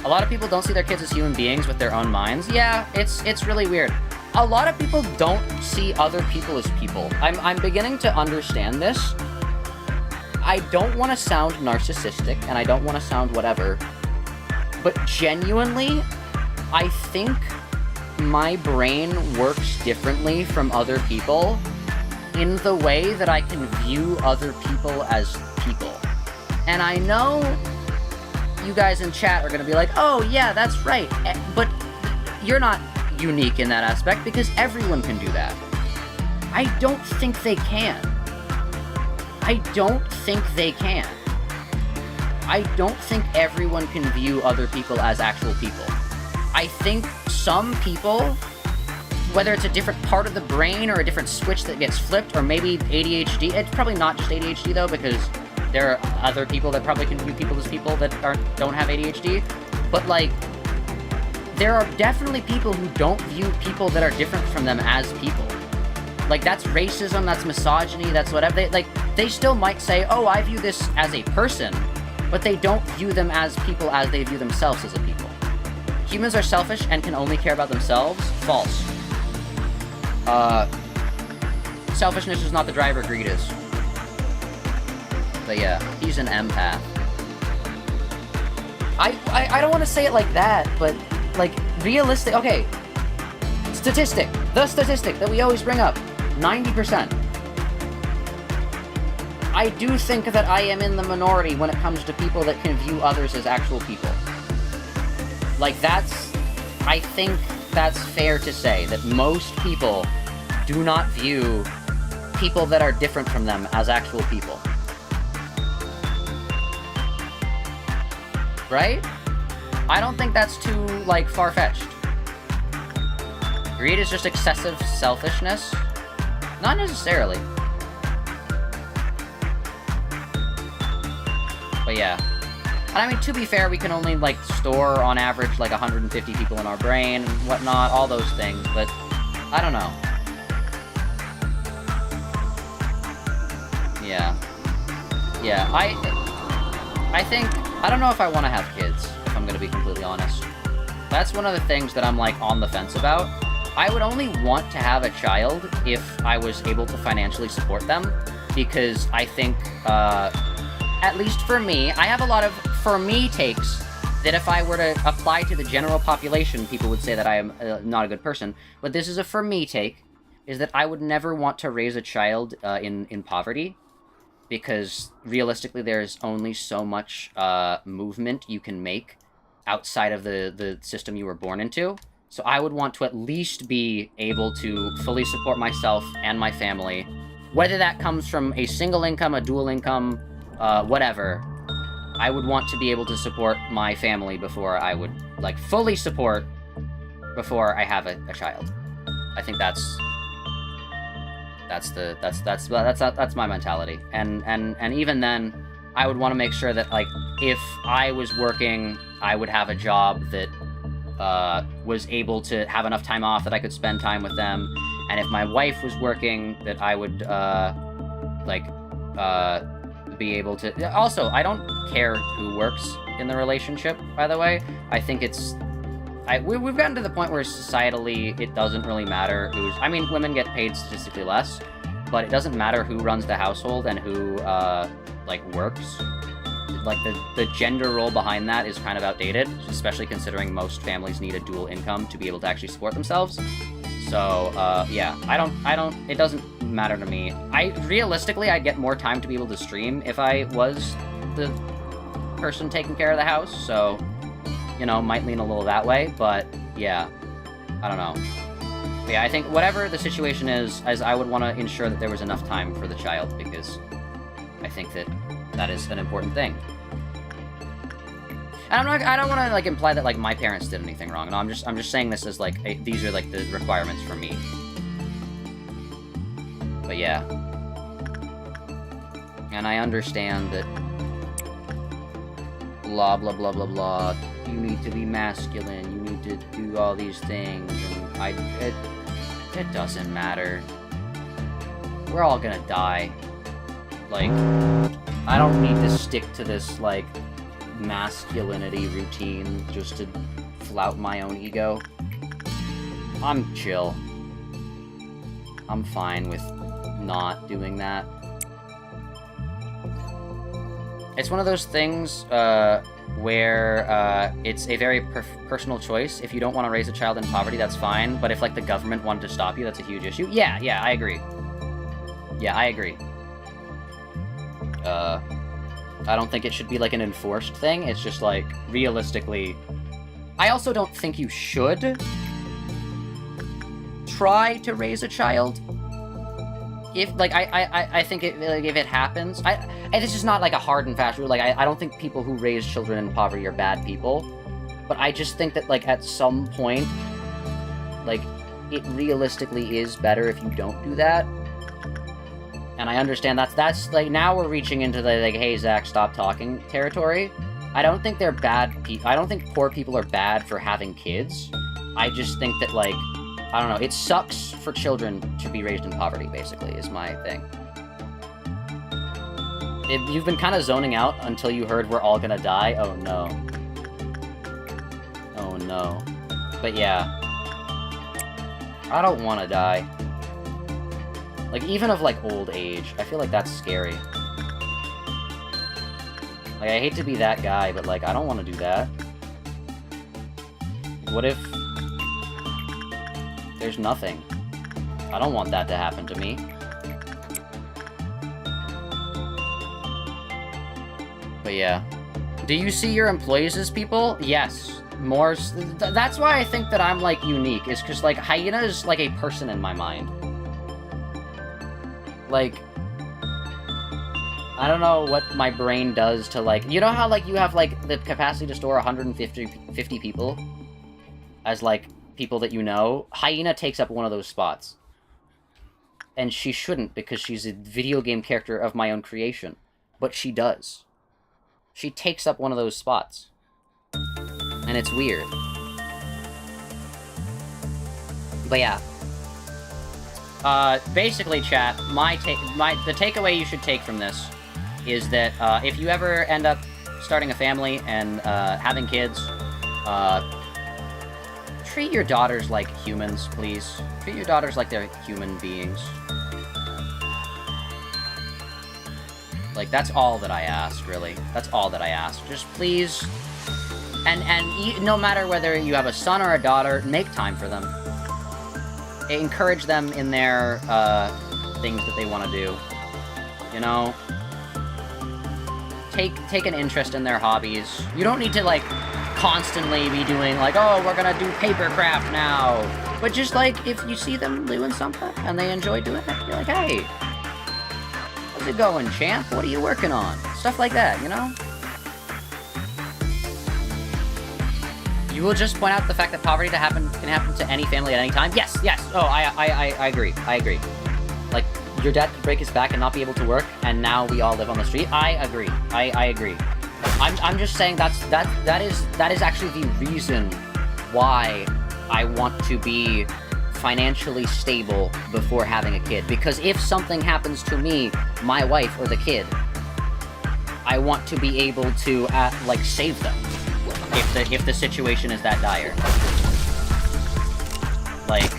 A lot of people don't see their kids as human beings with their own minds. Yeah, it's really weird. A lot of people don't see other people as people. I'm beginning to understand this. I don't want to sound narcissistic, and I don't want to sound whatever, but genuinely, I think my brain works differently from other people in the way that I can view other people as people. And I know you guys in chat are gonna be like, oh yeah, that's right, but you're not unique in that aspect because everyone can do that. I don't think they can. I don't think they can. I don't think everyone can view other people as actual people. I think some people, whether it's a different part of the brain or a different switch that gets flipped, or maybe ADHD, it's probably not just ADHD though, because there are other people that probably can view people as people that don't have ADHD, but like, there are definitely people who don't view people that are different from them as people. Like, that's racism, that's misogyny, that's whatever. They still might say, oh, I view this as a person, but they don't view them as people as they view themselves as a people. Humans are selfish and can only care about themselves. False. Selfishness is not the driver, greed is. But yeah, he's an empath. I don't want to say it like that, but, like, realistic... Okay. Statistic. The statistic that we always bring up. 90%. I do think that I am in the minority when it comes to people that can view others as actual people. Like, I think that's fair to say, that most people do not view people that are different from them as actual people. Right? I don't think that's too, like, far-fetched. Greed is just excessive selfishness? Not necessarily. But yeah. And I mean, to be fair, we can only, like, store, on average, like, 150 people in our brain and whatnot, all those things, but I don't know. Yeah. Yeah, I think... I don't know if I want to have kids, if I'm gonna be completely honest. That's one of the things that I'm, like, on the fence about. I would only want to have a child if I was able to financially support them, because I think, at least for me, I have a lot of for-me takes that if I were to apply to the general population, people would say that I am not a good person. But this is a for-me take, is that I would never want to raise a child in poverty, because realistically there's only so much movement you can make outside of the system you were born into. So I would want to at least be able to fully support myself and my family, whether that comes from a single income, a dual income, whatever. I would want to be able to support my family before I would, like, fully support before I have a child. I think that's my mentality. And even then, I would want to make sure that, like, if I was working, I would have a job that was able to have enough time off that I could spend time with them. And if my wife was working, that I would, be able to... Also, I don't care who works in the relationship, by the way. I think it's... We've gotten to the point where societally it doesn't really matter who's... I mean, women get paid statistically less, but it doesn't matter who runs the household and who, works. Like, the gender role behind that is kind of outdated, especially considering most families need a dual income to be able to actually support themselves. So, yeah, it doesn't matter to me. Realistically, I'd get more time to be able to stream if I was the person taking care of the house, so, you know, might lean a little that way, but, yeah, I don't know. But yeah, I think whatever the situation is, as I would want to ensure that there was enough time for the child, because I think that is an important thing. And I don't want to, like, imply that, like, my parents did anything wrong. No, I'm just saying this as, like, these are, like, the requirements for me. But yeah. And I understand that blah, blah, blah, blah, blah. You need to be masculine. You need to do all these things. And it doesn't matter. We're all gonna die. Like, I don't need to stick to this, like, masculinity routine just to flout my own ego. I'm chill. I'm fine with not doing that. It's one of those things, where, it's a very personal choice. If you don't want to raise a child in poverty, that's fine. But if, like, the government wanted to stop you, that's a huge issue. Yeah, I agree. Yeah, I agree. I don't think it should be, like, an enforced thing. It's just, like, realistically... I also don't think you should try to raise a child. If, like, I think it, like, if it happens... this is not, like, a hard and fast rule. Like, I don't think people who raise children in poverty are bad people. But I just think that, like, at some point, like, it realistically is better if you don't do that. And I understand that's, like, now we're reaching into the, like, hey, Zach, stop talking territory. I don't think they're bad people. I don't think poor people are bad for having kids. I just think that, like, I don't know, it sucks for children to be raised in poverty, basically, is my thing. You've been kind of zoning out until you heard we're all gonna die. Oh, no. Oh, no. But yeah. I don't want to die. Like, even of, like, old age. I feel like that's scary. Like, I hate to be that guy, but, like, I don't want to do that. What if... there's nothing? I don't want that to happen to me. But yeah. Do you see your employees as people? Yes. More... that's why I think that I'm, like, unique. Is because, like, Hyena is, like, a person in my mind. Like, I don't know what my brain does to, like... You know how, like, you have, like, the capacity to store 150 people? As, like, people that you know? Hyena takes up one of those spots. And she shouldn't, because she's a video game character of my own creation. But she does. She takes up one of those spots. And it's weird. But yeah. Basically, chat, the takeaway you should take from this is that, if you ever end up starting a family and, having kids, treat your daughters like humans, please. Treat your daughters like they're human beings. Like, that's all that I ask, really. That's all that I ask. Just please, and no matter whether you have a son or a daughter, make time for them. Encourage them in their, things that they want to do. You know? Take an interest in their hobbies. You don't need to, like, constantly be doing, like, oh, we're gonna do paper craft now. But just, like, if you see them doing something and they enjoy doing it, you're like, hey, how's it going, champ? What are you working on? Stuff like that, you know? You will just point out the fact that poverty can happen to any family at any time? Yes, yes! Oh, I agree. I agree. Like, your dad could break his back and not be able to work, and now we all live on the street? I agree. I agree. I'm just saying that is actually the reason why I want to be financially stable before having a kid. Because if something happens to me, my wife, or the kid, I want to be able to, like, save them. If the situation is that dire. Like,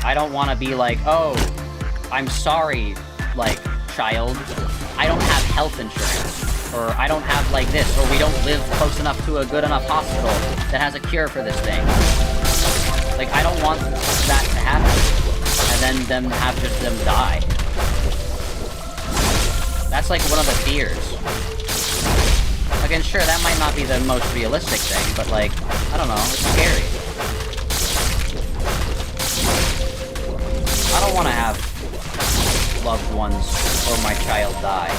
I don't want to be like, oh, I'm sorry, like, child, I don't have health insurance, or I don't have, like, this, or we don't live close enough to a good enough hospital that has a cure for this thing. Like, I don't want that to happen, and then them have just them die. That's, like, one of the fears. Again, sure, that might not be the most realistic thing, but, like, I don't know, it's scary. I don't want to have loved ones or my child die.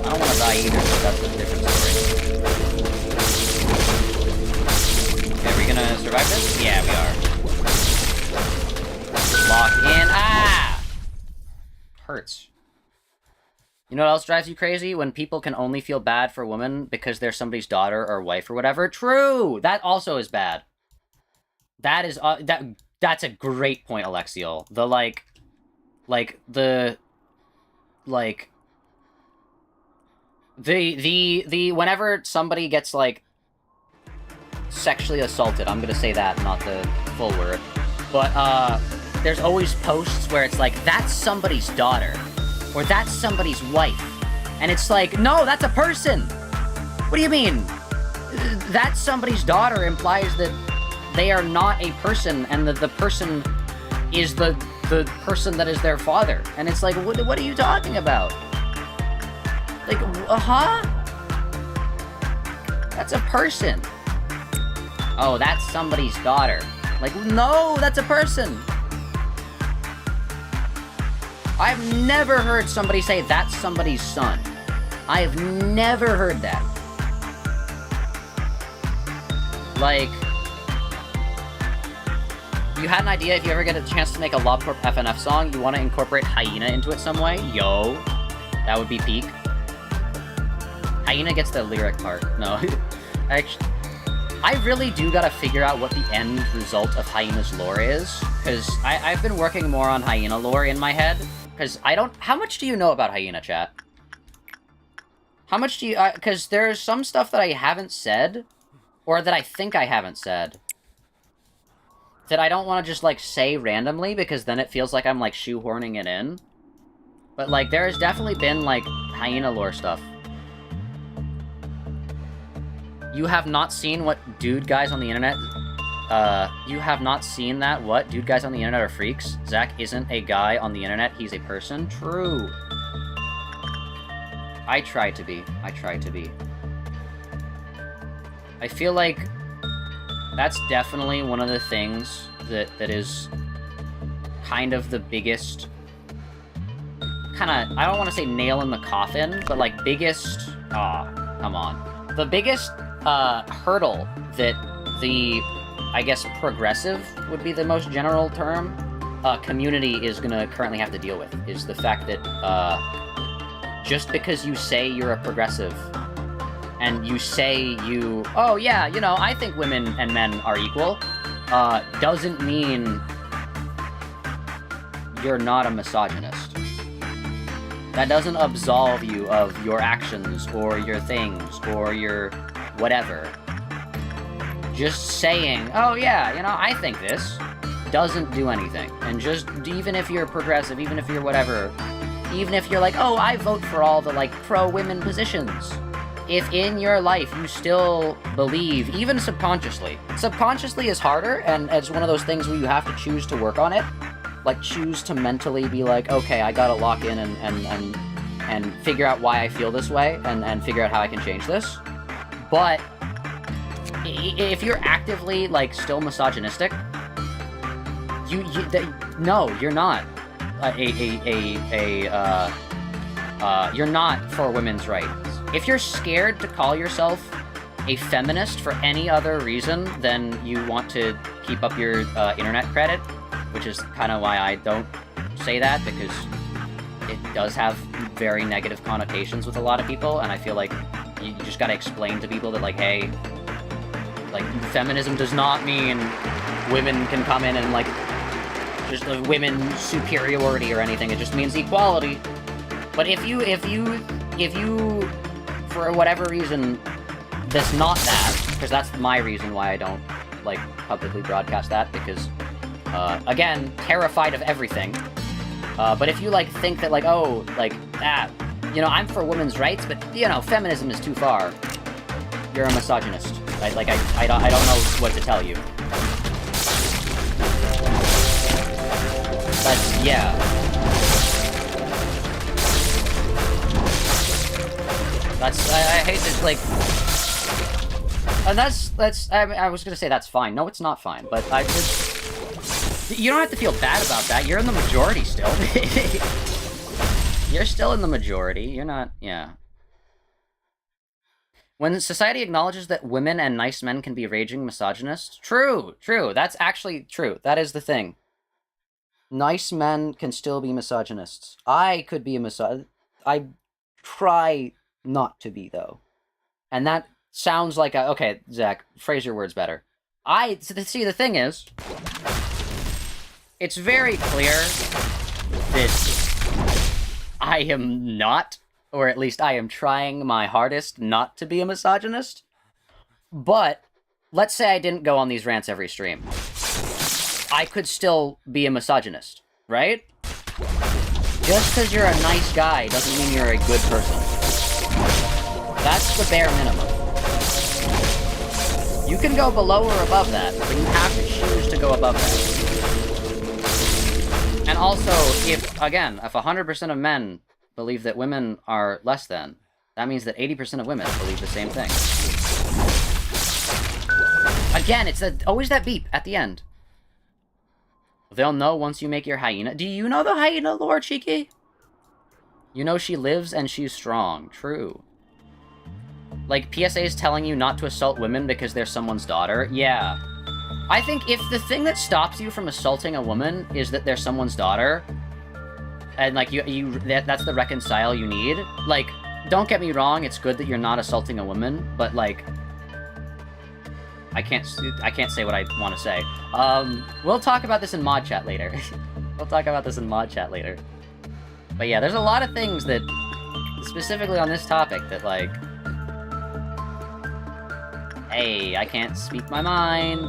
I don't want to die either, but that's a different story. Okay, are we gonna survive this? Yeah, we are. Lock in. Ah! Hurts. You know what else drives you crazy? When people can only feel bad for women because they're somebody's daughter or wife or whatever. True! That also is bad. That is, that's a great point, Alexiel. The, like, Like, the whenever somebody gets, like, sexually assaulted, I'm gonna say that, not the full word, but, there's always posts where it's like, that's somebody's daughter, or that's somebody's wife, and it's like, no, that's a person! What do you mean? That's somebody's daughter implies that they are not a person, and that the person is the person that is their father. And it's like, what are you talking about? Like, huh? That's a person. Oh, that's somebody's daughter. Like, no, that's a person. I've never heard somebody say that's somebody's son. I have never heard that. Like, you had an idea, if you ever get a chance to make a Lobcorp FNF song, you want to incorporate Hyena into it some way? Yo, that would be peak. Hyena gets the lyric part. No, actually, I really do gotta figure out what the end result of Hyena's lore is, because I've been working more on Hyena lore in my head, because I don't... How much do you know about Hyena, chat? How much do you... Because there's some stuff that I haven't said, or that I think I haven't said, that I don't want to just, like, say randomly, because then it feels like I'm, like, shoehorning it in. But, like, there has definitely been, like, Hyena lore stuff. You have not seen what dude guys on the internet... you have not seen that? What? Dude guys on the internet are freaks? Zach isn't a guy on the internet, he's a person? True. I try to be. I try to be. I feel like that's definitely one of the things that is kind of the biggest... Kinda, I don't want to say nail in the coffin, but, like, biggest... Aw, come on. The biggest, hurdle that the, I guess, progressive would be the most general term, community is gonna currently have to deal with, is the fact that, just because you say you're a progressive, and you say you, oh yeah, you know, I think women and men are equal, doesn't mean you're not a misogynist. That doesn't absolve you of your actions, or your things, or your whatever. Just saying, oh yeah, you know, I think this, doesn't do anything. And just, even if you're progressive, even if you're whatever, even if you're like, oh, I vote for all the, like, pro-women positions, if in your life you still believe, even subconsciously is harder, and it's one of those things where you have to choose to work on it. Like, choose to mentally be like, okay, I gotta lock in and figure out why I feel this way, and figure out how I can change this. But if you're actively, like, still misogynistic, no, you're not you're not for women's rights. If you're scared to call yourself a feminist for any other reason than you want to keep up your internet credit, which is kind of why I don't say that, because it does have very negative connotations with a lot of people, and I feel like you just gotta explain to people that, like, hey, like, feminism does not mean women can come in and, like, just women superiority or anything. It just means equality. But if you, for whatever reason, that's not that, because that's my reason why I don't, like, publicly broadcast that, because, again, terrified of everything. But if you, like, think that, like, oh, like, you know, I'm for women's rights, but, you know, feminism is too far, you're a misogynist. I don't know what to tell you. But, yeah. I hate this, like... And I was gonna say that's fine. No, it's not fine, but I just... You don't have to feel bad about that. You're in the majority still. You're still in the majority. You're not... Yeah. When society acknowledges that women and nice men can be raging misogynists... True. That's actually true. That is the thing. Nice men can still be misogynists. I could be a misogynist. I try not to be, though. And that sounds like a... Okay, Zach, phrase your words better. See, the thing is... It's very clear that I am not, or at least I am trying my hardest not to be a misogynist. But let's say I didn't go on these rants every stream. I could still be a misogynist, right? Just because you're a nice guy doesn't mean you're a good person. That's the bare minimum. You can go below or above that, but you have to choose to go above that. And also, if 100% of men believe that women are less than, that means that 80% of women believe the same thing. Again, it's always that beep at the end. They'll know once you make your hyena. Do you know the hyena lore, Cheeky? You know she lives and she's strong. True. Like, PSA is telling you not to assault women because they're someone's daughter. Yeah. I think if the thing that stops you from assaulting a woman is that they're someone's daughter, and, like, that's the reconcile you need, like, don't get me wrong, it's good that you're not assaulting a woman, but, like, I can't say what I want to say. We'll talk about this in mod chat later. But yeah, there's a lot of things that, specifically on this topic, that, like, hey, I can't speak my mind.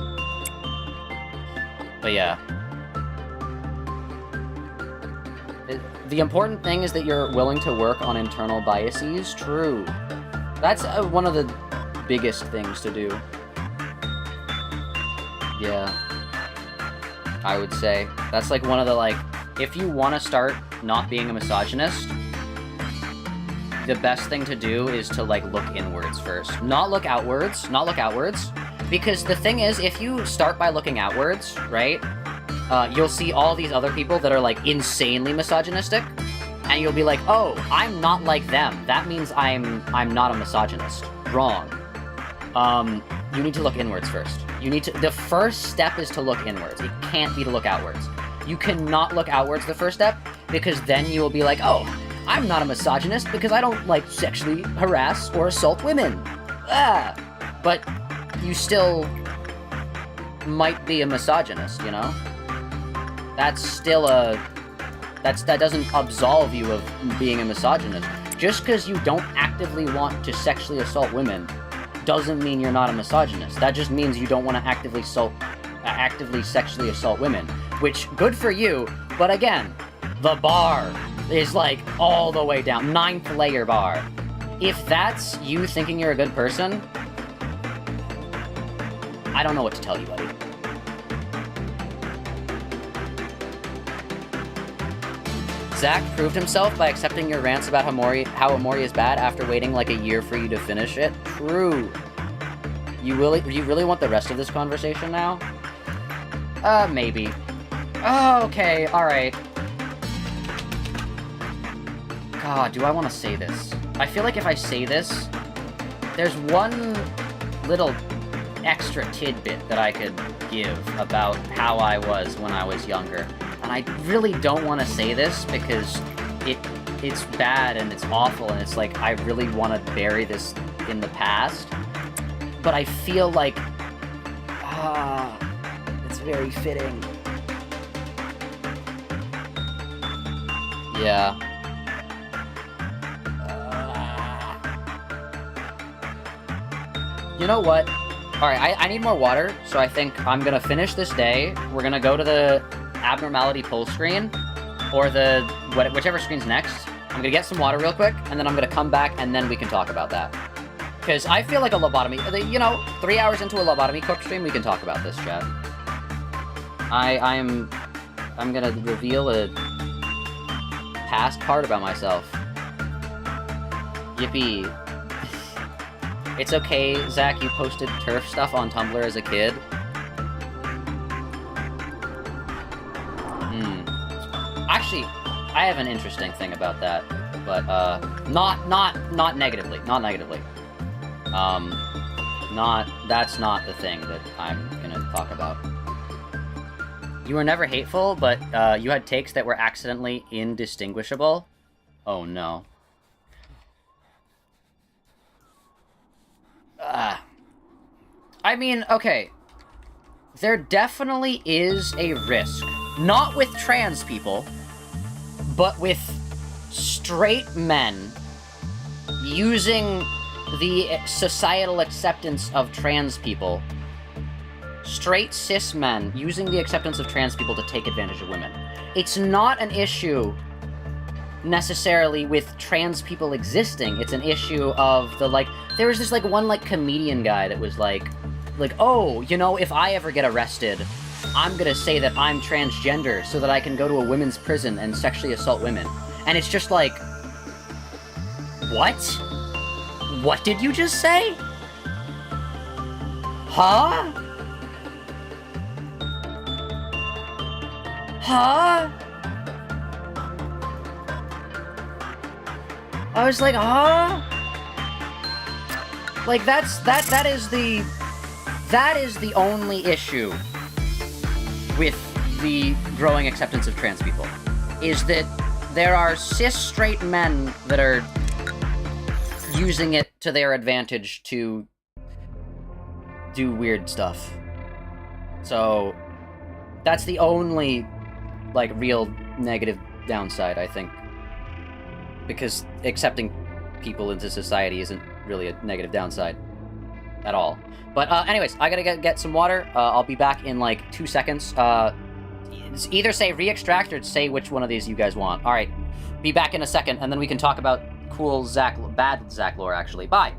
But yeah. The important thing is that you're willing to work on internal biases. True. That's one of the biggest things to do. Yeah. I would say. That's like one of the, like, if you want to start not being a misogynist, the best thing to do is to, like, look inwards first. Not look outwards. Because the thing is, if you start by looking outwards, right, you'll see all these other people that are, like, insanely misogynistic, and you'll be like, oh, I'm not like them. That means I'm not a misogynist. Wrong. You need to look inwards first. The first step is to look inwards. It can't be to look outwards. You cannot look outwards the first step, because then you will be like, oh, I'm not a misogynist because I don't, like, sexually harass or assault women. But you still might be a misogynist, you know? That's still that doesn't absolve you of being a misogynist. Just because you don't actively want to sexually assault women doesn't mean you're not a misogynist. That just means you don't want to actively sexually assault women. Which, good for you, but again, the bar is, like, all the way down. 9th layer bar. If that's you thinking you're a good person, I don't know what to tell you, buddy. Zach proved himself by accepting your rants about how OMORI is bad after waiting like a year for you to finish it. True. You really want the rest of this conversation now? Maybe. Oh, okay, alright. God, do I want to say this? I feel like if I say this, there's one little extra tidbit that I could give about how I was when I was younger. And I really don't want to say this because it's bad and it's awful and it's like I really want to bury this in the past. But I feel like it's very fitting. Yeah. You know what? Alright, I need more water, so I think I'm gonna finish this day. We're gonna go to the abnormality pull screen, or whichever screen's next. I'm gonna get some water real quick, and then I'm gonna come back, and then we can talk about that. Because I feel like a lobotomy, 3 hours into a lobotomy cook stream, we can talk about this, chat. I'm gonna reveal a past part about myself. Yippee. It's okay, Zach, you posted turf stuff on Tumblr as a kid. Actually, I have an interesting thing about that, but, not negatively, not negatively. That's not the thing that I'm gonna talk about. You were never hateful, but, you had takes that were accidentally indistinguishable? Oh no. I mean, okay. There definitely is a risk. Not with trans people, but with straight men using the societal acceptance of trans people. Straight cis men using the acceptance of trans people to take advantage of women. It's not an issue necessarily with trans people existing. It's an issue of the, like, there was this, like, one, like, comedian guy that was like, oh, you know, if I ever get arrested, I'm gonna say that I'm transgender so that I can go to a women's prison and sexually assault women. And it's just like, what? What did you just say? Huh? Huh? I was like, huh? Like, that is the only issue with the growing acceptance of trans people, is that there are cis straight men that are using it to their advantage to do weird stuff. So that's the only, like, real negative downside, I think. Because accepting people into society isn't really a negative downside at all. But anyways, I gotta get some water. I'll be back in like 2 seconds. Either say re-extract or say which one of these you guys want. Alright, be back in a second, and then we can talk about cool bad Zak lore, actually. Bye!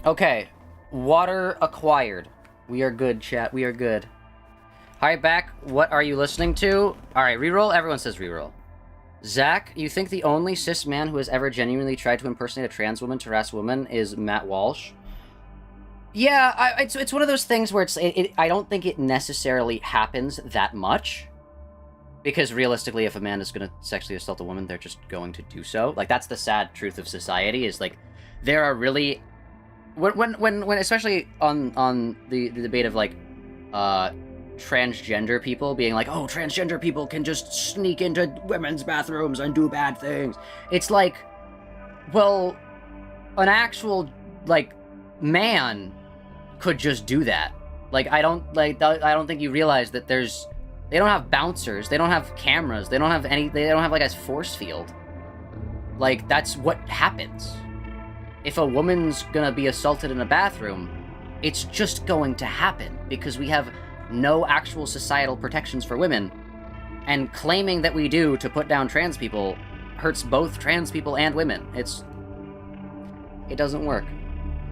Okay, water acquired. We are good, chat. We are good. Hi, back. What are you listening to? Alright, reroll. Everyone says reroll. Zach, you think the only cis man who has ever genuinely tried to impersonate a trans woman to harass women is Matt Walsh? Yeah, it's one of those things where I don't think it necessarily happens that much. Because realistically, if a man is going to sexually assault a woman, they're just going to do so. Like, that's the sad truth of society, is, like, there are really... When especially on the debate of, like, transgender people being like, oh, transgender people can just sneak into women's bathrooms and do bad things. It's like, well, an actual, like, man could just do that. Like, I don't think you realize that they don't have bouncers, they don't have cameras, they don't have like a force field. Like, that's what happens. If a woman's gonna be assaulted in a bathroom, it's just going to happen, because we have no actual societal protections for women, and claiming that we do to put down trans people hurts both trans people and women. It doesn't work.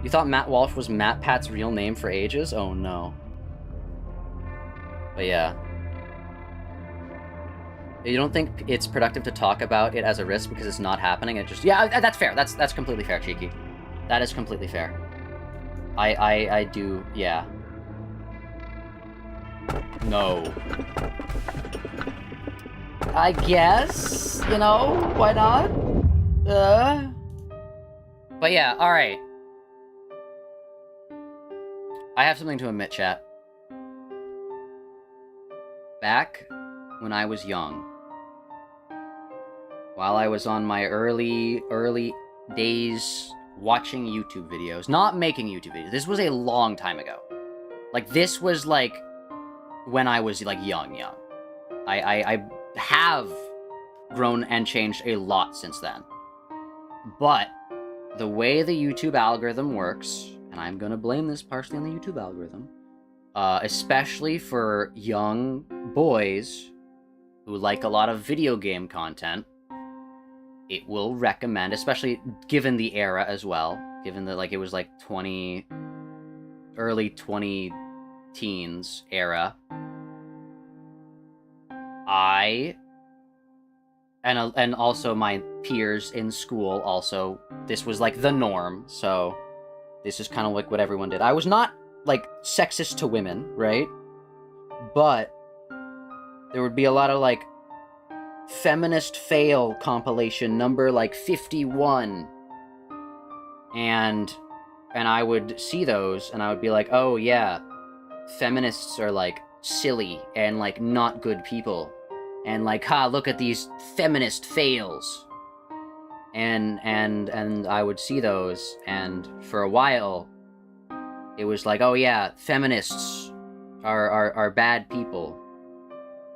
You thought Matt Walsh was Matt Pat's real name for ages? Oh no. But yeah. You don't think it's productive to talk about it as a risk because it's not happening? It just... Yeah, that's fair. That's completely fair, Cheeky. That is completely fair. I do... Yeah. No. I guess, you know, why not? But yeah, alright. I have something to admit, chat. Back when I was young, while I was on my early days watching YouTube videos, not making YouTube videos, this was a long time ago. Like, this was, like, when I was, like, young. I have grown and changed a lot since then. But the way the YouTube algorithm works, and I'm gonna blame this partially on the YouTube algorithm, especially for young boys who like a lot of video game content, it will recommend, especially given the era as well, given that, like, it was, like, early 20 teens era, and also my peers in school also, this was, like, the norm, so this is kind of like what everyone did. I was not, like, sexist to women, right? But there would be a lot of, like, feminist fail compilation number, like, 51, and I would see those, and I would be like, oh yeah, feminists are, like, silly, and, like, not good people, and, like, ha, look at these feminist fails, and I would see those, and for a while, it was like, oh yeah, feminists are bad people,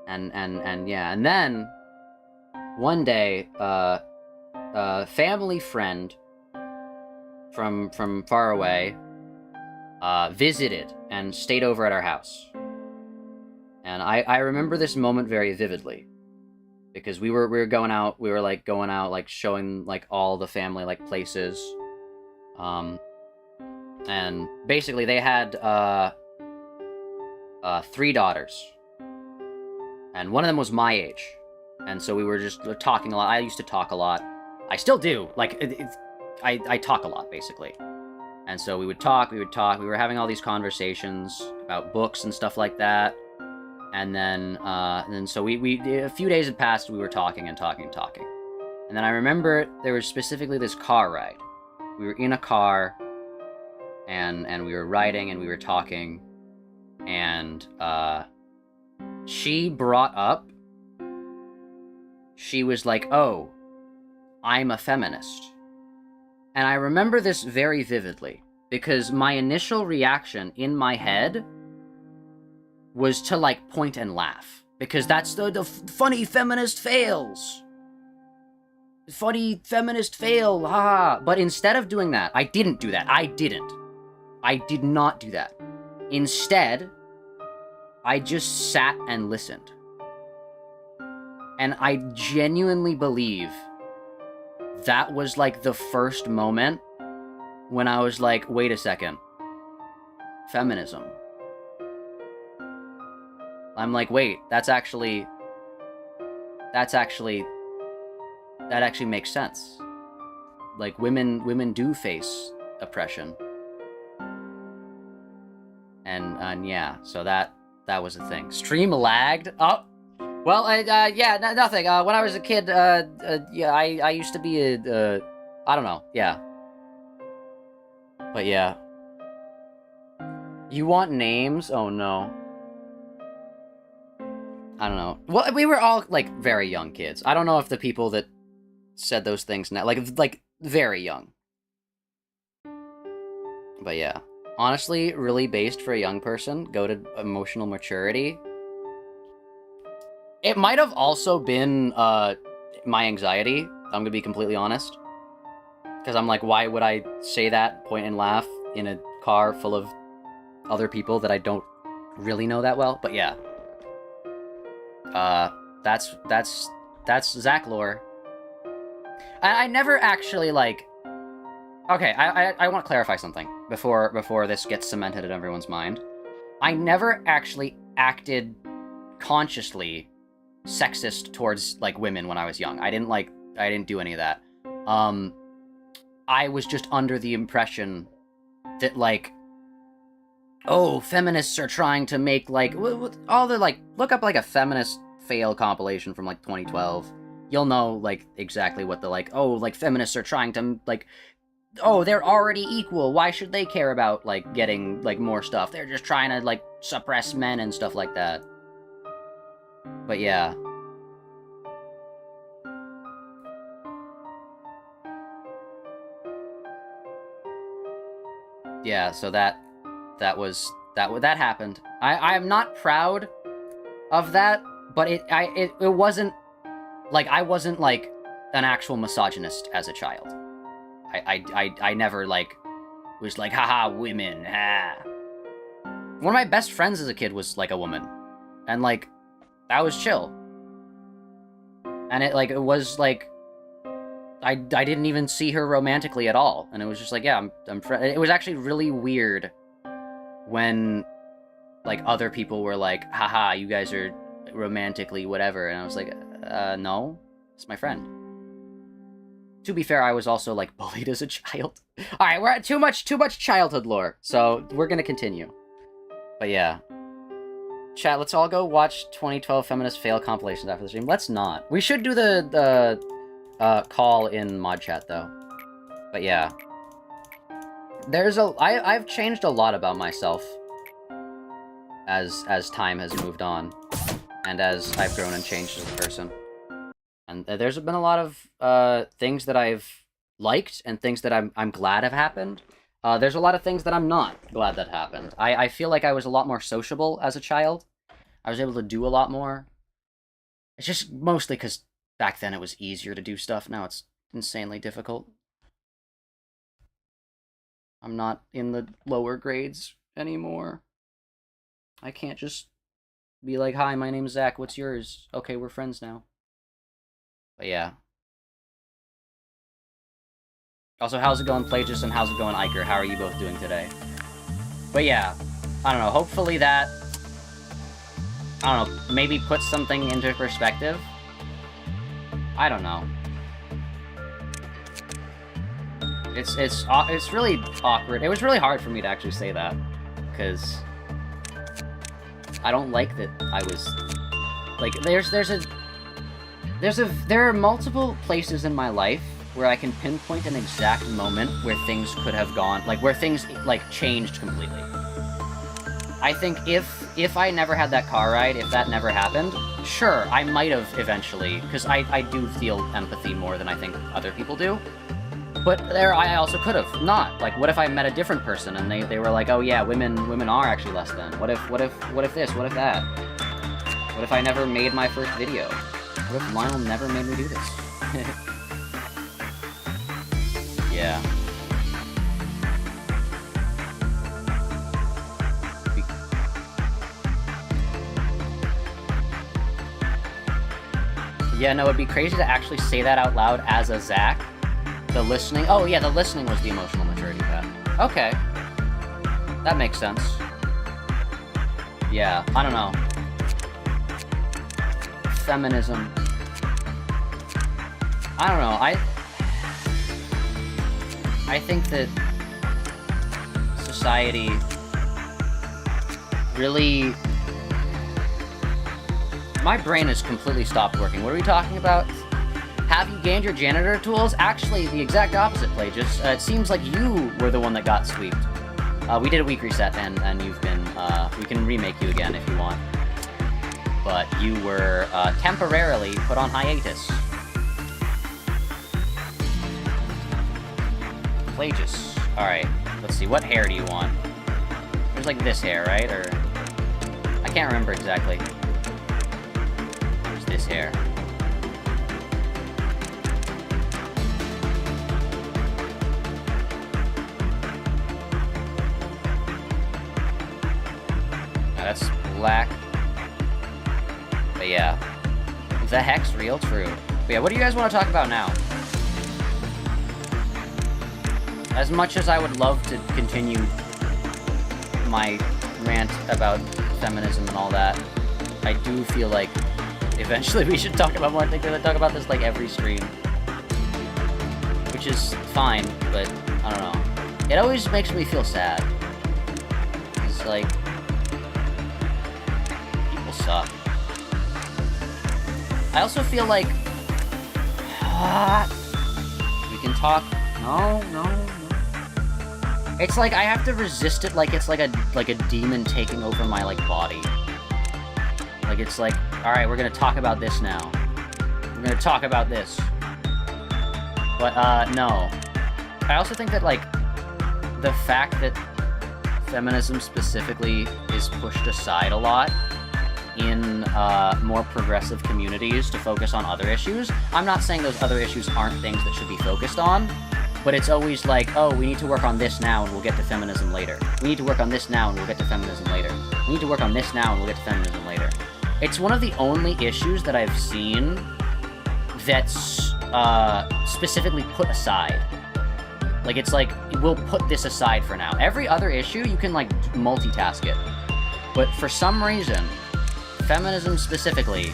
and yeah, and then, one day, a family friend from far away, visited and stayed over at our house. And I remember this moment very vividly, because we were going out, like, showing, like, all the family, like, places, and basically they had, 3 daughters, and one of them was my age, and so we were just talking a lot. I used to talk a lot. I still do, like, I talk a lot, basically. And so we would talk, we were having all these conversations about books and stuff like that. And then so we a few days had passed, we were talking. And then I remember there was specifically this car ride. We were in a car, and we were riding, and we were talking, and she brought up, she was like, oh, I'm a feminist. And I remember this very vividly, because my initial reaction in my head was to, like, point and laugh, because that's the funny feminist fails. Funny feminist fail, haha. But instead of doing that, I didn't do that. I did not do that. Instead, I just sat and listened. And I genuinely believe that was, like, the first moment when I was like, wait a second. Feminism. I'm like, wait, that actually makes sense. Like, women do face oppression. And yeah, so that was a thing. Stream lagged? Oh! Well, yeah, nothing. When I was a kid, yeah, I used to be I don't know, yeah. But yeah. You want names? Oh no. I don't know. Well, we were all, like, very young kids. I don't know if the people that said those things now, like, very young. But yeah. Honestly, really based for a young person, go to emotional maturity. It might have also been, my anxiety, I'm gonna be completely honest. Because I'm like, why would I say that, point and laugh, in a car full of other people that I don't really know that well? But yeah. That's Zak lore. I never actually, like... Okay, I want to clarify something before this gets cemented in everyone's mind. I never actually acted consciously sexist towards, like, women when I was young. I didn't do any of that. I was just under the impression that, like, oh, feminists are trying to make, like, all the, like, look up, like, a feminist fail compilation from, like, 2012, you'll know, like, exactly what the, like, oh, like, feminists are trying to, like, oh, they're already equal, why should they care about, like, getting, like, more stuff? They're just trying to, like, suppress men and stuff like that. But yeah. Yeah, so that happened. I'm not proud of that, but it wasn't, like, I wasn't, like, an actual misogynist as a child. I never, like, was like, haha, women, ha. One of my best friends as a kid was, like, a woman. And, like, that was chill. And it was, like, I didn't even see her romantically at all. And it was just like, yeah, it was actually really weird when, like, other people were like, haha, you guys are romantically whatever. And I was like, no, it's my friend. To be fair, I was also, like, bullied as a child. Alright, we're at too much childhood lore, so we're gonna continue. But yeah. Chat, let's all go watch 2012 feminist fail compilations after the stream. Let's not. We should do the call in mod chat, though. But yeah. I've changed a lot about myself as time has moved on. And as I've grown and changed as a person. And there's been a lot of things that I've liked and things that I'm glad have happened. There's a lot of things that I'm not glad that happened. I feel like I was a lot more sociable as a child. I was able to do a lot more. It's just mostly because back then it was easier to do stuff. Now it's insanely difficult. I'm not in the lower grades anymore. I can't just be like, hi, my name's Zach, what's yours? Okay, we're friends now. But yeah. Also, how's it going, Plagius, and how's it going, Iker? How are you both doing today? But yeah, I don't know, hopefully that, I don't know, maybe put something into perspective? I don't know. It's really awkward. It was really hard for me to actually say that, because I don't like that I was, like, there are multiple places in my life where I can pinpoint an exact moment where things could have gone, like, where things, like, changed completely. I think if I never had that car ride, if that never happened, sure, I might have eventually, because I do feel empathy more than I think other people do. But there, I also could have not. Like, what if I met a different person and they were like, oh yeah, women are actually less than. What if this? What if that? What if I never made my first video? What if Lionel never made me do this? Yeah. Yeah, no, it'd be crazy to actually say that out loud as a Zach. The listening... Oh, yeah, the listening was the emotional maturity path. Okay. That makes sense. Yeah, I don't know. Feminism. I don't know, I think that society really... My brain has completely stopped working. What are we talking about? Have you gained your janitor tools? Actually, the exact opposite, Plagius. It seems like you were the one that got sweeped. We did a week reset, and you've been... we can remake you again if you want. But you were temporarily put on hiatus. Plagius. Alright, let's see. What hair do you want? There's like this hair, right? Or... I can't remember exactly. There's this hair. That's black. But yeah. The heck's real true. But yeah, what do you guys want to talk about now? As much as I would love to continue my rant about feminism and all that, I do feel like eventually we should talk about more things. I talk about this like every stream. Which is fine, but I don't know. It always makes me feel sad. It's like... suck. I also feel like... we can talk... No. It's like I have to resist it like it's like a demon taking over my, like, body. Like, it's like, alright, we're gonna talk about this now. We're gonna talk about this. But, no. I also think that, like, the fact that feminism specifically is pushed aside a lot in more progressive communities to focus on other issues. I'm not saying those other issues aren't things that should be focused on, but it's always like, oh, we need to work on this now and we'll get to feminism later. We need to work on this now and we'll get to feminism later. We need to work on this now and we'll get to feminism later. It's one of the only issues that I've seen that's specifically put aside. Like, it's like, we'll put this aside for now. Every other issue, you can, like, multitask it. But for some reason, feminism specifically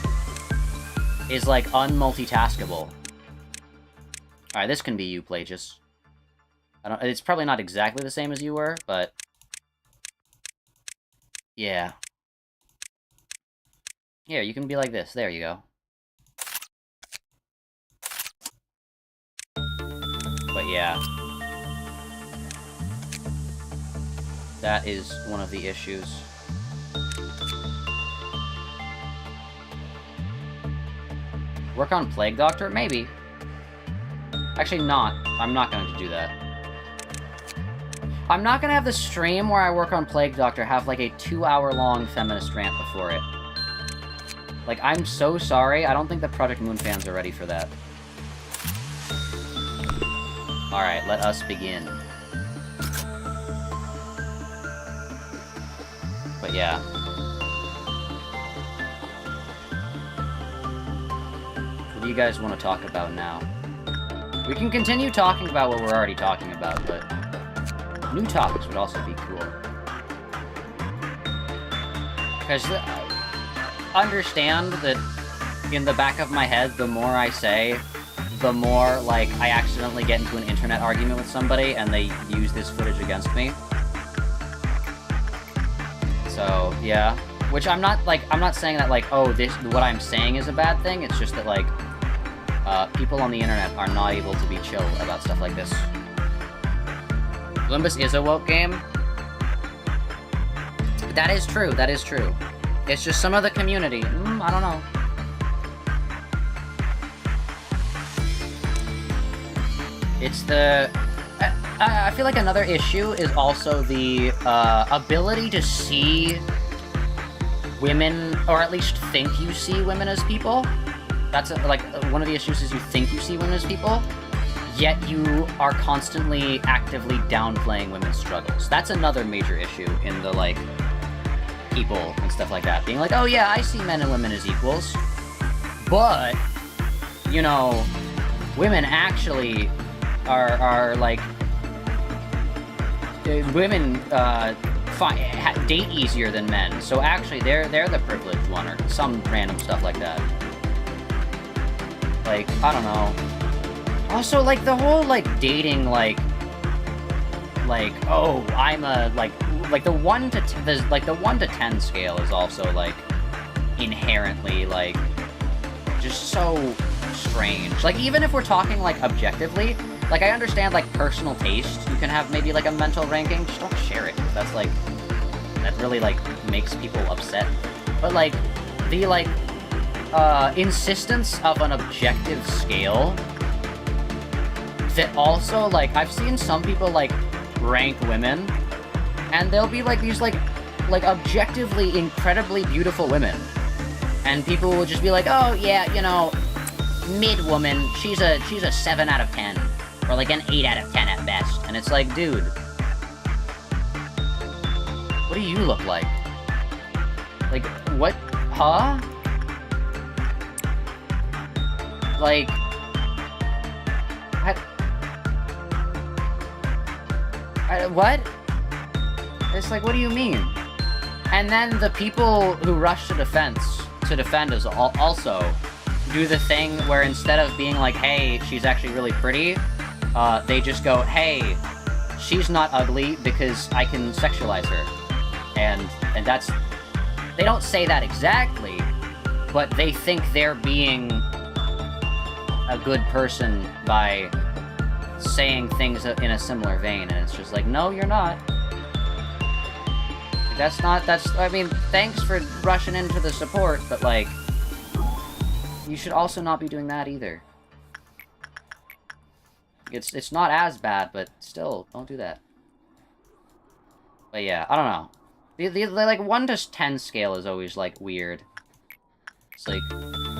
is, like, unmultitaskable. Alright, this can be you, Plagius. It's probably not exactly the same as you were, but... yeah. Here, you can be like this. There you go. But yeah. That is one of the issues. Work on Plague Doctor? Maybe. Actually, not. I'm not going to do that. I'm not going to have the stream where I work on Plague Doctor have, like, a 2-hour-long feminist rant before it. Like, I'm so sorry. I don't think the Project Moon fans are ready for that. Alright, let us begin. But yeah. What do you guys want to talk about now? We can continue talking about what we're already talking about, but new topics would also be cool. Because understand that in the back of my head, the more I say, the more, like, I accidentally get into an internet argument with somebody and they use this footage against me. So, yeah. Which I'm not saying that, like, oh, what I'm saying is a bad thing. It's just that, like, people on the internet are not able to be chill about stuff like this. Limbus is a woke game. That is true, that is true. It's just some of the community. I don't know. It's the... I feel like another issue is also the ability to see women, or at least think you see women as people. That's, like, one of the issues is you think you see women as people, yet you are constantly actively downplaying women's struggles. That's another major issue in the, like, people and stuff like that. Being like, oh yeah, I see men and women as equals, but, you know, women actually are like, women date easier than men, so actually they're the privileged one, or some random stuff like that. Like, I don't know. Also, like, the whole, like, dating, like, oh, I'm a, like the 1 to 10 scale is also, like, inherently, like, just so strange. Like, even if we're talking, like, objectively, like, I understand, like, personal taste, you can have maybe, like, a mental ranking, just don't share it, because that's, like, that really, like, makes people upset. But, like, the, like, insistence of an objective scale that also, like, I've seen some people, like, rank women, and they'll be, like, these, like, objectively incredibly beautiful women, and people will just be like, oh, yeah, you know, mid-woman, she's a 7 out of 10, or, like, an 8 out of 10 at best, and it's like, dude, what do you look like? Like, what? Huh? Like, what? It's like, what do you mean? And then the people who rush to defend us also do the thing where instead of being like, hey, she's actually really pretty, they just go, hey, she's not ugly because I can sexualize her. And that's... They don't say that exactly, but they think they're being a good person by saying things in a similar vein, and it's just like, no, you're not. I mean, thanks for rushing into the support, but, like, you should also not be doing that either. It's not as bad, but still, don't do that. But yeah, I don't know. The like, 1 to 10 scale is always, like, weird. It's like,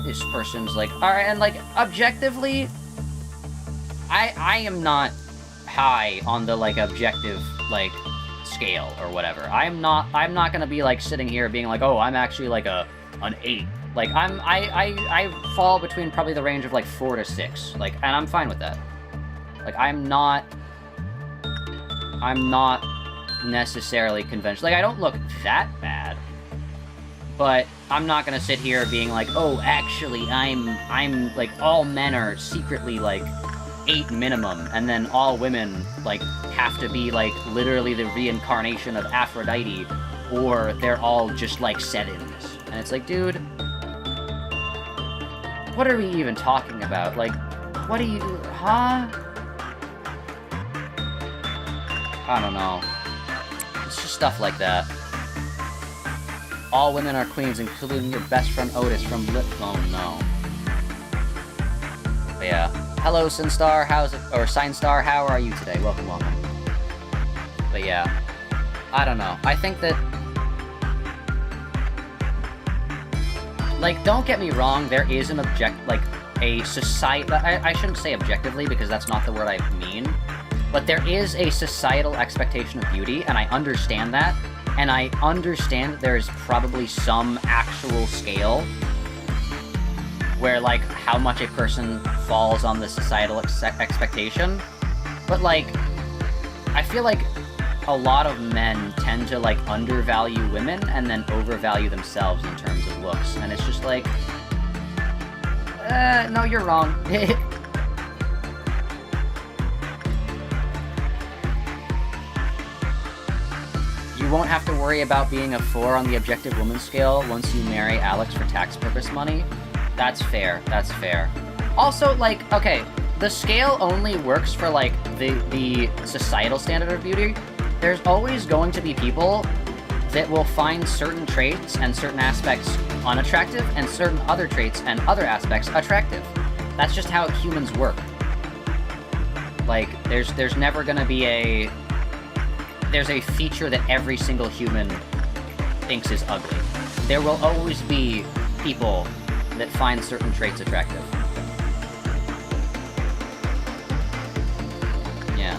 this person's like, alright, and, like, objectively, I am not high on the, like, objective, like, scale or whatever. I'm not gonna be, like, sitting here being like, oh, I'm actually, like, an 8. Like, I fall between probably the range of, like, 4 to 6. Like, and I'm fine with that. Like, I'm not necessarily conventional. Like, I don't look that bad. But I'm not gonna sit here being like, oh, actually, I'm, like, all men are secretly, like, 8 minimum, and then all women, like, have to be, like, literally the reincarnation of Aphrodite, or they're all just, like, 7s. And it's like, dude, what are we even talking about? Like, what do you... huh? I don't know. It's just stuff like that. All women are queens, including your best friend Otis from Oh, no. But yeah. Hello, Sinstar, Signstar, how are you today? Welcome, welcome. But yeah. I don't know. I think that... like, don't get me wrong, there is an a society... I shouldn't say objectively, because that's not the word I mean. But there is a societal expectation of beauty, and I understand that. And I understand that there's probably some actual scale where, like, how much a person falls on the societal expectation. But, like, I feel like a lot of men tend to, like, undervalue women and then overvalue themselves in terms of looks. And it's just like, no, you're wrong. You won't have to worry about being a 4 on the objective woman scale once you marry Alex for tax purpose money. That's fair, that's fair. Also, like, okay, the scale only works for, like, the societal standard of beauty. There's always going to be people that will find certain traits and certain aspects unattractive, and certain other traits and other aspects attractive. That's just how humans work. Like, there's never gonna be there's a feature that every single human thinks is ugly. There will always be people that find certain traits attractive. Yeah.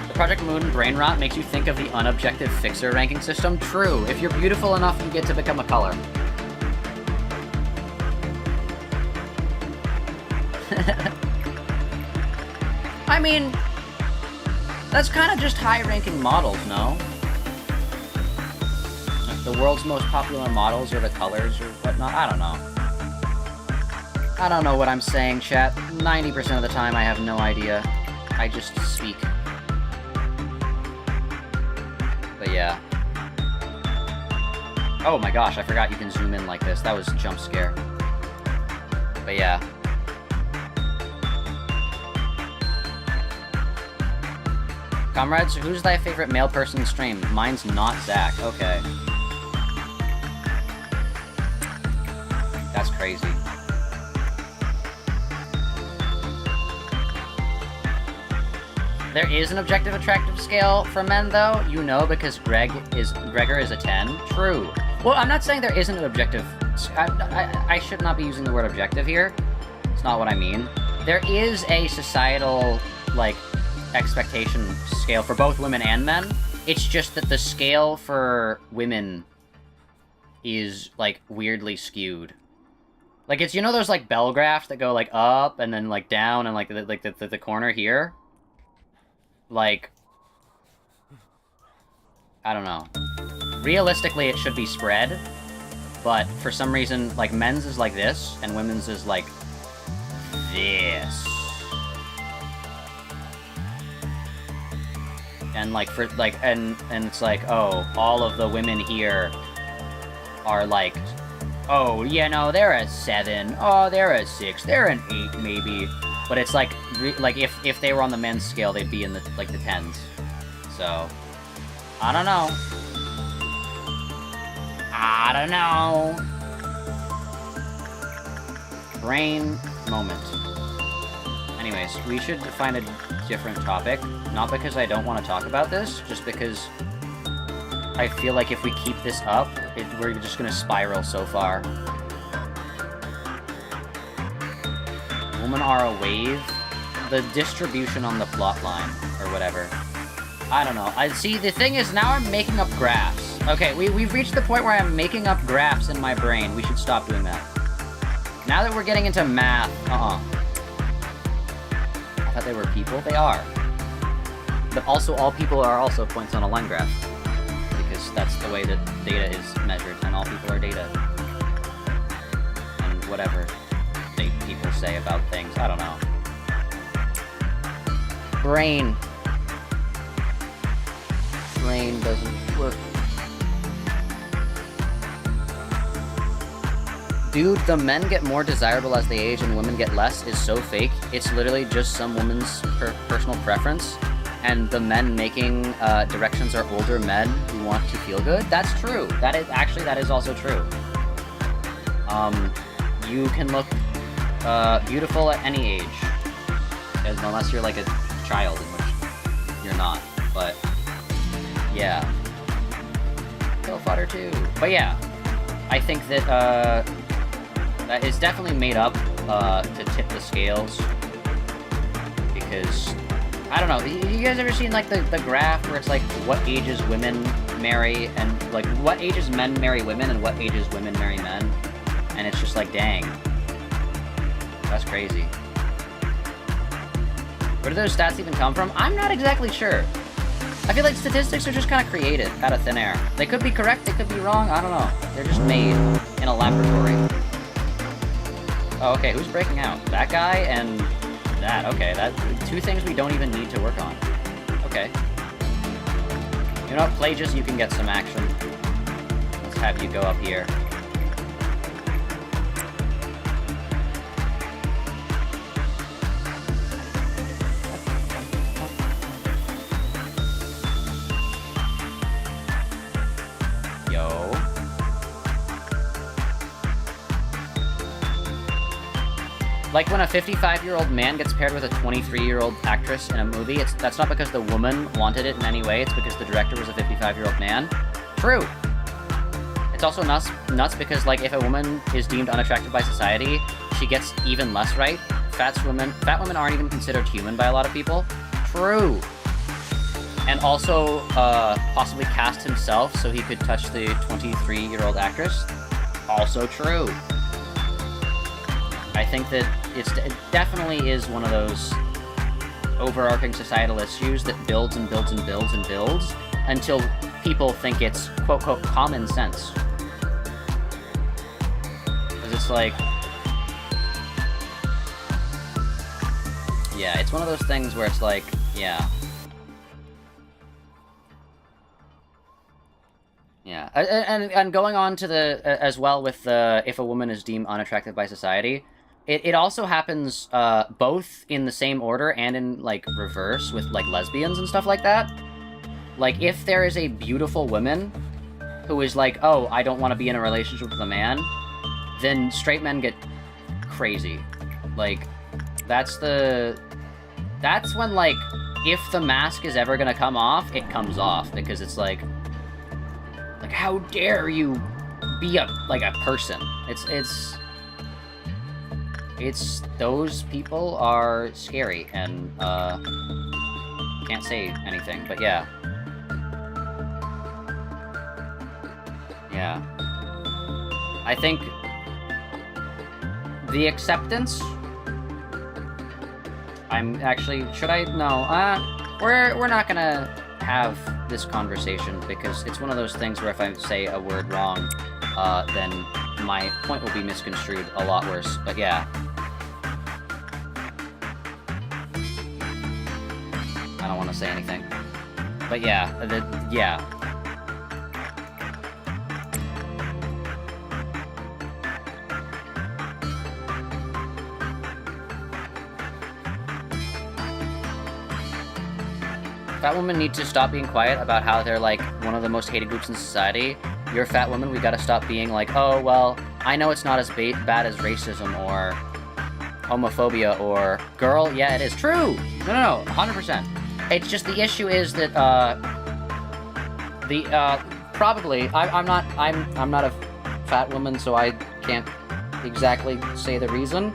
The Project Moon brain rot makes you think of the unobjective fixer ranking system. True. If you're beautiful enough, you get to become a color. I mean, that's kind of just high-ranking models, no? Like, the world's most popular models are the colors or whatnot. I don't know. I don't know what I'm saying, chat. 90% of the time, I have no idea. I just speak. But yeah. Oh my gosh, I forgot you can zoom in like this. That was a jump scare. But yeah. Comrades, who's thy favorite male person in stream? Mine's not Zach. Okay. That's crazy. There is an objective attractive scale for men, though. You know, because Gregor is a 10. True. Well, I'm not saying there isn't an objective... I should not be using the word objective here. It's not what I mean. There is a societal, like, expectation scale for both women and men. It's just that the scale for women is, like, weirdly skewed. Like, it's, you know those, like, bell graphs that go, like, up and then, like, down and, like, the corner here? Like, I don't know. Realistically, it should be spread, but for some reason, like, men's is like this, and women's is like this. And, like, for, like, and it's like, oh, all of the women here are like, oh, you know, they're a 7, oh, they're a 6, they're an 8, maybe. But it's like, if they were on the men's scale, they'd be in the, like, the 10s. So, I don't know. I don't know. Brain moment. Anyways, we should find a different topic. Not because I don't want to talk about this, just because I feel like if we keep this up, we're just gonna spiral so far. Women are a wave? The distribution on the plot line, or whatever. I don't know. See, the thing is, now I'm making up graphs. Okay, we've reached the point where I'm making up graphs in my brain. We should stop doing that. Now that we're getting into math, I thought they were people. They are. But also, all people are also points on a line graph. Because that's the way that data is measured, and all people are data. And whatever people say about things, I don't know. Brain doesn't work. Dude, the men get more desirable as they age and women get less is so fake. It's literally just some woman's personal preference. And the men making directions are older men who want to feel good. That's true. That is also true. You can look beautiful at any age. Unless you're like a child, in which you're not. But, yeah. Kill fodder too. But yeah, I think that that is definitely made up to tip the scales. Because, I don't know, you guys ever seen like the graph where it's like what ages women marry and like what ages men marry women and what ages women marry men? And it's just like, dang. That's crazy. Where do those stats even come from? I'm not exactly sure. I feel like statistics are just kind of created out of thin air. They could be correct, they could be wrong, I don't know. They're just made in a laboratory. Oh, okay, who's breaking out? That guy and that. Okay, that two things we don't even need to work on. Okay. You know what, Plagius, you can get some action. Let's have you go up here. Like when a 55-year-old man gets paired with a 23-year-old actress in a movie, that's not because the woman wanted it in any way, it's because the director was a 55-year-old man. True. It's also nuts because, like, if a woman is deemed unattractive by society, she gets even less right. Fat women aren't even considered human by a lot of people. True. And also, possibly cast himself so he could touch the 23-year-old actress. Also true. I think that it definitely is one of those overarching societal issues that builds and builds and builds and builds until people think it's quote-quote common sense. Because it's like... yeah, it's one of those things where it's like, yeah. Yeah, and going on to the, as well with the, if a woman is deemed unattractive by society, it also happens both in the same order and in, like, reverse with, like, lesbians and stuff like that. Like, if there is a beautiful woman who is like, oh, I don't want to be in a relationship with a man, then straight men get crazy. Like, that's when, like, if the mask is ever gonna come off, it comes off, because it's like, how dare you be a person? It's those people are scary and can't say anything, but yeah. Yeah. I think the acceptance, should I? No, we're not gonna have this conversation because it's one of those things where if I say a word wrong, then my point will be misconstrued a lot worse, but yeah. I don't want to say anything. But yeah, yeah. Fat women need to stop being quiet about how they're, like, one of the most hated groups in society. You're a fat woman, we gotta stop being like, oh, well, I know it's not as bad as racism or homophobia or girl, yeah, it is. True! No, 100%. It's just the issue is that, probably, I'm not a fat woman, so I can't exactly say the reason,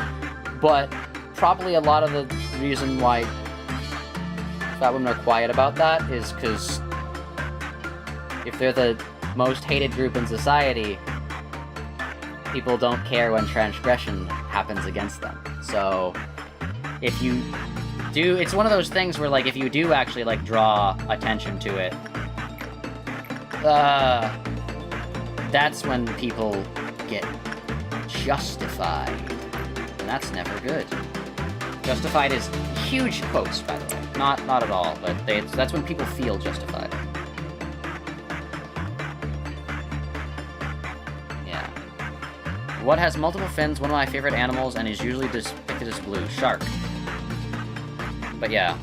but probably a lot of the reason why fat women are quiet about that is because if they're the most hated group in society, people don't care when transgression happens against them. So, if you do, it's one of those things where, like, if you do actually, like, draw attention to it, that's when people get justified. And that's never good. Justified is huge quotes, by the way. Not at all, but that's when people feel justified. Yeah. What has multiple fins, one of my favorite animals, and is usually depicted as blue? Shark. But yeah.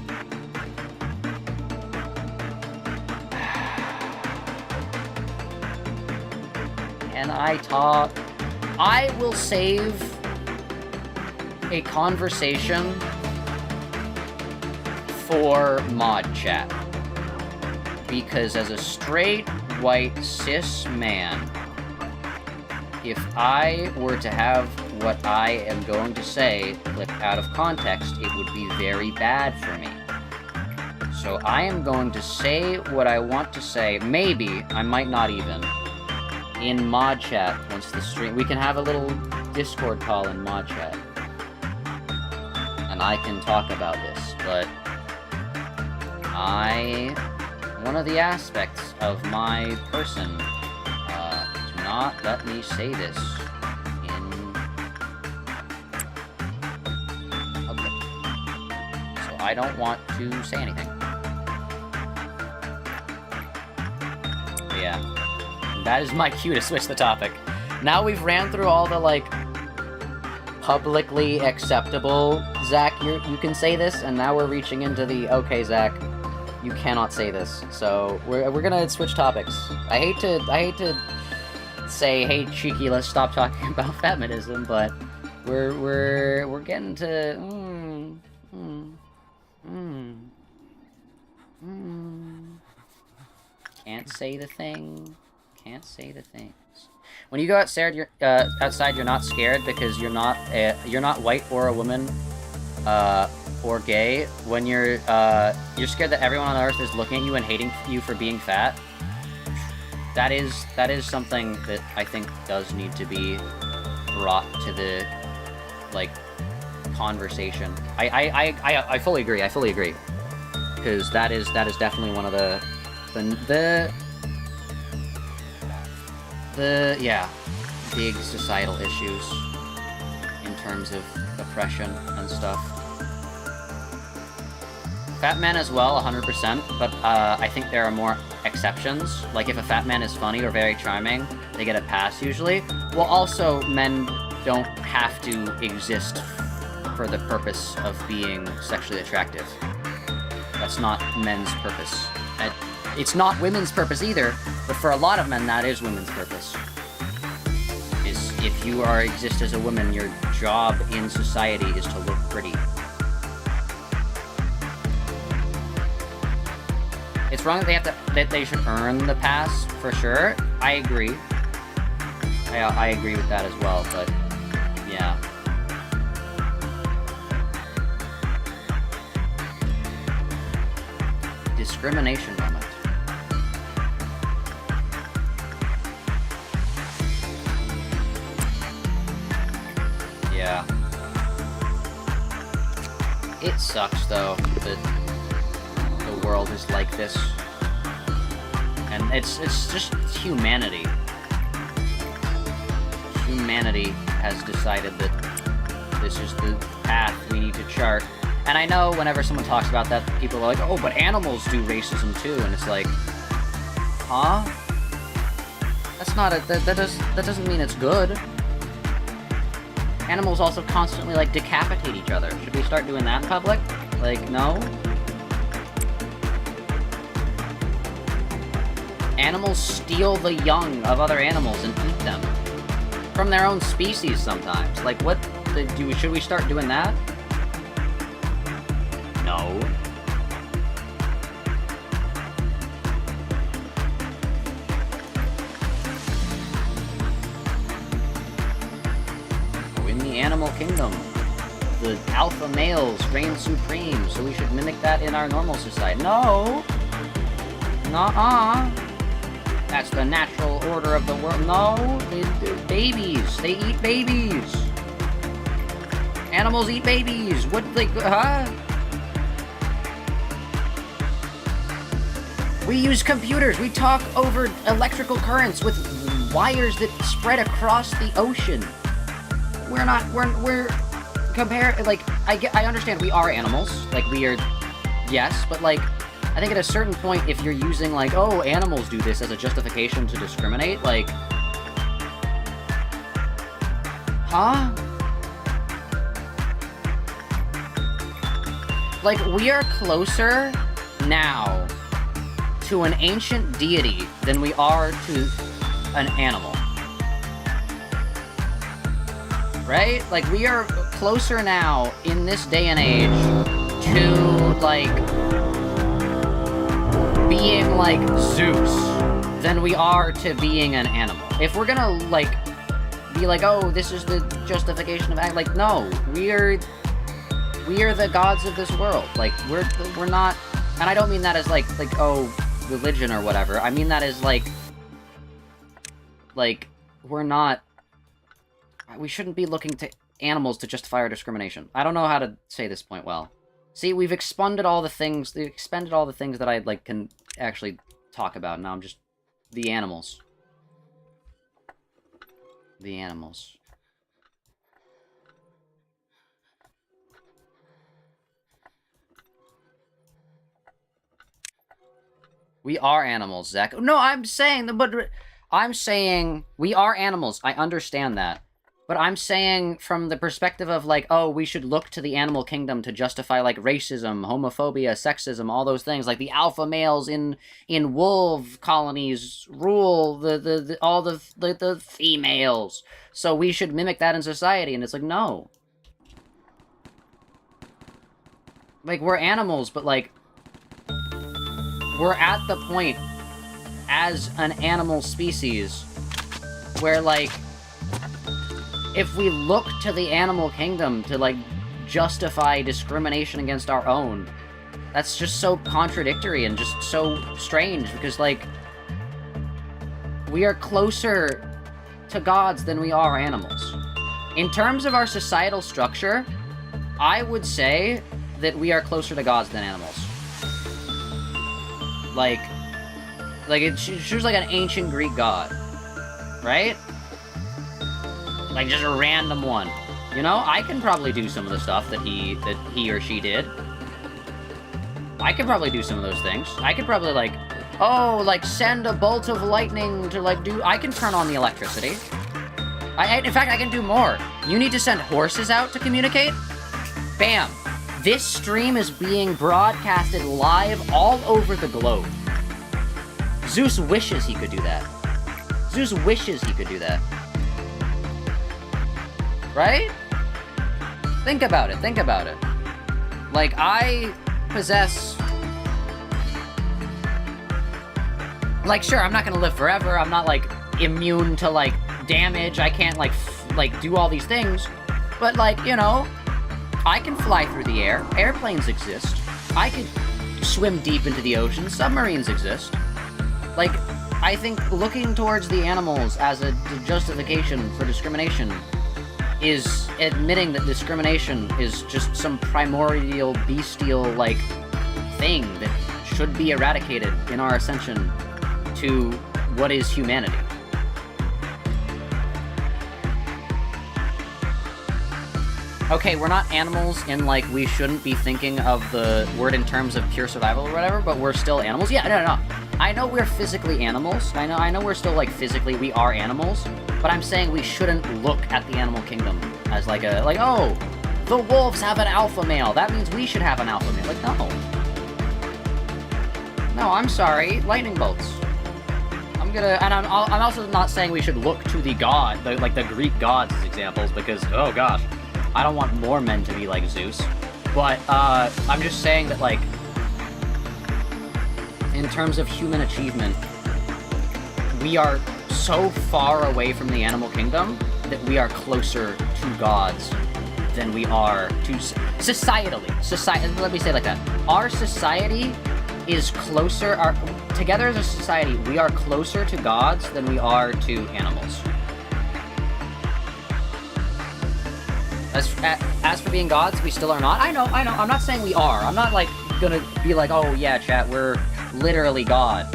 Can I talk? I will save a conversation for mod chat. Because as a straight, white, cis man, if I were to have what I am going to say clipped out of context, it would be very bad for me. So I am going to say what I want to say, maybe, I might not even, in mod chat once the stream... We can have a little Discord call in mod chat. And I can talk about this, but one of the aspects of my person, do not let me say this in public. So I don't want to say anything. But yeah, that is my cue to switch the topic. Now we've ran through all the, like, publicly acceptable, Zach, you can say this, and now we're reaching into the, okay, Zach, you cannot say this. So we're gonna switch topics. I hate to say, hey, cheeky, let's stop talking about feminism, but we're getting to can't say the thing. Can't say the things. When you go outside, you're not scared because you're not white or a woman, or gay. When you're scared that everyone on Earth is looking at you and hating you for being fat. That is something that I think does need to be brought to the, like, conversation. I fully agree. I fully agree, because that is definitely one of the yeah, big societal issues in terms of oppression and stuff. Fat men as well, 100%, but I think there are more exceptions. Like, if a fat man is funny or very charming, they get a pass usually. Well, also, men don't have to exist for the purpose of being sexually attractive. That's not men's purpose. It's not women's purpose either, but for a lot of men, that is women's purpose. Is if you exist as a woman, your job in society is to look pretty. It's wrong that they should earn the pass, for sure. I agree. I agree with that as well, but yeah. Discrimination moment. Yeah. It sucks, though, that the world is like this. And it's just humanity. Humanity has decided that this is the path we need to chart. And I know whenever someone talks about that, people are like, oh, but animals do racism too, and it's like, huh? That's not that doesn't mean it's good. Animals also constantly, like, decapitate each other. Should we start doing that in public? Like, no? Animals steal the young of other animals and eat them. From their own species sometimes. Like, what? Should we start doing that? No. In the animal kingdom, the alpha males reign supreme, so we should mimic that in our normal society. No! Nuh-uh! That's the natural order of the world. No! Babies! They eat babies! Animals eat babies! What, like, huh? We use computers! We talk over electrical currents with wires that spread across the ocean! We're like, I understand we are animals, like, we are, yes, but, like, I think at a certain point, if you're using, like, oh, animals do this as a justification to discriminate, like, huh? Like, we are closer now to an ancient deity than we are to an animal. Right? Like, we are closer now, in this day and age, to, like, being, like, Zeus, than we are to being an animal. If we're gonna, like, be like, oh, this is the justification of act, like, no, we are the gods of this world. Like, we're not, and I don't mean that as, like, oh, religion or whatever. I mean that as, like, we're not, we shouldn't be looking to animals to justify our discrimination. I don't know how to say this point well. See, we've expended all the things that I, like, can actually talk about. Now I'm just... the animals. The animals. We are animals, Zach. No, I'm saying... we are animals. I understand that. But I'm saying from the perspective of, like, oh, we should look to the animal kingdom to justify, like, racism, homophobia, sexism, all those things. Like, the alpha males in wolf colonies rule all the females. So we should mimic that in society. And it's like, no. Like, we're animals, but, like, we're at the point as an animal species where, like, if we look to the animal kingdom to, like, justify discrimination against our own, that's just so contradictory and just so strange, because, like, we are closer to gods than we are animals. In terms of our societal structure, I would say that we are closer to gods than animals. Like she was like an ancient Greek god, right? Like, just a random one. You know, I can probably do some of the stuff that he or she did. I could probably do some of those things. I could probably, like, oh, like, send a bolt of lightning to, like, I can turn on the electricity. In fact, I can do more. You need to send horses out to communicate? Bam. This stream is being broadcasted live all over the globe. Zeus wishes he could do that. Zeus wishes he could do that. Right? Think about it, think about it. Like, I possess... Like, sure, I'm not gonna live forever, I'm not, like, immune to, like, damage, I can't, like, do all these things, but, like, you know, I can fly through the air, airplanes exist, I can swim deep into the ocean, submarines exist. Like, I think looking towards the animals as a justification for discrimination is admitting that discrimination is just some primordial, bestial, like, thing that should be eradicated in our ascension to what is humanity. Okay, we're not animals in, like, we shouldn't be thinking of the word in terms of pure survival or whatever, but we're still animals? Yeah, no. I know we're physically animals. I know we're still, like, physically, we are animals, but I'm saying we shouldn't look at the animal kingdom as, like, oh, the wolves have an alpha male, that means we should have an alpha male. Like, no. No, I'm sorry, lightning bolts. gonna, and I'm also not saying we should look to the like the Greek gods as examples, because, oh gosh, I don't want more men to be like Zeus. But, I'm just saying that, like, in terms of human achievement, we are so far away from the animal kingdom that we are closer to gods than we are to societally. Let me say it like that. Our society is closer, together as a society, we are closer to gods than we are to animals. As for being gods, we still are not. I know, I'm not saying we are. I'm not, like, gonna be like, oh yeah, chat, we're literally God.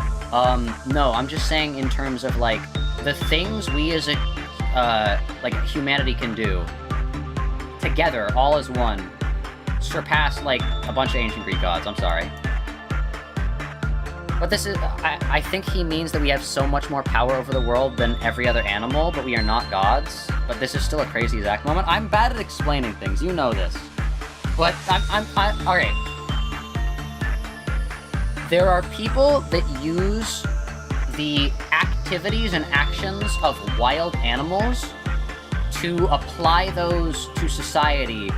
No, I'm just saying in terms of, like, the things we as a, like, humanity can do together, all as one, surpass, like, a bunch of ancient Greek gods. I'm sorry. But this is, I think he means that we have so much more power over the world than every other animal, but we are not gods. But this is still a crazy Zach moment. I'm bad at explaining things, you know this. But alright. There are people that use the activities and actions of wild animals to apply those to society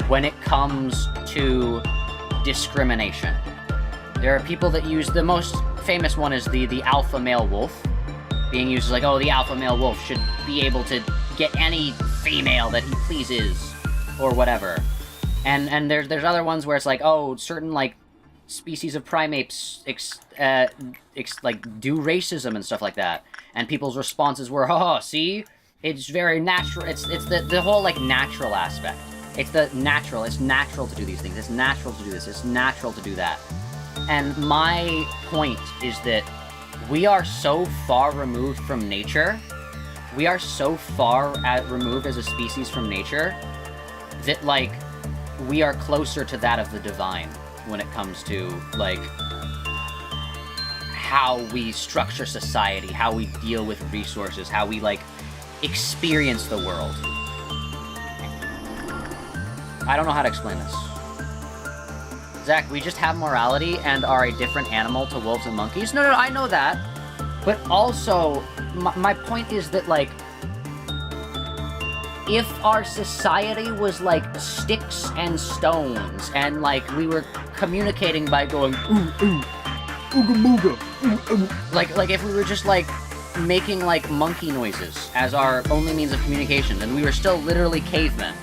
when it comes to discrimination. There are people that use, the most famous one is the alpha male wolf, being used as like, oh, the alpha male wolf should be able to get any female that he pleases, or whatever. And there's other ones where it's like, oh, certain, like, species of primates, like, do racism and stuff like that. And people's responses were, oh, see? It's very natural. It's the whole, like, natural aspect. It's natural to do these things. It's natural to do this. It's natural to do that. And my point is that we are so far removed from nature, we are so far removed as a species from nature, that, like, we are closer to that of the divine when it comes to, like, how we structure society, how we deal with resources, how we, like, experience the world. I don't know how to explain this. Zach, we just have morality and are a different animal to wolves and monkeys? No, I know that. But also, my point is that, like, if our society was, like, sticks and stones, and, like, we were communicating by going, ooh, ooh, ooga booga, ooh, ooh. Like, if we were just, like, making, like, monkey noises as our only means of communication, and we were still literally cavemen,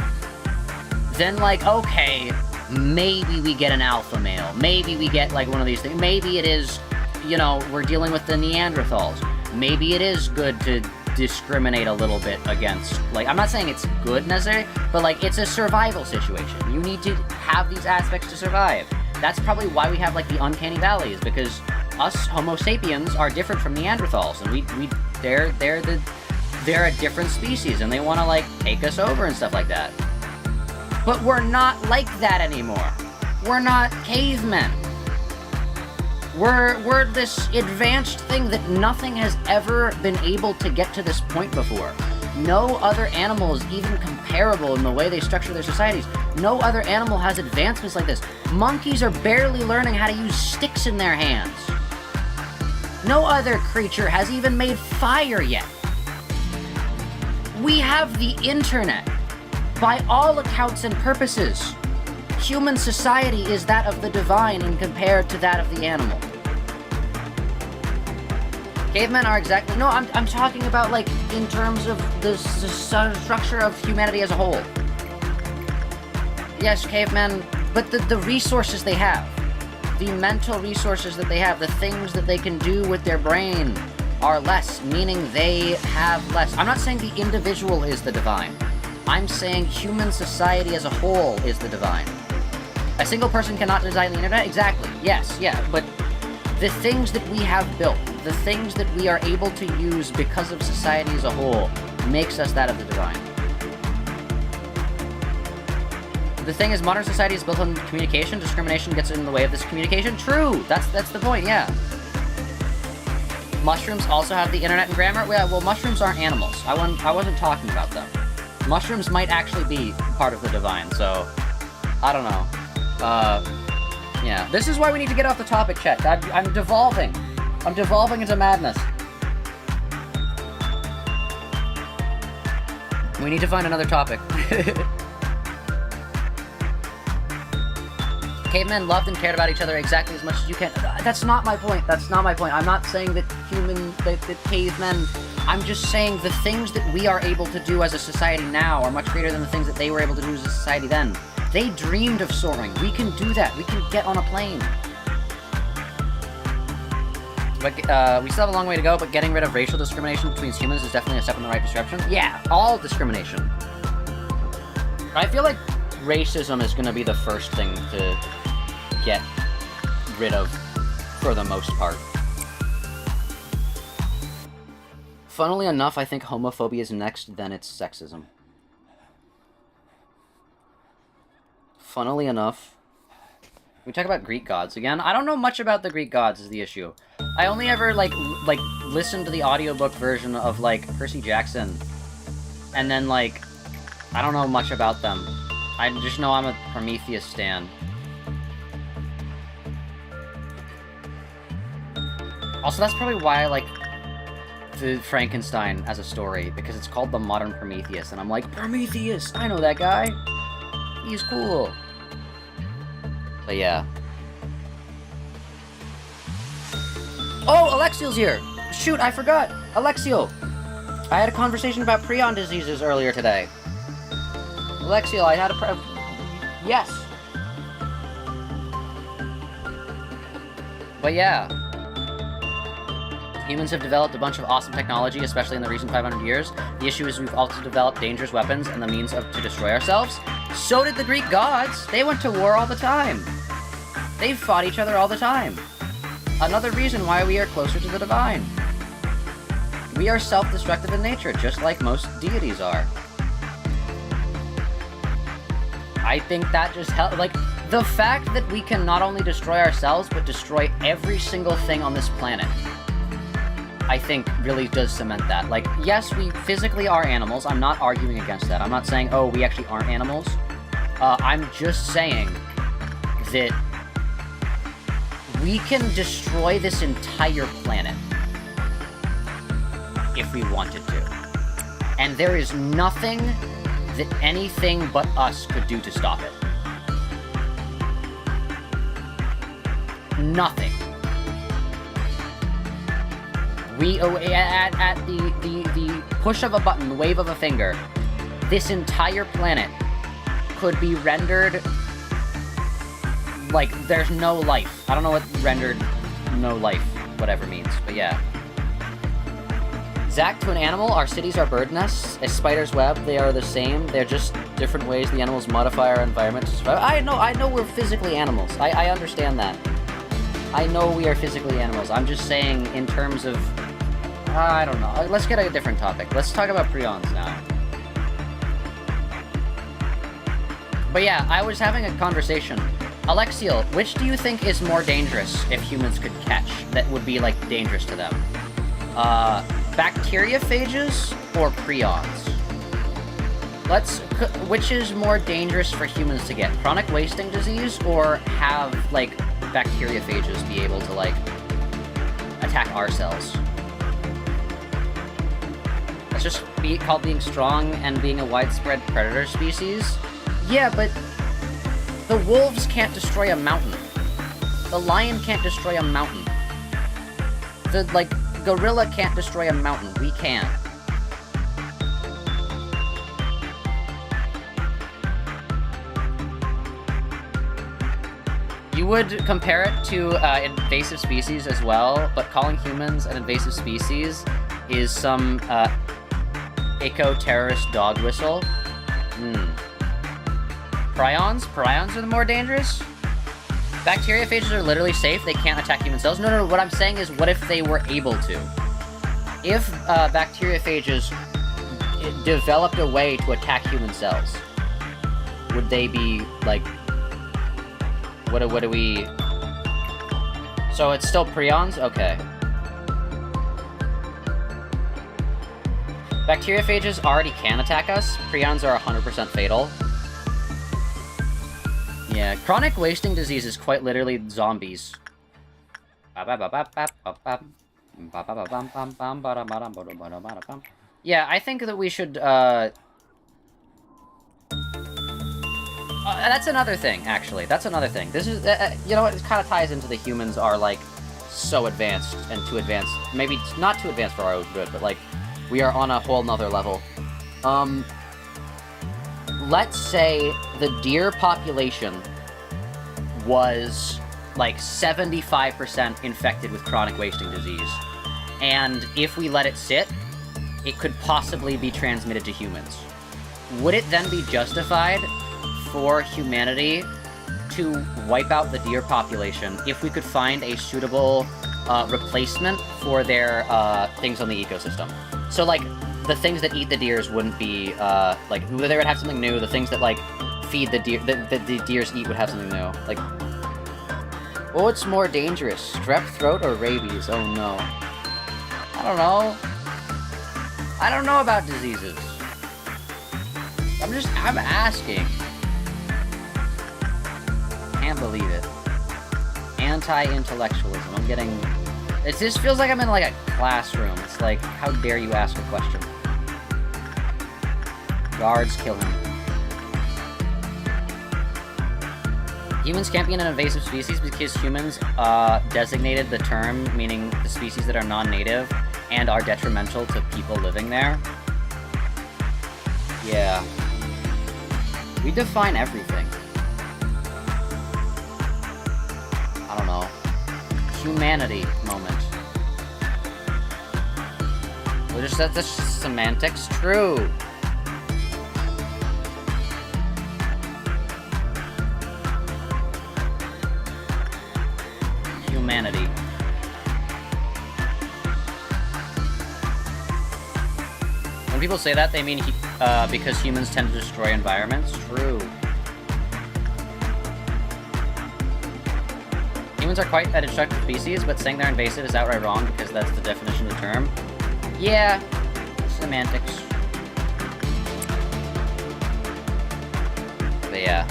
then, like, okay, maybe we get an alpha male. Maybe we get, like, one of these things. Maybe it is, you know, we're dealing with the Neanderthals. Maybe it is good to discriminate a little bit against, like, I'm not saying it's good necessarily, but, like, it's a survival situation. You need to have these aspects to survive. That's probably why we have, like, the uncanny valleys, because us Homo sapiens are different from Neanderthals, and they're a different species, and they want to, like, take us over and stuff like that. But we're not like that anymore. We're not cavemen. We're this advanced thing that nothing has ever been able to get to this point before. No other animal is even comparable in the way they structure their societies. No other animal has advancements like this. Monkeys are barely learning how to use sticks in their hands. No other creature has even made fire yet. We have the internet. By all accounts and purposes, human society is that of the divine and compared to that of the animal. Cavemen are exactly... No, I'm talking about, like, in terms of the structure of humanity as a whole. Yes, cavemen, but the resources they have, the mental resources that they have, the things that they can do with their brain are less, meaning they have less. I'm not saying the individual is the divine. I'm saying human society as a whole is the divine. A single person cannot design the internet? Exactly. Yes, yeah, but the things that we have built, the things that we are able to use because of society as a whole, makes us that of the divine. The thing is, modern society is built on communication. Discrimination gets in the way of this communication. True! That's the point, yeah. Mushrooms also have the internet and grammar? Yeah, well, mushrooms aren't animals. I wasn't talking about them. Mushrooms might actually be part of the divine, so I don't know. Yeah. This is why we need to get off the topic, chat. I'm devolving. I'm devolving into madness. We need to find another topic. Cavemen loved and cared about each other exactly as much as you can. That's not my point. That's not my point. I'm not saying that that cavemen... I'm just saying the things that we are able to do as a society now are much greater than the things that they were able to do as a society then. They dreamed of soaring. We can do that. We can get on a plane. But we still have a long way to go, but getting rid of racial discrimination between humans is definitely a step in the right direction. Yeah, all discrimination. I feel like racism is going to be the first thing to get rid of for the most part. Funnily enough, I think homophobia is next, then it's sexism. Funnily enough... We talk about Greek gods again. I don't know much about the Greek gods is the issue. I only ever, like listened to the audiobook version of, like, Percy Jackson. And then, like, I don't know much about them. I just know I'm a Prometheus stan. Also, that's probably why I like the Frankenstein as a story, because it's called The Modern Prometheus, and I'm like, Prometheus! I know that guy! He's cool! But yeah. Oh, Alexiel's here! Shoot, I forgot! Alexiel! I had a conversation about prion diseases earlier today. Alexiel, I had a yes! But yeah. Humans have developed a bunch of awesome technology, especially in the recent 500 years. The issue is we've also developed dangerous weapons and the means to destroy ourselves. So did the Greek gods! They went to war all the time! They fought each other all the time. Another reason why we are closer to the divine. We are self-destructive in nature, just like most deities are. I think that just helps. Like, the fact that we can not only destroy ourselves, but destroy every single thing on this planet, I think really does cement that. Like, yes, we physically are animals. I'm not arguing against that. I'm not saying, oh, we actually aren't animals. I'm just saying that we can destroy this entire planet if we wanted to. And there is nothing that anything but us could do to stop it. Nothing. We, at the push of a button, the wave of a finger, this entire planet could be rendered like there's no life. I don't know what rendered no life, whatever means, but yeah. Zach, to an animal, our cities are bird nests. A spider's web, they are the same. They're just different ways the animals modify our environment to survive. I know we're physically animals. I understand that. I know we are physically animals. I'm just saying in terms of... I don't know. Let's get a different topic. Let's talk about prions now. But yeah, I was having a conversation. Alexiel, which do you think is more dangerous if humans could catch that would be, like, dangerous to them? Bacteriophages or prions? Which is more dangerous for humans to get? Chronic wasting disease or have, like, bacteriophages be able to, like, attack our cells? That's just called being strong and being a widespread predator species? Yeah, but the wolves can't destroy a mountain. The lion can't destroy a mountain. The, like, gorilla can't destroy a mountain. We can. You would compare it to invasive species as well, but calling humans an invasive species is some eco-terrorist dog whistle. Prions? Prions are the more dangerous? Bacteriophages are literally safe. They can't attack human cells. No, what I'm saying is, what if they were able to? If bacteriophages developed a way to attack human cells, would they be, like... What do we... So it's still prions? Okay. Bacteriophages already can attack us. Prions are 100% fatal. Yeah, chronic wasting disease is quite literally zombies. Yeah, I think that we should that's another thing, actually. That's another thing. This is, you know what, it kind of ties into the humans are, like, so advanced, and too advanced. Maybe not too advanced for our own good, but, like, we are on a whole nother level. Let's say the deer population was, like, 75% infected with chronic wasting disease. And if we let it sit, it could possibly be transmitted to humans. Would it then be justified for humanity to wipe out the deer population if we could find a suitable replacement for their things on the ecosystem? So, like, the things that eat the deers wouldn't be, like, they would have something new. The things that, like, feed the deer, that the deers eat would have something new. Like, what's more dangerous, strep throat or rabies? Oh no. I don't know. I don't know about diseases. I'm asking. Can't believe it. Anti-intellectualism. I'm getting... It just feels like I'm in, like, a classroom. It's like, how dare you ask a question? Guards kill him. Humans can't be an invasive species because humans designated the term, meaning the species that are non-native and are detrimental to people living there. Yeah. We define everything. I don't know. Humanity moment. Well, that's just semantics. True. Humanity. When people say that, they mean because humans tend to destroy environments. True. Humans are quite a destructive species, but saying they're invasive is outright wrong because that's the definition of the term. Yeah, semantics. But yeah.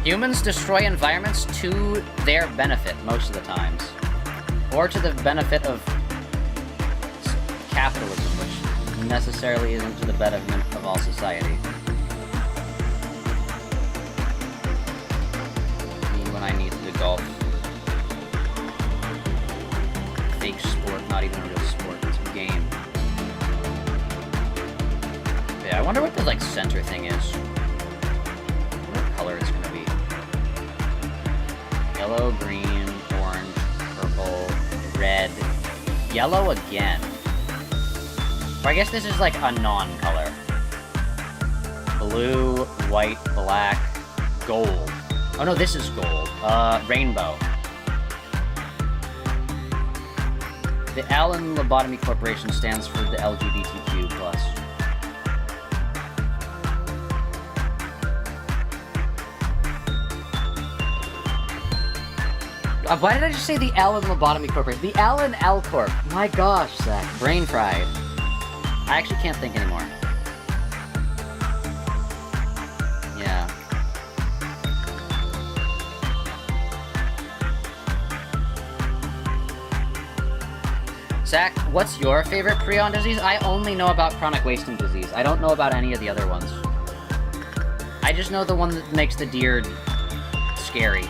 Humans destroy environments to their benefit most of the times. Or to the benefit of capitalism, which necessarily isn't to the betterment of all society. I mean, when I need to golf. Fake sport, not even a real sport, it's a game. Yeah, I wonder what the, like, center thing is. What color it's gonna be. Yellow, green, orange, purple, red. Yellow again. Or I guess this is like a non-color. Blue, white, black, gold. Oh no, this is gold. Rainbow. The L in Lobotomy Corporation stands for the LGBTQ+. Why did I just say the L in Lobotomy Corporation? The L in L Corp. My gosh, Zach. Brain fried. I actually can't think anymore. Yeah. Zach, what's your favorite prion disease? I only know about chronic wasting disease. I don't know about any of the other ones. I just know the one that makes the deer scary.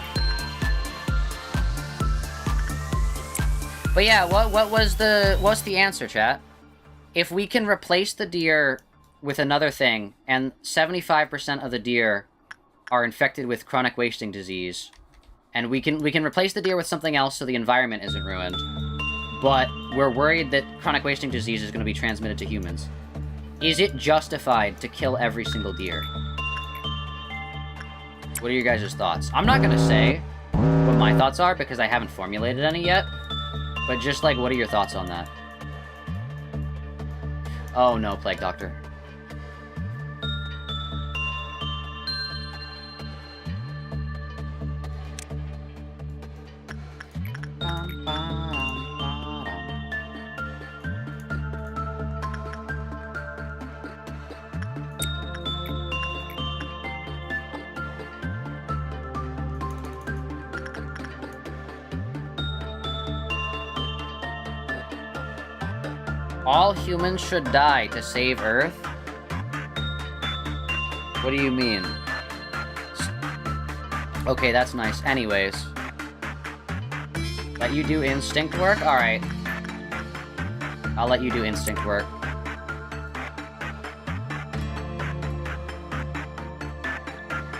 But yeah, what's the answer, chat? If we can replace the deer with another thing, and 75% of the deer are infected with chronic wasting disease, and we can replace the deer with something else so the environment isn't ruined, but we're worried that chronic wasting disease is going to be transmitted to humans, is it justified to kill every single deer? What are your guys' thoughts? I'm not going to say what my thoughts are because I haven't formulated any yet. But just, like, what are your thoughts on that? Oh no, Plague Doctor. All humans should die to save Earth? What do you mean? Okay, that's nice. Anyways. Let you do instinct work? Alright. I'll let you do instinct work.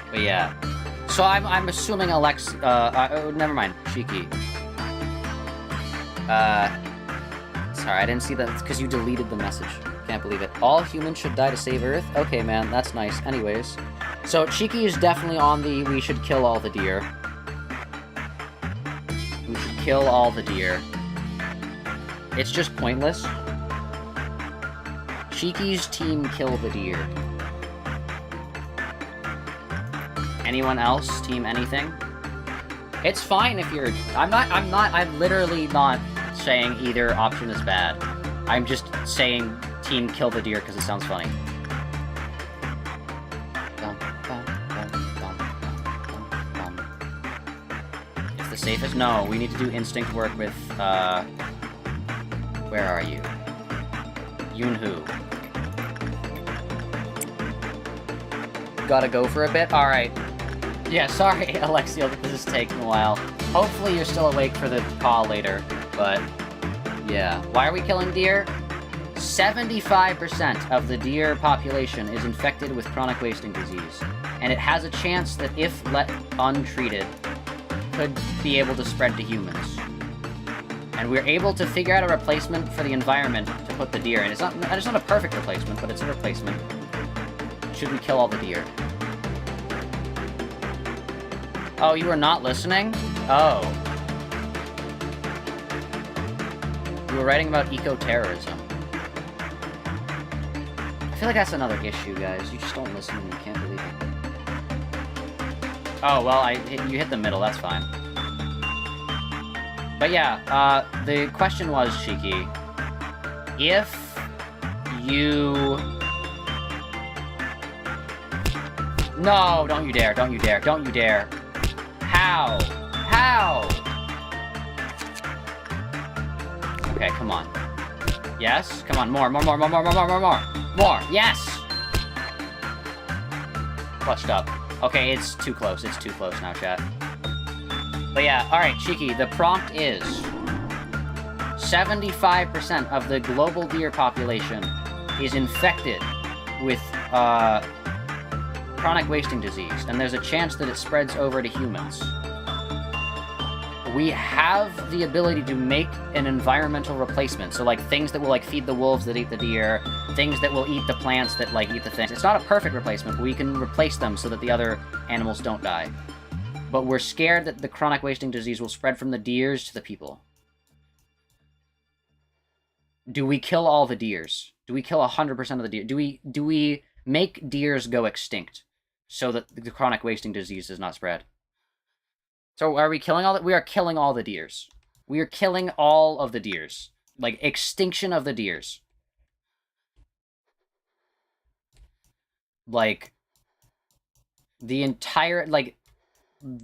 But yeah. So I'm assuming Alex, oh, never mind. Shiki. Sorry, I didn't see that. It's because you deleted the message. Can't believe it. All humans should die to save Earth? Okay, man, that's nice. Anyways. So, Shiki is definitely on the we should kill all the deer. We should kill all the deer. It's just pointless. Shiki's team kill the deer. Anyone else? Team anything? It's fine if you're... I'm literally not saying either option is bad. I'm just saying team kill the deer because it sounds funny. It's the safest? No, we need to do instinct work with, where are you? Yunhu. Gotta go for a bit? Alright. Yeah, sorry, Alexio, that this is taking a while. Hopefully you're still awake for the call later, but... yeah. Why are we killing deer? 75% of the deer population is infected with chronic wasting disease, and it has a chance that if let untreated, could be able to spread to humans. And we're able to figure out a replacement for the environment to put the deer in. It's not a perfect replacement, but it's a replacement. Should we kill all the deer? Oh, you were not listening? Oh. You were writing about eco-terrorism. I feel like that's another issue, guys. You just don't listen and you can't believe it. Oh, well, you hit the middle, that's fine. But yeah, the question was, Shiki, if you... No, don't you dare, don't you dare, don't you dare. How? How? Okay, come on. Yes? Come on, more. More! Yes! Clutched up. Okay, it's too close. It's too close now, chat. But yeah, alright, Shiki, the prompt is... 75% of the global deer population is infected with, chronic wasting disease, and there's a chance that it spreads over to humans. We have the ability to make an environmental replacement, so like things that will like feed the wolves that eat the deer, things that will eat the plants that like eat the things. It's not a perfect replacement, but we can replace them so that the other animals don't die. But we're scared that the chronic wasting disease will spread from the deers to the people. Do we kill all the deers? Do we kill 100% of the deer? Do we make deers go extinct so that the chronic wasting disease does not spread? So are we killing all the... We are killing all the deers. We are killing all of the deers. Like, extinction of the deers. Like, the entire... Like,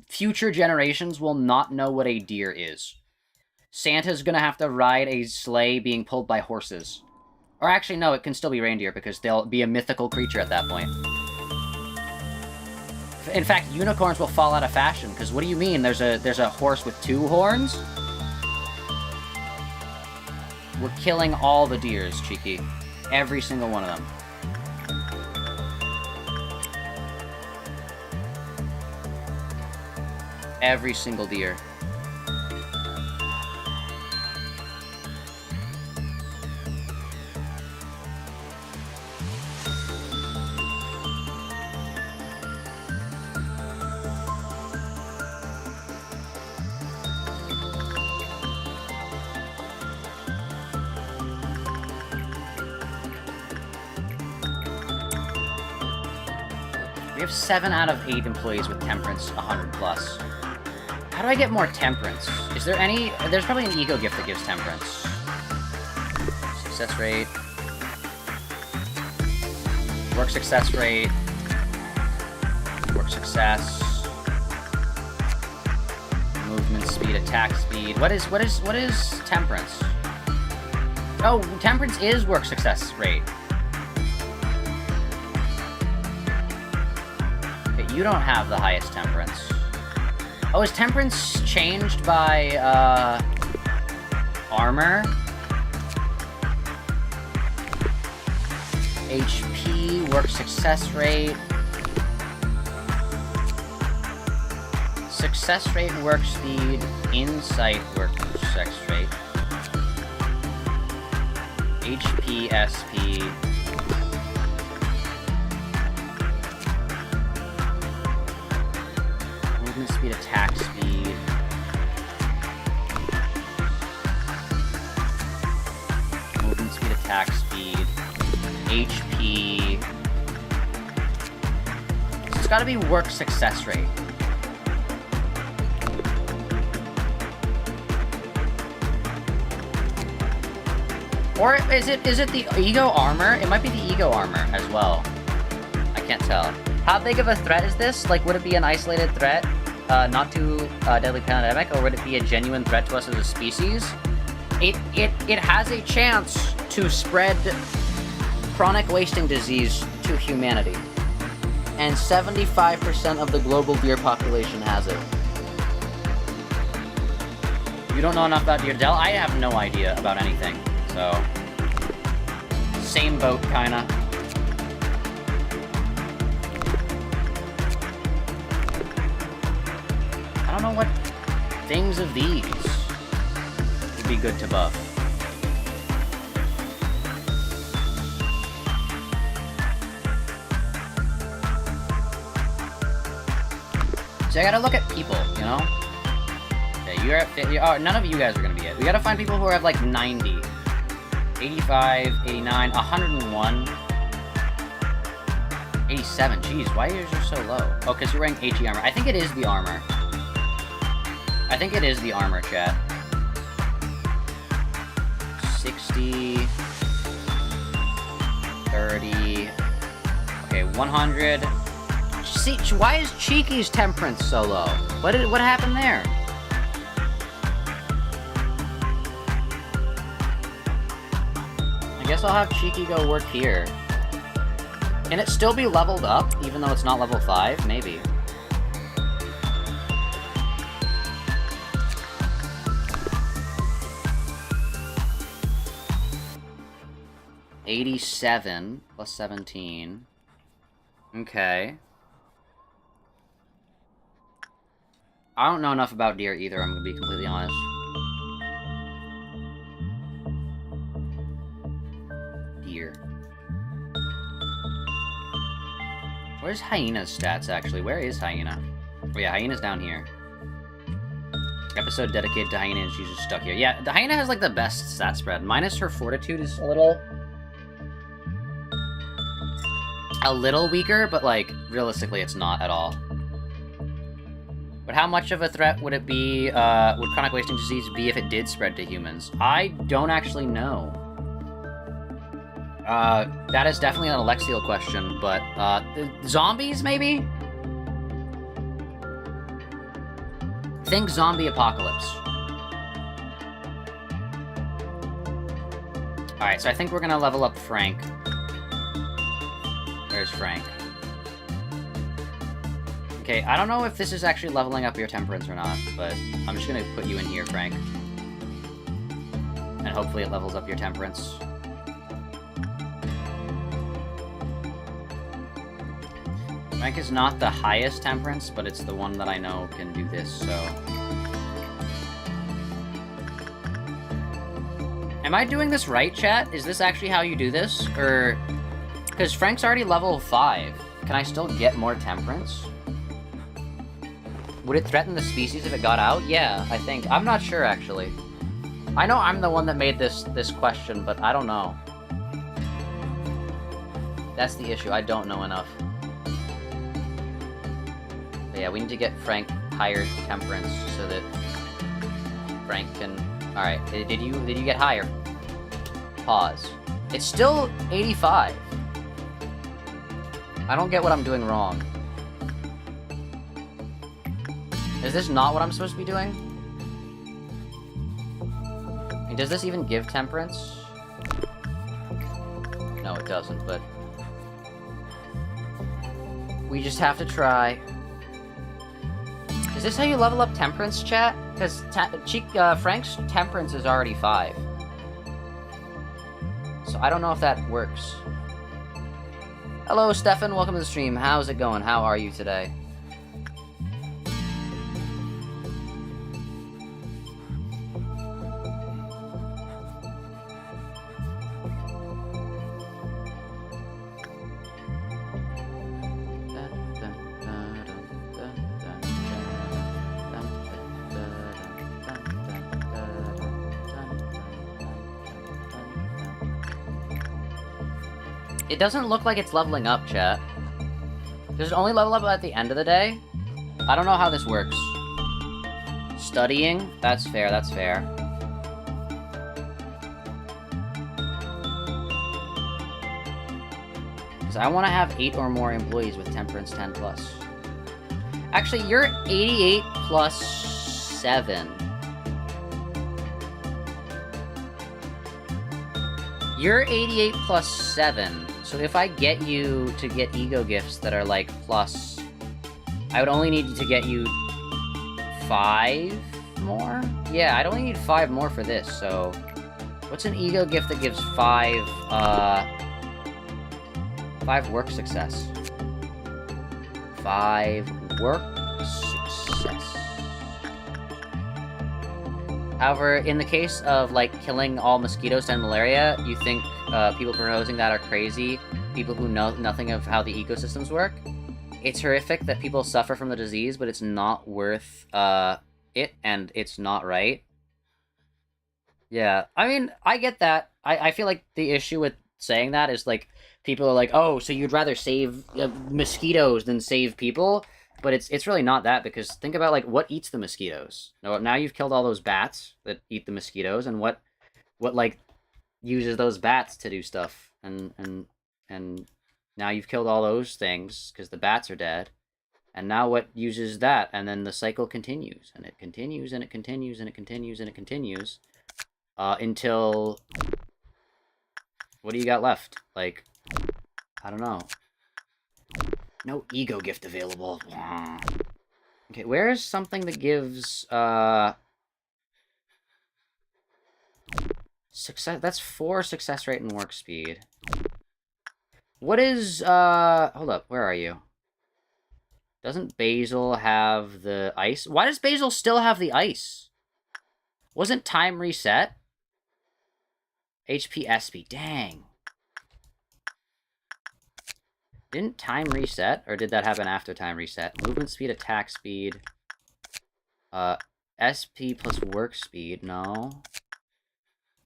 future generations will not know what a deer is. Santa's gonna have to ride a sleigh being pulled by horses. Or actually, no, it can still be reindeer, because they'll be a mythical creature at that point. In fact, unicorns will fall out of fashion, because what do you mean? There's a horse with 2 horns? We're killing all the deers, Cheeky. Every single one of them. Every single deer. We have 7 out of 8 employees with temperance, 100 plus. How do I get more temperance? Is there any... There's probably an ego gift that gives temperance. Success rate. Work success rate. Work success. Movement speed, attack speed. What is temperance? Oh, temperance is work success rate. You don't have the highest temperance. Oh, is temperance changed by, armor? HP, work success rate. Success rate, work speed, insight, work success rate. HP, SP. Movement speed, attack speed. Movement speed, attack speed. HP. So it's gotta be work success rate. Or is it the ego armor? It might be the ego armor as well. I can't tell. How big of a threat is this? Like, would it be an isolated threat? Not too deadly pandemic, or would it be a genuine threat to us as a species? It has a chance to spread chronic wasting disease to humanity. And 75% of the global deer population has it. You don't know enough about deer, Del? I have no idea about anything. So, same boat, kinda. I don't know what things of these would be good to buff. So I gotta look at people, you know? Okay, you're at 50. Oh, none of you guys are gonna be it. We gotta find people who are at like 90. 85, 89, 101, 87. Jeez, why are yours so low? Oh, because you're wearing HE armor. I think it is the armor. I think it is the armor, chat. 60, 30, okay, 100. See, why is Cheeky's temperance so low? What happened there? I guess I'll have Cheeky go work here. Can it still be leveled up, even though it's not level 5? Maybe. $87 plus 17. Okay. I don't know enough about deer either, I'm gonna be completely honest. Where's Hyena's stats, actually? Where is Hyena? Oh yeah, Hyena's down here. Episode dedicated to Hyena and she's just stuck here. Yeah, the Hyena has, like, the best stat spread. Minus her fortitude is a little weaker, but, like, realistically it's not at all. But how much of a threat would it be, would chronic wasting disease be if it did spread to humans? I don't actually know. That is definitely an Alexial question, but, zombies, maybe? Think zombie apocalypse. Alright, so I think we're gonna level up Frank. Where's Frank? Okay, I don't know if this is actually leveling up your temperance or not, but I'm just gonna put you in here, Frank. And hopefully it levels up your temperance. Frank is not the highest temperance, but it's the one that I know can do this, so... Am I doing this right, chat? Is this actually how you do this? Or... Because Frank's already level 5. Can I still get more temperance? Would it threaten the species if it got out? Yeah, I think. I'm not sure, actually. I know I'm the one that made this question, but I don't know. That's the issue. I don't know enough. But yeah, we need to get Frank higher temperance so that Frank can... Alright, did you get higher? Pause. It's still 85. I don't get what I'm doing wrong. Is this not what I'm supposed to be doing? I mean, does this even give temperance? No, it doesn't, but... We just have to try. Is this how you level up Temperance, chat? Because Frank's Temperance is already 5. So I don't know if that works. Hello, Stefan. Welcome to the stream. How's it going? How are you today? It doesn't look like it's leveling up, chat. Does it only level up at the end of the day? I don't know how this works. Studying? That's fair, that's fair. Because I want to have 8 or more employees with Temperance 10 plus. Actually, you're 88 plus 7. You're 88 plus 7. So if I get you to get ego gifts that are like plus, I would only need to get you 5 more? Yeah, I'd only need 5 more for this, so what's an ego gift that gives 5 work success? 5 work success. However, in the case of, like, killing all mosquitoes and malaria, you think people proposing that are crazy, people who know nothing of how the ecosystems work? It's horrific that people suffer from the disease, but it's not worth it, and it's not right. Yeah, I mean, I get that. I feel like the issue with saying that is, like, people are like, oh, so you'd rather save mosquitoes than save people? But it's really not that, because think about, like, what eats the mosquitoes? Now you've killed all those bats that eat the mosquitoes, and what like, uses those bats to do stuff? And now you've killed all those things, because the bats are dead. And now what uses that? And then the cycle continues, and it continues, and it continues, and it continues, and it continues, until... What do you got left? Like, I don't know. No ego gift available. Okay, where is something that gives, success? That's 4 success rate and work speed. What is, hold up, where are you? Doesn't Basil have the ice? Why does Basil still have the ice? Wasn't time reset? HP SP, dang. Didn't time reset? Or did that happen after time reset? Movement speed, attack speed. SP plus work speed, no.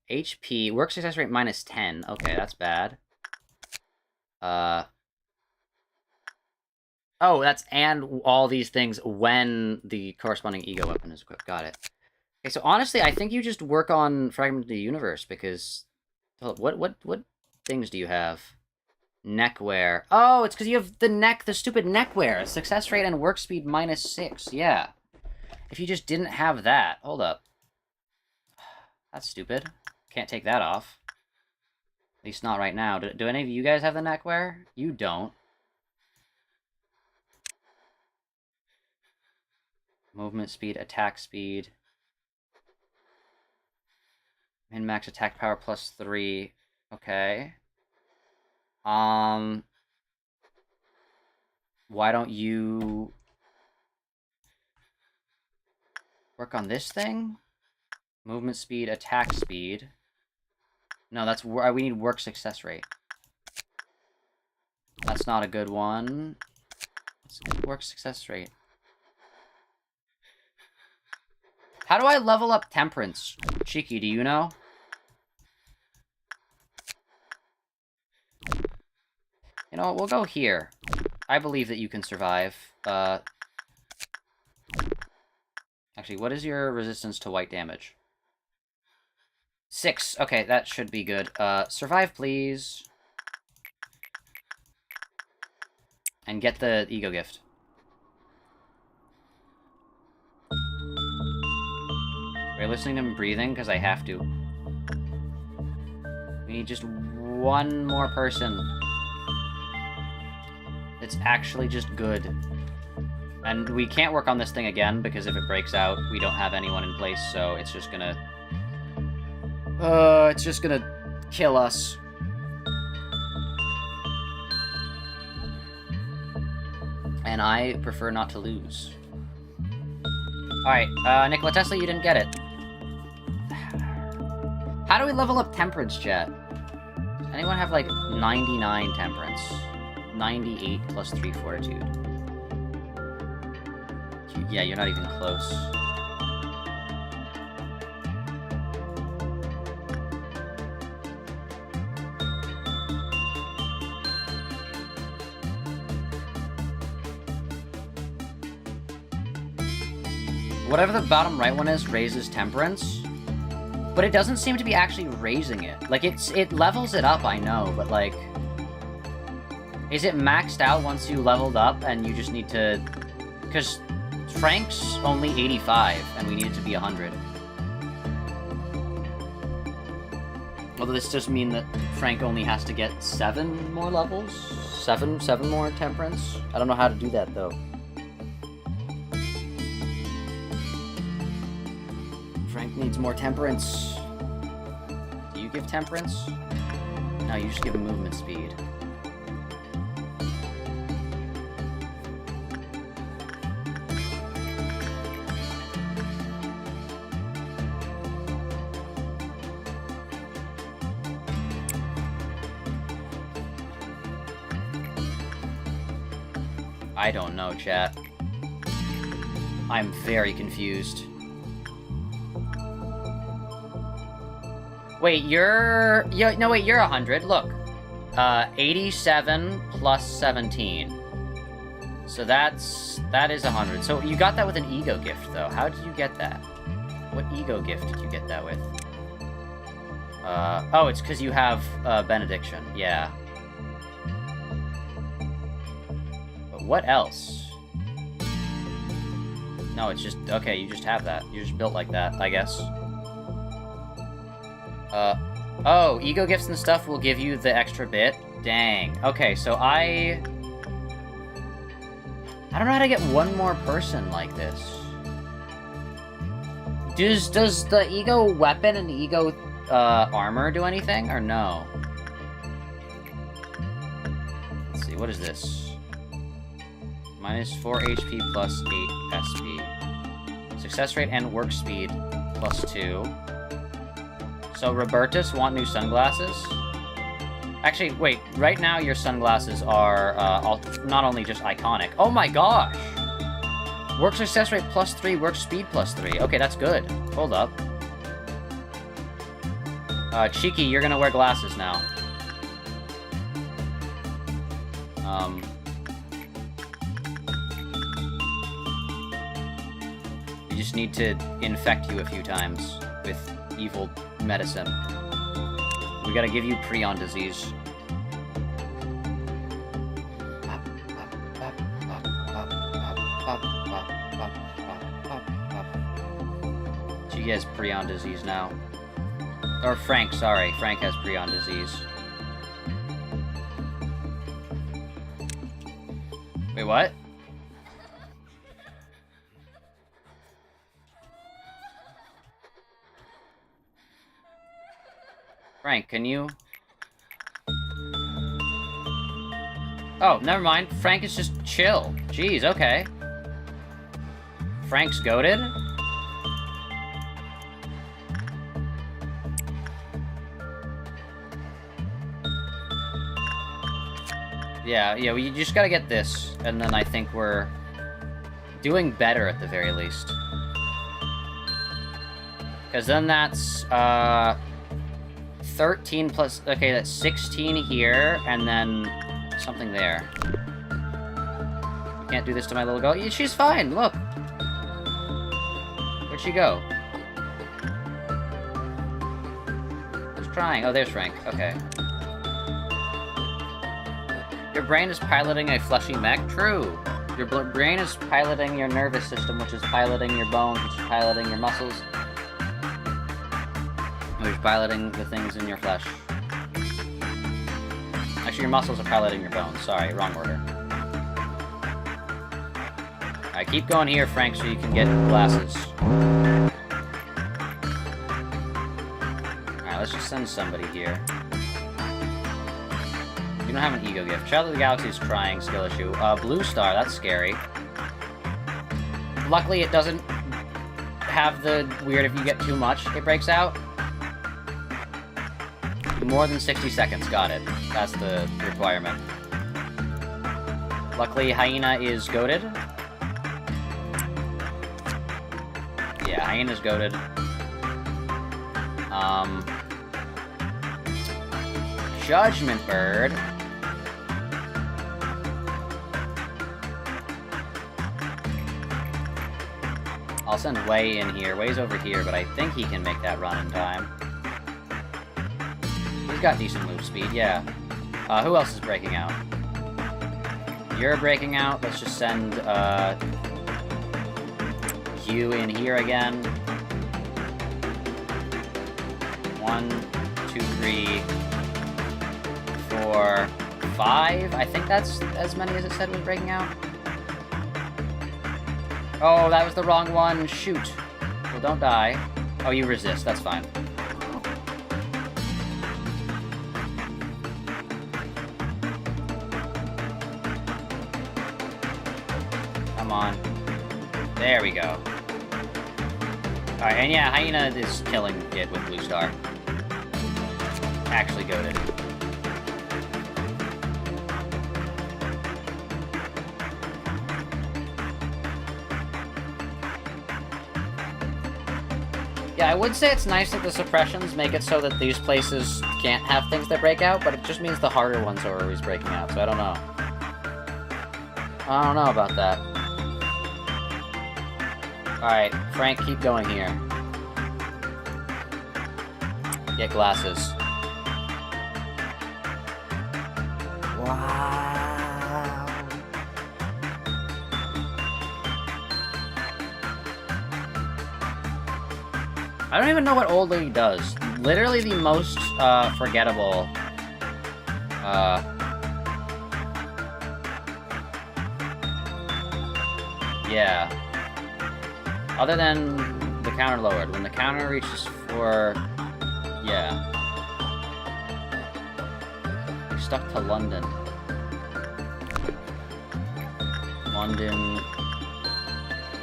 HP, work success rate minus 10. Okay, that's bad. Oh, that's and all these things when the corresponding ego weapon is equipped. Got it. Okay, so honestly, I think you just work on Fragment of the Universe, because... What things do you have? Neckwear. Oh, it's because you have the stupid neckwear. Success rate and work speed minus 6. Yeah. If you just didn't have that. Hold up. That's stupid. Can't take that off. At least not right now. Do any of you guys have the neckwear? You don't. Movement speed, attack speed. Min-max attack power plus 3. Okay. Why don't you work on this thing? Movement speed, attack speed. No, that's where we need work success rate. That's not a good one. Let's get work success rate. How do I level up Temperance? Cheeky, do you know? You know what, we'll go here. I believe that you can survive. Actually, what is your resistance to white damage? 6. Okay, that should be good. Survive, please. And get the ego gift. Are you listening to him breathing? Because I have to. We need just one more person. It's actually just good. And we can't work on this thing again, because if it breaks out, we don't have anyone in place, so it's just gonna... it's just gonna kill us. And I prefer not to lose. Alright, Nikola Tesla, you didn't get it. How do we level up temperance, chat? Does anyone have, like, 99 temperance? 98 plus 3 fortitude. Yeah, you're not even close. Whatever the bottom right one is raises temperance, but it doesn't seem to be actually raising it. Like, it levels it up, I know, but, like... Is it maxed out once you leveled up and you just need to... Because Frank's only 85, and we need it to be 100. Although this does mean that Frank only has to get 7 more levels? 7 more temperance? I don't know how to do that, though. Frank needs more temperance. Do you give temperance? No, you just give him movement speed. I don't know, chat. I'm very confused. Wait, you're... No, wait, you're 100. Look. 87 plus 17. So that is 100. So you got that with an ego gift, though. How did you get that? What ego gift did you get that with? Oh, it's because you have benediction. Yeah. But what else? No, it's just... Okay, you just have that. You're just built like that, I guess. Oh, ego gifts and stuff will give you the extra bit? Dang. Okay, so I don't know how to get one more person like this. Does the ego weapon and ego, armor do anything, or no? Let's see, what is this? Minus 4 HP plus 8 SP. Success rate and work speed plus 2. So, Robertus want new sunglasses? Actually, wait, right now your sunglasses are not only just iconic. Oh my gosh! Work success rate plus 3, work speed plus 3. Okay, that's good. Hold up. Cheeky, you're gonna wear glasses now. We just need to infect you a few times with evil medicine. We gotta give you prion disease. She has prion disease now. Or Frank, sorry. Frank has prion disease. Wait, what? Frank, can you... Oh, never mind. Frank is just chill. Jeez, okay. Frank's goated? Yeah, we just gotta get this, and then I think we're doing better at the very least. Because then that's, 13 plus... Okay, that's 16 here, and then something there. Can't do this to my little girl. Yeah, she's fine, look! Where'd she go? Who's crying? Oh, there's Frank. Okay. Your brain is piloting a fleshy mech? True. Your brain is piloting your nervous system, which is piloting your bones, which is piloting your muscles. Which is piloting the things in your flesh. Actually, your muscles are piloting your bones. Sorry, wrong order. Alright, keep going here, Frank, so you can get glasses. Alright, let's just send somebody here. You don't have an ego gift. Child of the Galaxy is trying, skill issue. Blue Star, that's scary. Luckily, it doesn't have the weird if you get too much, it breaks out. More than 60 seconds, got it. That's the requirement. Luckily, Hyena is goated. Yeah, Hyena's goated. Judgment Bird. I'll send Wei in here. Wei's over here, but I think he can make that run in time. He's got decent move speed, yeah. Who else is breaking out? You're breaking out. Let's just send, you in here again. 1, 2, 3, 4, 5. I think that's as many as it said was breaking out. Oh, that was the wrong one. Shoot. Well, don't die. Oh, you resist. That's fine. Come on. There we go. Alright, and yeah, Hyena is killing it with Blue Star. Actually goated. Yeah, I would say it's nice that the suppressions make it so that these places can't have things that break out, but it just means the harder ones are always breaking out, so I don't know. I don't know about that. Alright, Frank, keep going here. Get glasses. Wow. I don't even know what Old Lady does. Literally the most, forgettable, yeah. Other than the counter lowered. When the counter reaches for... yeah. You're stuck to London. London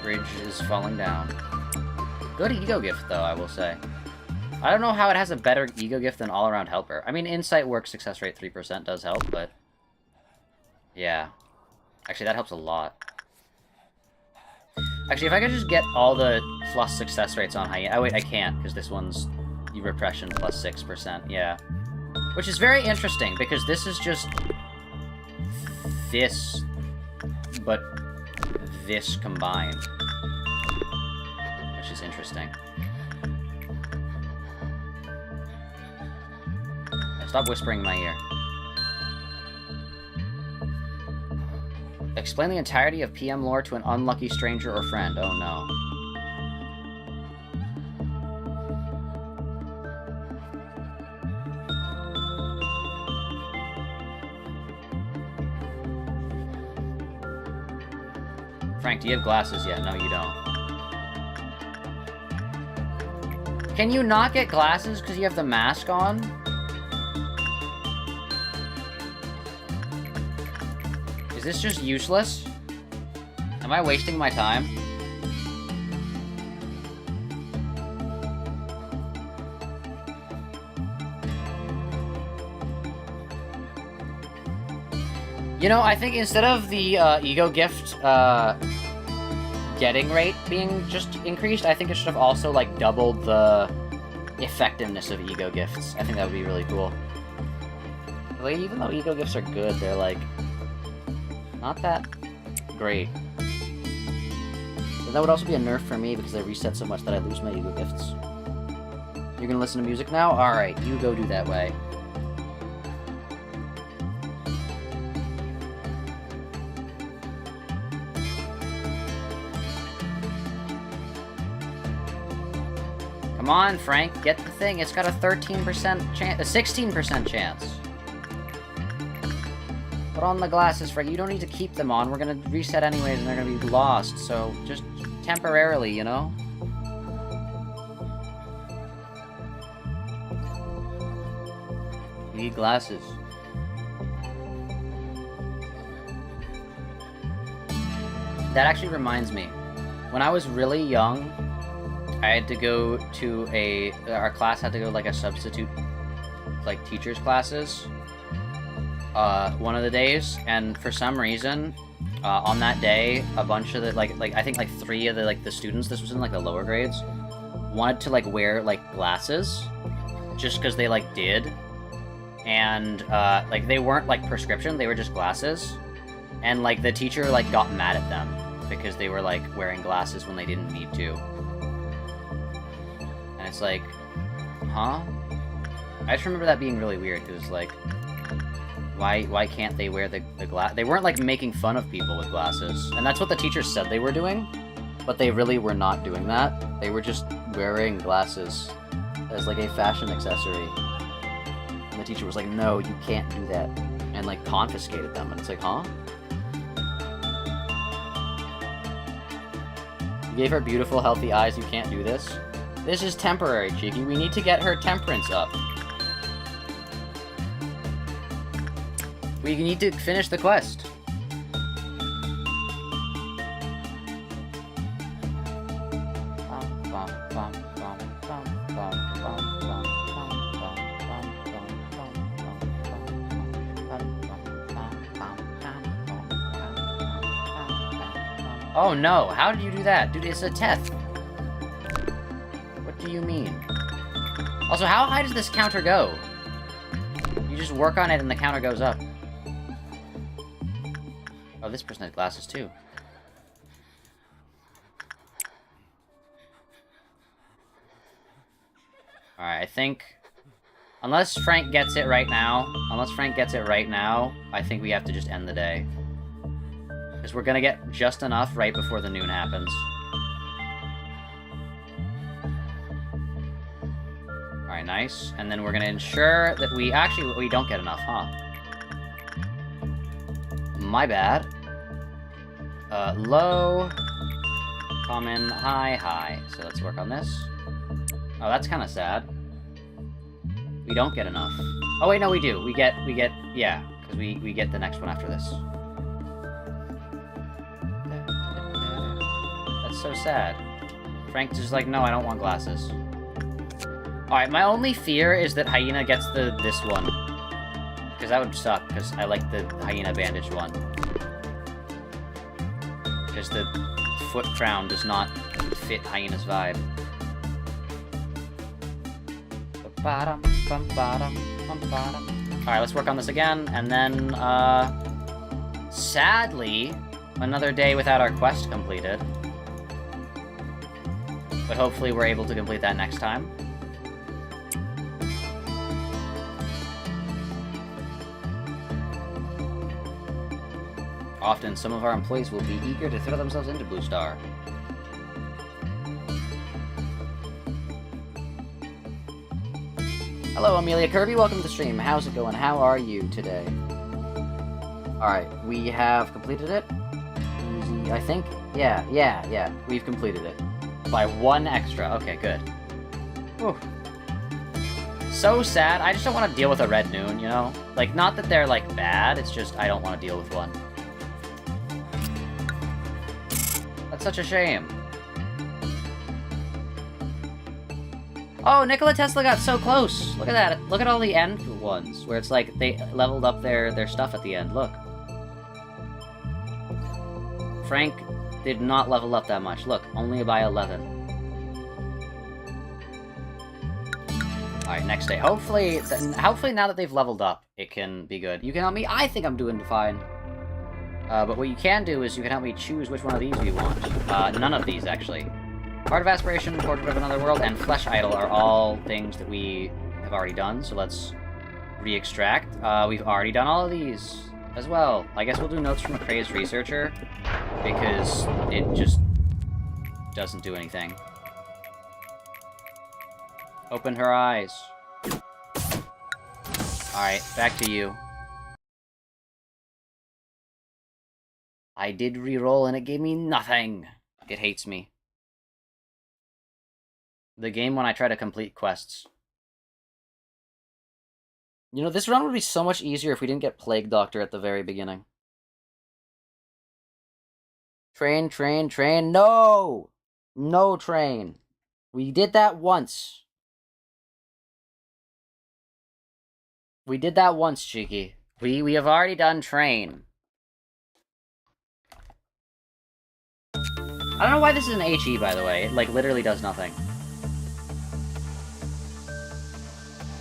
Bridge is falling down. Good ego gift, though, I will say. I don't know how it has a better ego gift than All-Around Helper. I mean, Insight Work success rate 3% does help, but... yeah. Actually, that helps a lot. Actually, if I could just get all the plus success rates on Hyena... oh, wait, I can't, because this one's repression plus 6%, yeah. Which is very interesting, because this is just... this... but... this combined. Which is interesting. Stop whispering in my ear. Explain the entirety of PM lore to an unlucky stranger or friend. Oh no. Frank, do you have glasses yet? No, you don't. Can you not get glasses because you have the mask on? Is this just useless? Am I wasting my time? You know, I think instead of the ego gift getting rate being just increased, I think it should have also, like, doubled the effectiveness of ego gifts. I think that would be really cool. Like, even though ego gifts are good, they're, like, not that great. But that would also be a nerf for me because I reset so much that I lose my ego gifts. You're gonna listen to music now? Alright, you go do that way. Come on, Frank, get the thing. It's got a 13% chance, a 16% chance. Put on the glasses, Frank. You don't need to keep them on. We're gonna reset anyways, and they're gonna be lost. So, just temporarily, you know? You need glasses. That actually reminds me. When I was really young, I had to go to our class had to go to, like, a substitute, like, teacher's classes. One of the days, and for some reason, on that day, a bunch of the, like, I think, like, 3 of the, like, the students, this was in, like, the lower grades, wanted to, like, wear, like, glasses, just because they, like, did, and, like, they weren't, like, prescription, they were just glasses, and, like, the teacher, like, got mad at them, because they were, like, wearing glasses when they didn't need to. And it's like, huh? I just remember that being really weird, because, like, why can't they wear the glass? They weren't, like, making fun of people with glasses. And that's what the teacher said they were doing, but they really were not doing that. They were just wearing glasses as, like, a fashion accessory. And the teacher was like, no, you can't do that. And, like, confiscated them. And it's like, huh? You gave her beautiful, healthy eyes, you can't do this? This is temporary, Cheeky. We need to get her temperance up. We need to finish the quest. Oh no, how did you do that? Dude, it's a Teth. What do you mean? Also, how high does this counter go? You just work on it and the counter goes up. Oh, this person has glasses too. Alright, I think... Unless Frank gets it right now, I think we have to just end the day. Because we're gonna get just enough right before the noon happens. Alright, nice. And then we're gonna ensure that we... Actually, we don't get enough, huh? My bad. Low, common, high, high. So let's work on this. Oh, that's kind of sad. We don't get enough. Oh wait, no, we do. We get, yeah, because we get the next one after this. That's so sad. Frank's just like, no, I don't want glasses. Alright, my only fear is that Hyena gets this one. Because that would suck, because I like the Hyena bandaged one. Because the foot crown does not fit Hyena's vibe. Alright, let's work on this again, and then, sadly, another day without our quest completed. But hopefully we're able to complete that next time. Often, some of our employees will be eager to throw themselves into Blue Star. Hello, Amelia Kirby. Welcome to the stream. How's it going? How are you today? Alright, we have completed it. Easy, I think. Yeah. We've completed it. By 1 extra. Okay, good. Whew. So sad. I just don't want to deal with a red noon, you know? Like, not that they're, like, bad. It's just I don't want to deal with one. That's such a shame. Oh, Nikola Tesla got so close! Look at that. Look at all the end ones, where it's like they leveled up their stuff at the end. Look. Frank did not level up that much. Look, only by 11. Alright, next day. Hopefully now that they've leveled up, it can be good. You can help me? I think I'm doing fine. But what you can do is you can help me choose which one of these we want. None of these, actually. Heart of Aspiration, Portrait of Another World, and Flesh Idol are all things that we have already done, so let's re-extract. We've already done all of these as well. I guess we'll do Notes from a Crazed Researcher, because it just doesn't do anything. Open her eyes. Alright, back to you. I did re-roll and it gave me nothing. It hates me. The game when I try to complete quests. You know, this run would be so much easier if we didn't get Plague Doctor at the very beginning. Train, train, train. No! No train. We did that once. We did that once, Cheeky. We have already done train. I don't know why this is an HE, by the way. It, like, literally does nothing.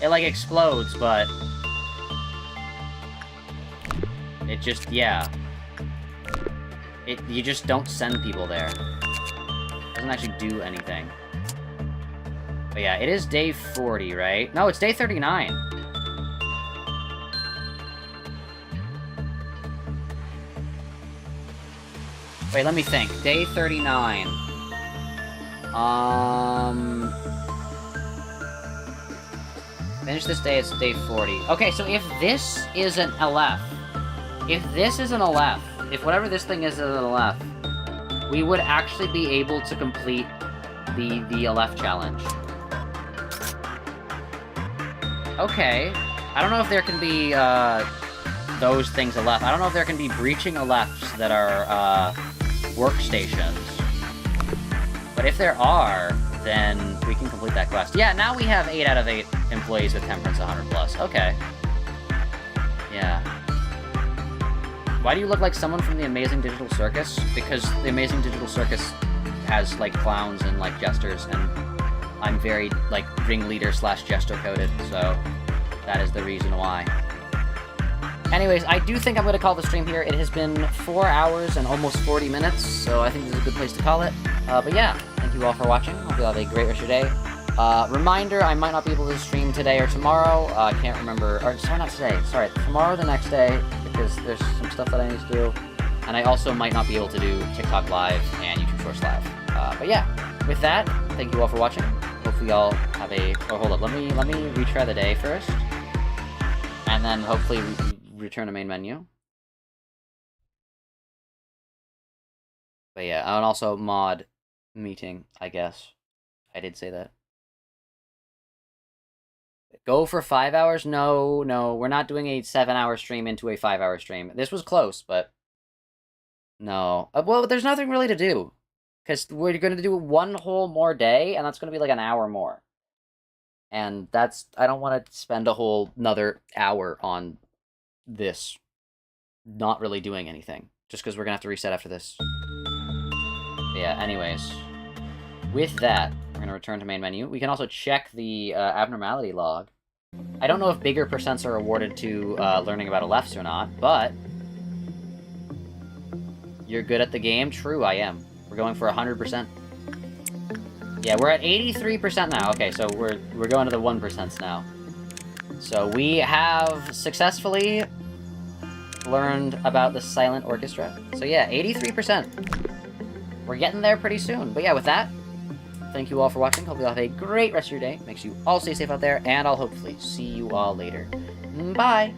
It, like, explodes, but... it just, yeah. You just don't send people there. It doesn't actually do anything. But yeah, it is day 40, right? No, it's day 39. Wait, let me think. Day 39. Finish this day, it's day 40. Okay, so if this is an LF, if whatever this thing is an LF, we would actually be able to complete the LF challenge. Okay. I don't know if there can be, those things LF. I don't know if there can be breaching LFs that are, workstations. But if there are, then we can complete that quest. Yeah, now we have 8 out of 8 employees with temperance 100+. Okay. Yeah. Why do you look like someone from the Amazing Digital Circus? Because the Amazing Digital Circus has, like, clowns and, like, jesters, and I'm very, like, ringleader slash jester coded, so that is the reason why. Anyways, I do think I'm going to call the stream here. It has been 4 hours and almost 40 minutes, so I think this is a good place to call it. But yeah, thank you all for watching. Hope you all have a great rest of your day. Reminder, I might not be able to stream today or tomorrow. I can't remember. Or, sorry, not today. Sorry, tomorrow or the next day, because there's some stuff that I need to do. And I also might not be able to do TikTok Live and YouTube Shorts Live. But yeah, with that, thank you all for watching. Hopefully y'all have a... oh, hold up. Let me retry the day first. And then hopefully return to main menu. But yeah, and also mod meeting, I guess. I did say that. Go for 5 hours? No, we're not doing a 7-hour stream into a 5-hour stream. This was close, but... no. Well, there's nothing really to do. Because we're going to do one whole more day, and that's going to be like an hour more. And that's... I don't want to spend a whole another hour on this not really doing anything. Just because we're going to have to reset after this. But yeah, anyways. With that, we're going to return to main menu. We can also check the abnormality log. I don't know if bigger percents are awarded to learning about LFs or not, but... you're good at the game? True, I am. We're going for 100%. Yeah, we're at 83% now. Okay, so we're going to the 1% now. So we have successfully learned about the silent orchestra. So yeah, 83%. We're getting there pretty soon. But yeah, with that, thank you all for watching. Hope you all have a great rest of your day. Makes you all stay safe out there, and I'll hopefully see you all later. Bye!